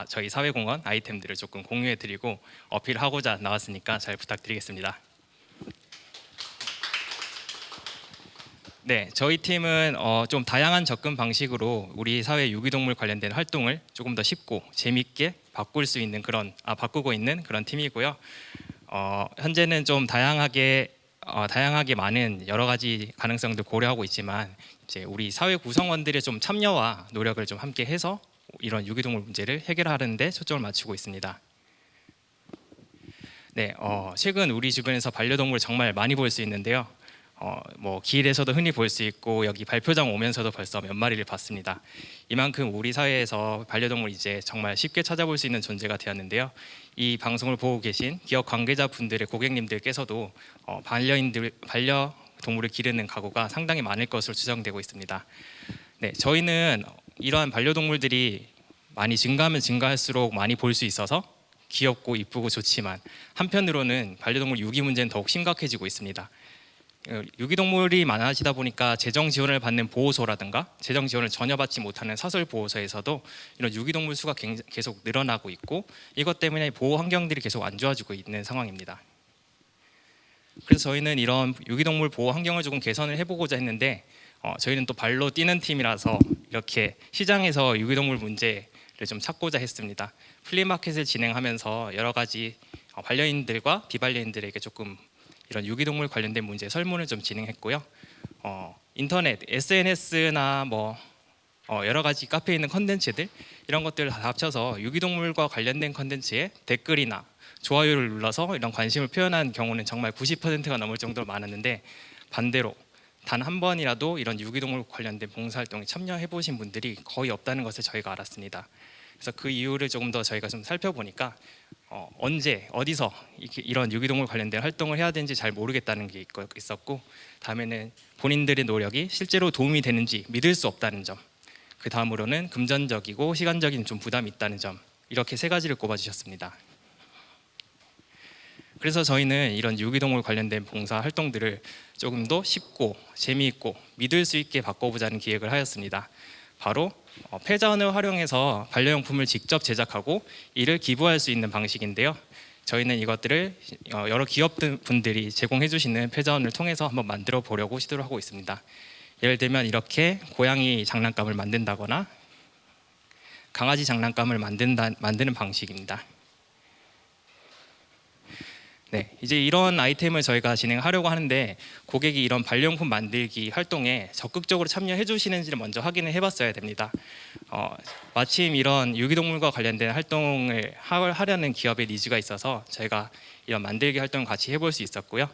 [SPEAKER 11] 저희 사회공헌 아이템들을 조금 공유해드리고 어필하고자 나왔으니까 잘 부탁드리겠습니다. 네, 저희 팀은 좀 다양한 접근 방식으로 우리 사회 유기동물 관련된 활동을 조금 더 쉽고 재밌게 바꾸고 있는 그런 팀이고요. 현재는 좀 다양하게 많은 여러 가지 가능성들 고려하고 있지만 이제 우리 사회 구성원들의 좀 참여와 노력을 좀 함께 해서 이런 유기동물 문제를 해결하는 데 초점을 맞추고 있습니다. 네, 최근 우리 주변에서 반려동물 정말 많이 볼 수 있는데요. 뭐 길에서도 흔히 볼 수 있고 여기 발표장 오면서도 벌써 몇 마리를 봤습니다. 이만큼 우리 사회에서 반려동물 이제 정말 쉽게 찾아볼 수 있는 존재가 되었는데요. 이 방송을 보고 계신 기업 관계자분들의 고객님들께서도 반려동물을 기르는 가구가 상당히 많을 것으로 추정되고 있습니다. 네, 저희는 이러한 반려동물들이 많이 증가하면 증가할수록 많이 볼 수 있어서 귀엽고 이쁘고 좋지만 한편으로는 반려동물 유기 문제는 더욱 심각해지고 있습니다. 유기동물이 많아지다 보니까 재정 지원을 받는 보호소라든가 재정 지원을 전혀 받지 못하는 사설 보호소에서도 이런 유기동물 수가 계속 늘어나고 있고 이것 때문에 보호 환경들이 계속 안 좋아지고 있는 상황입니다. 그래서 저희는 이런 유기동물 보호 환경을 조금 개선을 해보고자 했는데 저희는 또 발로 뛰는 팀이라서 이렇게 시장에서 유기동물 문제를 좀 찾고자 했습니다. 플리마켓을 진행하면서 여러 가지 반려인들과 비반려인들에게 조금 이런 유기동물 관련된 문제 설문을 좀 진행했고요. 인터넷, SNS나 여러 가지 카페에 있는 컨텐츠들 이런 것들을 다 합쳐서 유기동물과 관련된 컨텐츠에 댓글이나 좋아요를 눌러서 이런 관심을 표현한 경우는 정말 90%가 넘을 정도로 많았는데 반대로 단 한 번이라도 이런 유기동물 관련된 봉사활동에 참여해 보신 분들이 거의 없다는 것을 저희가 알았습니다. 그래서 그 이유를 조금 더 저희가 좀 살펴보니까 언제 어디서 이런 유기동물 관련된 활동을 해야 되는지 잘 모르겠다는 게 있었고 다음에는 본인들의 노력이 실제로 도움이 되는지 믿을 수 없다는 점, 그 다음으로는 금전적이고 시간적인 좀 부담이 있다는 점, 이렇게 세 가지를 꼽아주셨습니다. 그래서 저희는 이런 유기동물 관련된 봉사 활동들을 조금 더 쉽고 재미있고 믿을 수 있게 바꿔보자는 기획을 하였습니다. 바로 폐자원을 활용해서 반려용품을 직접 제작하고 이를 기부할 수 있는 방식인데요. 저희는 이것들을 여러 기업분들이 제공해 주시는 폐자원을 통해서 한번 만들어 보려고 시도를 하고 있습니다. 예를 들면 이렇게 고양이 장난감을 만든다거나 강아지 장난감을 만드는 방식입니다. 네, 이제 이런 아이템을 저희가 진행하려고 하는데 고객이 이런 반려용품 만들기 활동에 적극적으로 참여해 주시는지를 먼저 확인을 해봤어야 됩니다. 마침 이런 유기동물과 관련된 활동을 하려는 기업의 니즈가 있어서 저희가 이런 만들기 활동을 같이 해볼 수 있었고요.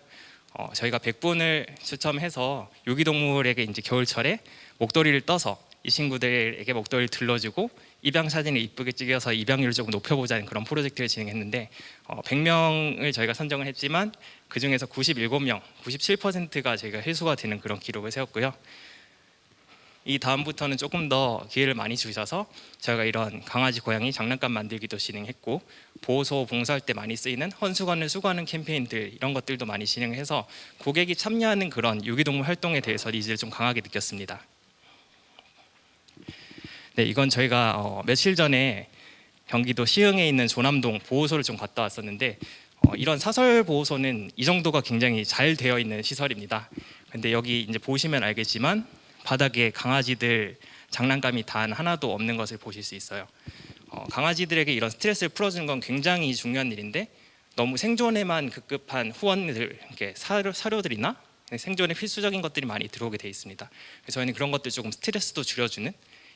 [SPEAKER 11] 저희가 100분을 추첨해서 유기동물에게 이제 겨울철에 목도리를 떠서 이 친구들에게 목도리를 들러주고 입양 사진을 이쁘게 찍어서 입양률을 조금 높여보자는 그런 프로젝트를 진행했는데 100명을 저희가 선정을 했지만 그 중에서 97명, 97%가 저희가 회수가 되는 그런 기록을 세웠고요. 이 다음부터는 조금 더 기회를 많이 주셔서 저희가 이런 강아지, 고양이 장난감 만들기도 진행했고 보호소 봉사할 때 많이 쓰이는 헌수건을 수거하는 캠페인들 이런 것들도 많이 진행해서 고객이 참여하는 그런 유기동물 활동에 대해서 니즈를 좀 강하게 느꼈습니다. 네, 이건 저희가 며칠 전에 경기도 시흥에 있는 조남동 보호소를 좀 갔다 왔었는데 이런 사설 보호소는 이 정도가 굉장히 잘 되어 있는 시설입니다. 근데 여기 이제 보시면 알겠지만 바닥에 강아지들 장난감이 단 하나도 없는 것을 보실 수 있어요. 강아지들에게 이런 스트레스를 풀어주는 건 굉장히 중요한 일인데 너무 생존에만 급급한 후원들, 이렇게 사료들이나 생존에 필수적인 것들이 많이 들어오게 돼 있습니다. 그래서 저희는 그런 것들 조금 스트레스도 줄여주는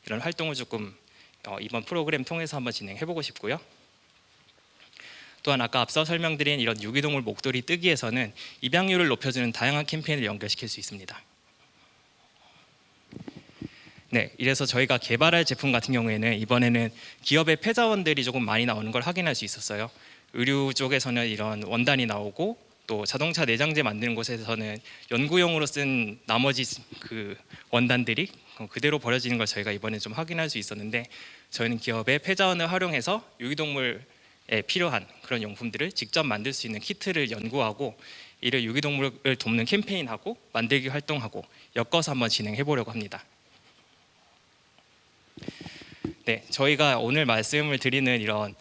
[SPEAKER 11] 이런 활동을 조금 이번 프로그램 통해서 한번 진행해보고 싶고요. 또한 아까 앞서 설명드린 이런 유기동물 목도리 뜨기에서는 입양률을 높여주는 다양한 캠페인을 연결시킬 수 있습니다. 네, 이래서 저희가 개발할 제품 같은 경우에는 이번에는 기업의 폐자원들이 조금 많이 나오는 걸 확인할 수 있었어요. 의류 쪽에서는 이런 원단이 나오고 또 자동차 내장재 만드는 곳에서는 연구용으로 쓴 나머지 그 원단들이 그대로 버려지는 걸 저희가 이번에 좀 확인할 수 있었는데 저희는 기업의 폐자원을 활용해서 유기동물에 필요한 그런 용품들을 직접 만들 수 있는 키트를 연구하고 이를 유기동물을 돕는 캠페인하고 만들기 활동하고 엮어서 한번 진행해 보려고 합니다. 네, 저희가 오늘 말씀을 드리는 이런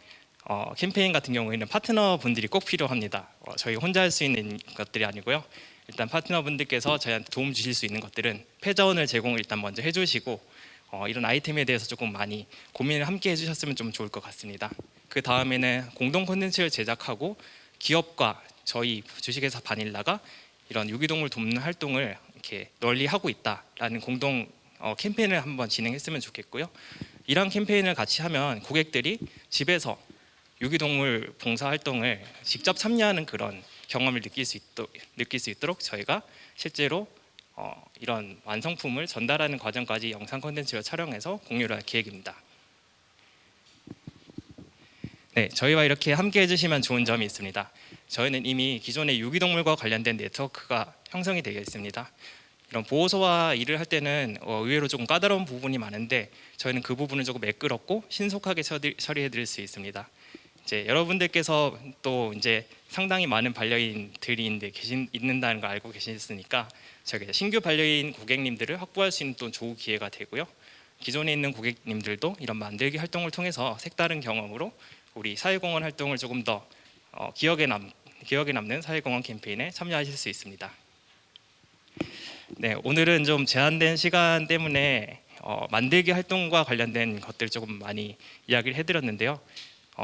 [SPEAKER 11] 캠페인 같은 경우에는 파트너분들이 꼭 필요합니다. 저희 혼자 할 수 있는 것들이 아니고요. 일단 파트너분들께서 저희한테 도움 주실 수 있는 것들은 폐자원을 제공을 일단 먼저 해주시고 이런 아이템에 대해서 조금 많이 고민을 함께 해주셨으면 좀 좋을 것 같습니다. 그 다음에는 공동 콘텐츠를 제작하고 기업과 저희 주식회사 바닐라가 이런 유기동물 돕는 활동을 이렇게 널리 하고 있다라는 공동 캠페인을 한번 진행했으면 좋겠고요. 이런 캠페인을 같이 하면 고객들이 집에서 유기동물 봉사 활동을 직접 참여하는 그런 경험을 느낄 수 있도록 저희가 실제로 이런 완성품을 전달하는 과정까지 영상 콘텐츠를 촬영해서 공유를 할 계획입니다. 네, 저희와 이렇게 함께 해주시면 좋은 점이 있습니다. 저희는 이미 기존의 유기동물과 관련된 네트워크가 형성이 되어 있습니다. 이런 보호소와 일을 할 때는 의외로 조금 까다로운 부분이 많은데 저희는 그 부분을 조금 매끄럽고 신속하게 처리해 드릴 수 있습니다. 이제 여러분들께서 또 이제 상당히 많은 반려인들이 있는다는 걸 알고 계시니까 저희가 신규 반려인 고객님들을 확보할 수 있는 또 좋은 기회가 되고요. 기존에 있는 고객님들도 이런 만들기 활동을 통해서 색다른 경험으로 우리 사회공헌 활동을 조금 더 기억에 남는 사회공헌 캠페인에 참여하실 수 있습니다. 네, 오늘은 좀 제한된 시간 때문에 만들기 활동과 관련된 것들 조금 많이 이야기를 해드렸는데요.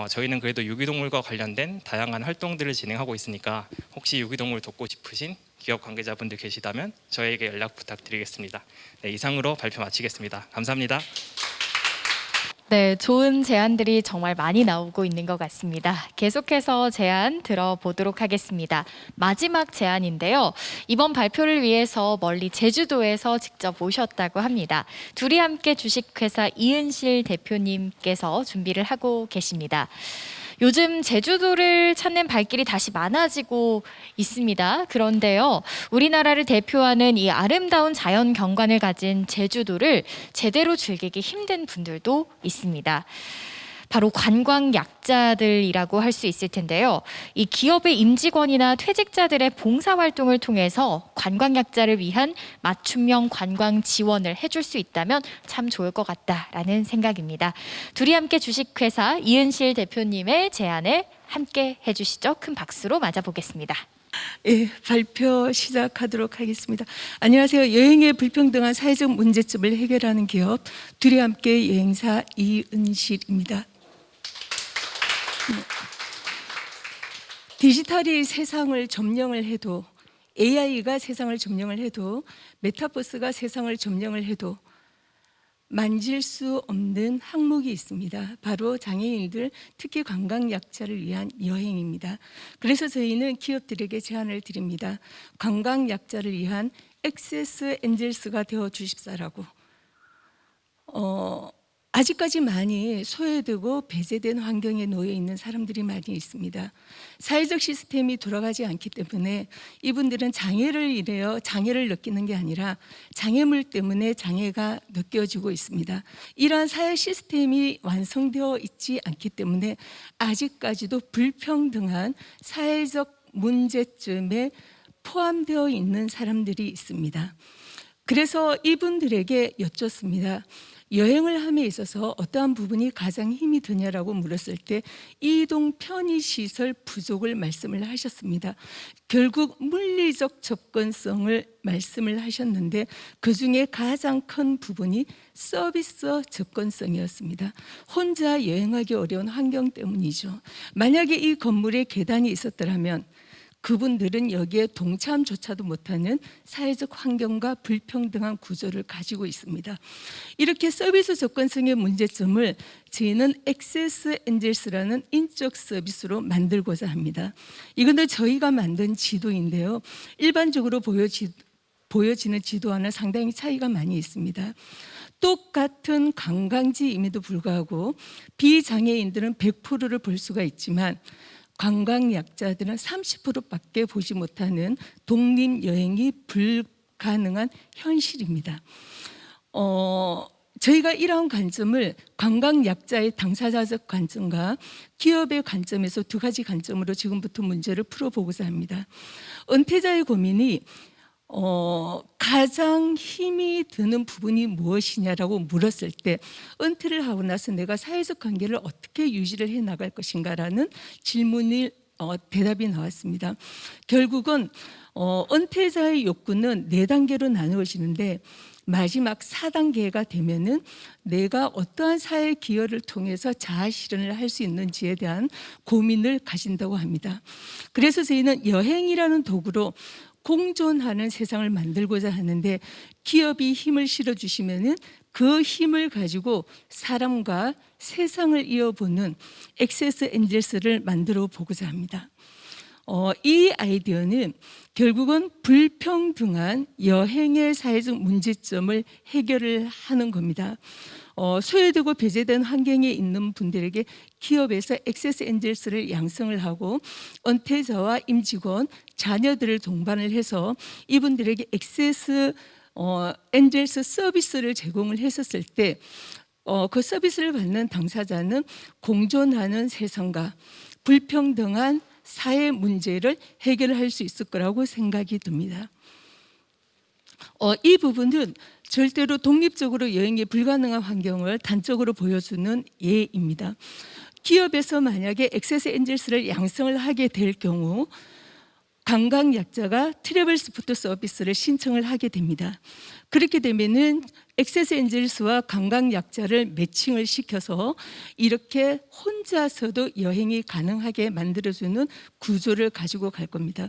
[SPEAKER 11] 저희는 그래도 유기동물과 관련된 다양한 활동들을 진행하고 있으니까 혹시 유기동물 돕고 싶으신 기업 관계자분들 계시다면 저에게 연락 부탁드리겠습니다. 네, 이상으로 발표 마치겠습니다. 감사합니다.
[SPEAKER 1] 네, 좋은 제안들이 정말 많이 나오고 있는 것 같습니다. 계속해서 제안 들어보도록 하겠습니다. 마지막 제안인데요. 이번 발표를 위해서 멀리 제주도에서 직접 오셨다고 합니다. 둘이 함께 주식회사 이은실 대표님께서 준비를 하고 계십니다. 요즘 제주도를 찾는 발길이 다시 많아지고 있습니다. 그런데요, 우리나라를 대표하는 이 아름다운 자연 경관을 가진 제주도를 제대로 즐기기 힘든 분들도 있습니다. 바로 관광 약자들이라고 할 수 있을 텐데요. 이 기업의 임직원이나 퇴직자들의 봉사 활동을 통해서 관광 약자를 위한 맞춤형 관광 지원을 해줄 수 있다면 참 좋을 것 같다라는 생각입니다. 둘이 함께 주식회사 이은실 대표님의 제안을 함께 해주시죠. 큰 박수로 맞아보겠습니다.
[SPEAKER 12] 예, 발표 시작하도록 하겠습니다. 안녕하세요. 여행의 불평등한 사회적 문제점을 해결하는 기업 둘이 함께 여행사 이은실입니다. 디지털이 세상을 점령을 해도 AI가 세상을 점령을 해도 메타버스가 세상을 점령을 해도 만질 수 없는 항목이 있습니다. 바로 장애인들, 특히 관광약자를 위한 여행입니다. 그래서 저희는 기업들에게 제안을 드립니다. 관광약자를 위한 액세스 엔젤스가 되어 주십사라고. 아직까지 많이 소외되고 배제된 환경에 놓여 있는 사람들이 많이 있습니다. 사회적 시스템이 돌아가지 않기 때문에 이분들은 장애를 인하여 장애를 느끼는 게 아니라 장애물 때문에 장애가 느껴지고 있습니다. 이러한 사회 시스템이 완성되어 있지 않기 때문에 아직까지도 불평등한 사회적 문제점에 포함되어 있는 사람들이 있습니다. 그래서 이분들에게 여쭙습니다. 여행을 함에 있어서 어떠한 부분이 가장 힘이 드냐라고 물었을 때 이동 편의시설 부족을 말씀을 하셨습니다. 결국 물리적 접근성을 말씀을 하셨는데 그중에 가장 큰 부분이 서비스 접근성이었습니다. 혼자 여행하기 어려운 환경 때문이죠. 만약에 이 건물에 계단이 있었더라면 그분들은 여기에 동참조차도 못하는 사회적 환경과 불평등한 구조를 가지고 있습니다. 이렇게 서비스 접근성의 문제점을 저희는 액세스 엔젤스라는 인적 서비스로 만들고자 합니다. 이건 저희가 만든 지도인데요. 일반적으로 보여지는 지도와는 상당히 차이가 많이 있습니다. 똑같은 관광지임에도 불구하고 비장애인들은 100%를 볼 수가 있지만 관광약자들은 30%밖에 보지 못하는 독립여행이 불가능한 현실입니다. 저희가 이러한 관점을 관광약자의 당사자적 관점과 기업의 관점에서 두 가지 관점으로 지금부터 문제를 풀어보고자 합니다. 은퇴자의 고민이 가장 힘이 드는 부분이 무엇이냐라고 물었을 때 은퇴를 하고 나서 내가 사회적 관계를 어떻게 유지를 해 나갈 것인가라는 질문이 대답이 나왔습니다. 결국은 은퇴자의 욕구는 4단계로 나누어지는데 마지막 4단계가 되면은 내가 어떠한 사회 기여를 통해서 자아 실현을 할 수 있는지에 대한 고민을 가진다고 합니다. 그래서 저희는 여행이라는 도구로 공존하는 세상을 만들고자 하는데 기업이 힘을 실어주시면은 그 힘을 가지고 사람과 세상을 이어보는 액세스 엔젤스를 만들어 보고자 합니다. 이 아이디어는 결국은 불평등한 여행의 사회적 문제점을 해결을 하는 겁니다. 소외되고 배제된 환경에 있는 분들에게 기업에서 액세스 엔젤스를 양성을 하고 은퇴자와 임직원, 자녀들을 동반을 해서 이분들에게 액세스 엔젤스 서비스를 제공을 했었을 때 그 서비스를 받는 당사자는 공존하는 세상과 불평등한 사회 문제를 해결할 수 있을 거라고 생각이 듭니다. 이 부분은 절대로 독립적으로 여행이 불가능한 환경을 단적으로 보여주는 예입니다. 기업에서 만약에 액세스 엔젤스를 양성을 하게 될 경우 관광약자가 트래블 스포트 서비스를 신청을 하게 됩니다. 그렇게 되면은 액세스 엔젤스와 관광약자를 매칭을 시켜서 이렇게 혼자서도 여행이 가능하게 만들어주는 구조를 가지고 갈 겁니다.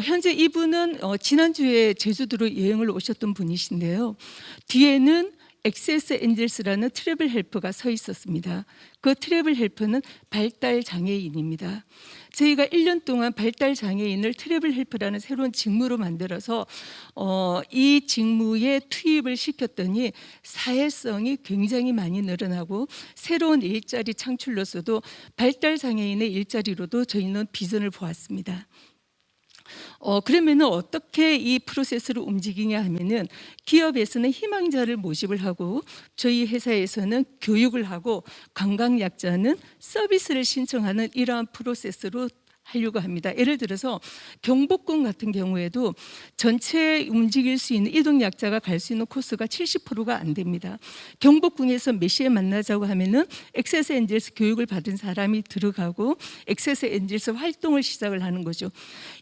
[SPEAKER 12] 현재 이분은 지난주에 제주도로 여행을 오셨던 분이신데요. 뒤에는 액세스 엔젤스라는 트래블 헬퍼가 서 있었습니다. 그 트래블 헬퍼는 발달 장애인입니다. 저희가 1년 동안 발달 장애인을 트래블 헬퍼라는 새로운 직무로 만들어서 이 직무에 투입을 시켰더니 사회성이 굉장히 많이 늘어나고 새로운 일자리 창출로서도 발달 장애인의 일자리로도 저희는 비전을 보았습니다. 그러면은 어떻게 이 프로세스를 움직이냐 하면은 기업에서는 희망자를 모집을 하고 저희 회사에서는 교육을 하고 관광약자는 서비스를 신청하는 이러한 프로세스로 하려고 합니다. 예를 들어서 경복궁 같은 경우에도 전체 움직일 수 있는 이동약자가 갈 수 있는 코스가 70%가 안 됩니다. 경복궁에서 몇 시에 만나자고 하면은 액세스 엔젤스 교육을 받은 사람이 들어가고 액세스 엔젤스 활동을 시작을 하는 거죠.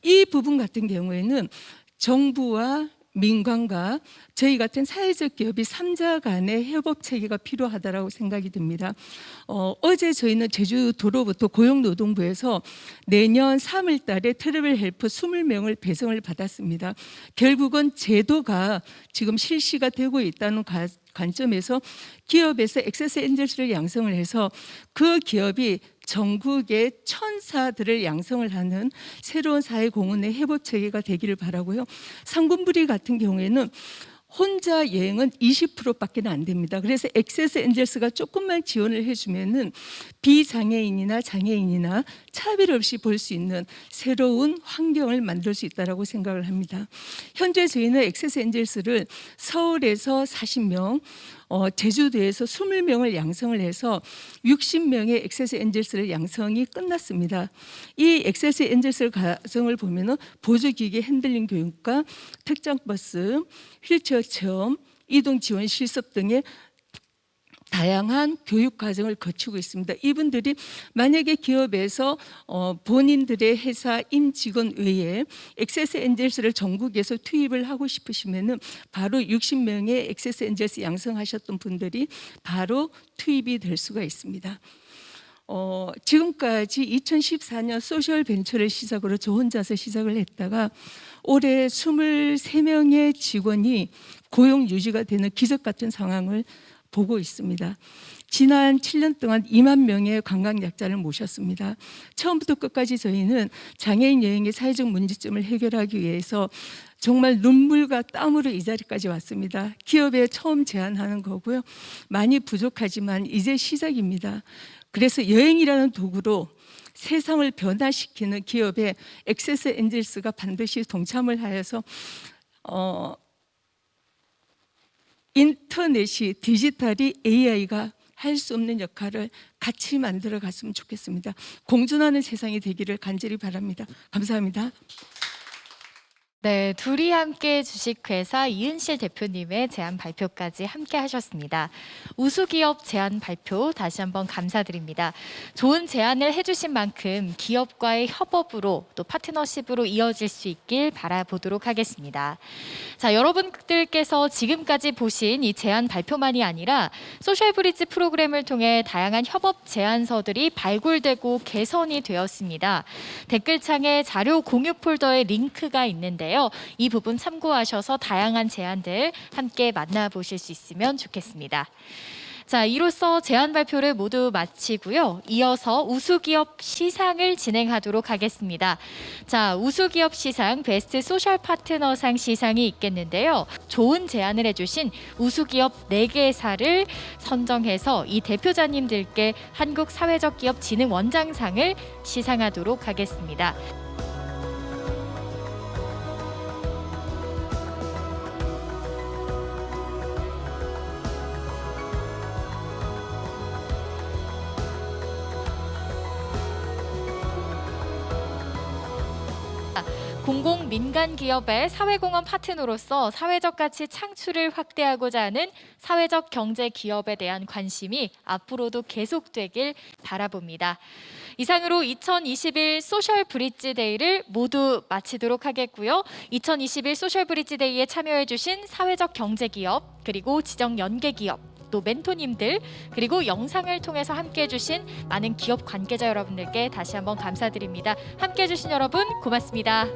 [SPEAKER 12] 이 부분 같은 경우에는 정부와 민관과 저희 같은 사회적 기업이 3자 간의 협업 체계가 필요하다고 생각이 듭니다. 어제 저희는 제주도로부터 고용노동부에서 내년 3월 달에 트래블 헬퍼 20명을 배정을 받았습니다. 결국은 제도가 지금 실시가 되고 있다는 관점에서 기업에서 액세스 엔젤스를 양성을 해서 그 기업이 전국의 천사들을 양성을 하는 새로운 사회 공헌의 협업 체계가 되기를 바라고요. 상군부리 같은 경우에는 혼자 여행은 20%밖에 안 됩니다. 그래서 액세스 엔젤스가 조금만 지원을 해주면은 비장애인이나 장애인이나 차별 없이 볼 수 있는 새로운 환경을 만들 수 있다고 생각을 합니다. 현재 저희는 액세스 엔젤스를 서울에서 40명, 제주도에서 20명을 양성을 해서 60명의 액세스 엔젤스를 양성이 끝났습니다. 이 액세스 엔젤스 과정을 보면은 보조기기 핸들링 교육과 특장 버스, 휠체어 체험, 이동 지원 실습 등의 다양한 교육 과정을 거치고 있습니다. 이분들이 만약에 기업에서 본인들의 회사 임직원 외에 액세스 엔젤스를 전국에서 투입을 하고 싶으시면은 바로 60명의 액세스 엔젤스 양성하셨던 분들이 바로 투입이 될 수가 있습니다. 지금까지 2014년 소셜 벤처를 시작으로 저 혼자서 시작을 했다가 올해 23명의 직원이 고용 유지가 되는 기적 같은 상황을 보고 있습니다. 지난 7년 동안 2만 명의 관광약자를 모셨습니다. 처음부터 끝까지 저희는 장애인 여행의 사회적 문제점을 해결하기 위해서 정말 눈물과 땀으로 이 자리까지 왔습니다. 기업에 처음 제안하는 거고요. 많이 부족하지만 이제 시작입니다. 그래서 여행이라는 도구로 세상을 변화시키는 기업에 액세스 엔젤스가 반드시 동참을 하여서 인터넷이 디지털이 AI가 할 수 없는 역할을 같이 만들어 갔으면 좋겠습니다. 공존하는 세상이 되기를 간절히 바랍니다. 감사합니다.
[SPEAKER 1] 네, 둘이 함께 주식회사 이은실 대표님의 제안 발표까지 함께 하셨습니다. 우수기업 제안 발표 다시 한번 감사드립니다. 좋은 제안을 해주신 만큼 기업과의 협업으로 또 파트너십으로 이어질 수 있길 바라보도록 하겠습니다. 자, 여러분들께서 지금까지 보신 이 제안 발표만이 아니라 소셜브리지 프로그램을 통해 다양한 협업 제안서들이 발굴되고 개선이 되었습니다. 댓글창에 자료 공유 폴더에 링크가 있는데요. 이 부분 참고하셔서 다양한 제안들 함께 만나보실 수 있으면 좋겠습니다. 자, 이로써 제안 발표를 모두 마치고요. 이어서 우수기업 시상을 진행하도록 하겠습니다. 자, 우수기업 시상 베스트 소셜 파트너상 시상이 있겠는데요. 좋은 제안을 해주신 우수기업 4개사를 선정해서 이 대표자님들께 한국사회적기업진흥원장상을 시상하도록 하겠습니다. 공공 민간 기업의 사회공헌 파트너로서 사회적 가치 창출을 확대하고자 하는 사회적 경제 기업에 대한 관심이 앞으로도 계속되길 바라봅니다. 이상으로 2021 소셜 브릿지 데이를 모두 마치도록 하겠고요. 2021 소셜 브릿지 데이에 참여해 주신 사회적 경제 기업 그리고 지정 연계 기업 또 멘토님들 그리고 영상을 통해서 함께해 주신 많은 기업 관계자 여러분들께 다시 한번 감사드립니다. 함께해 주신 여러분 고맙습니다.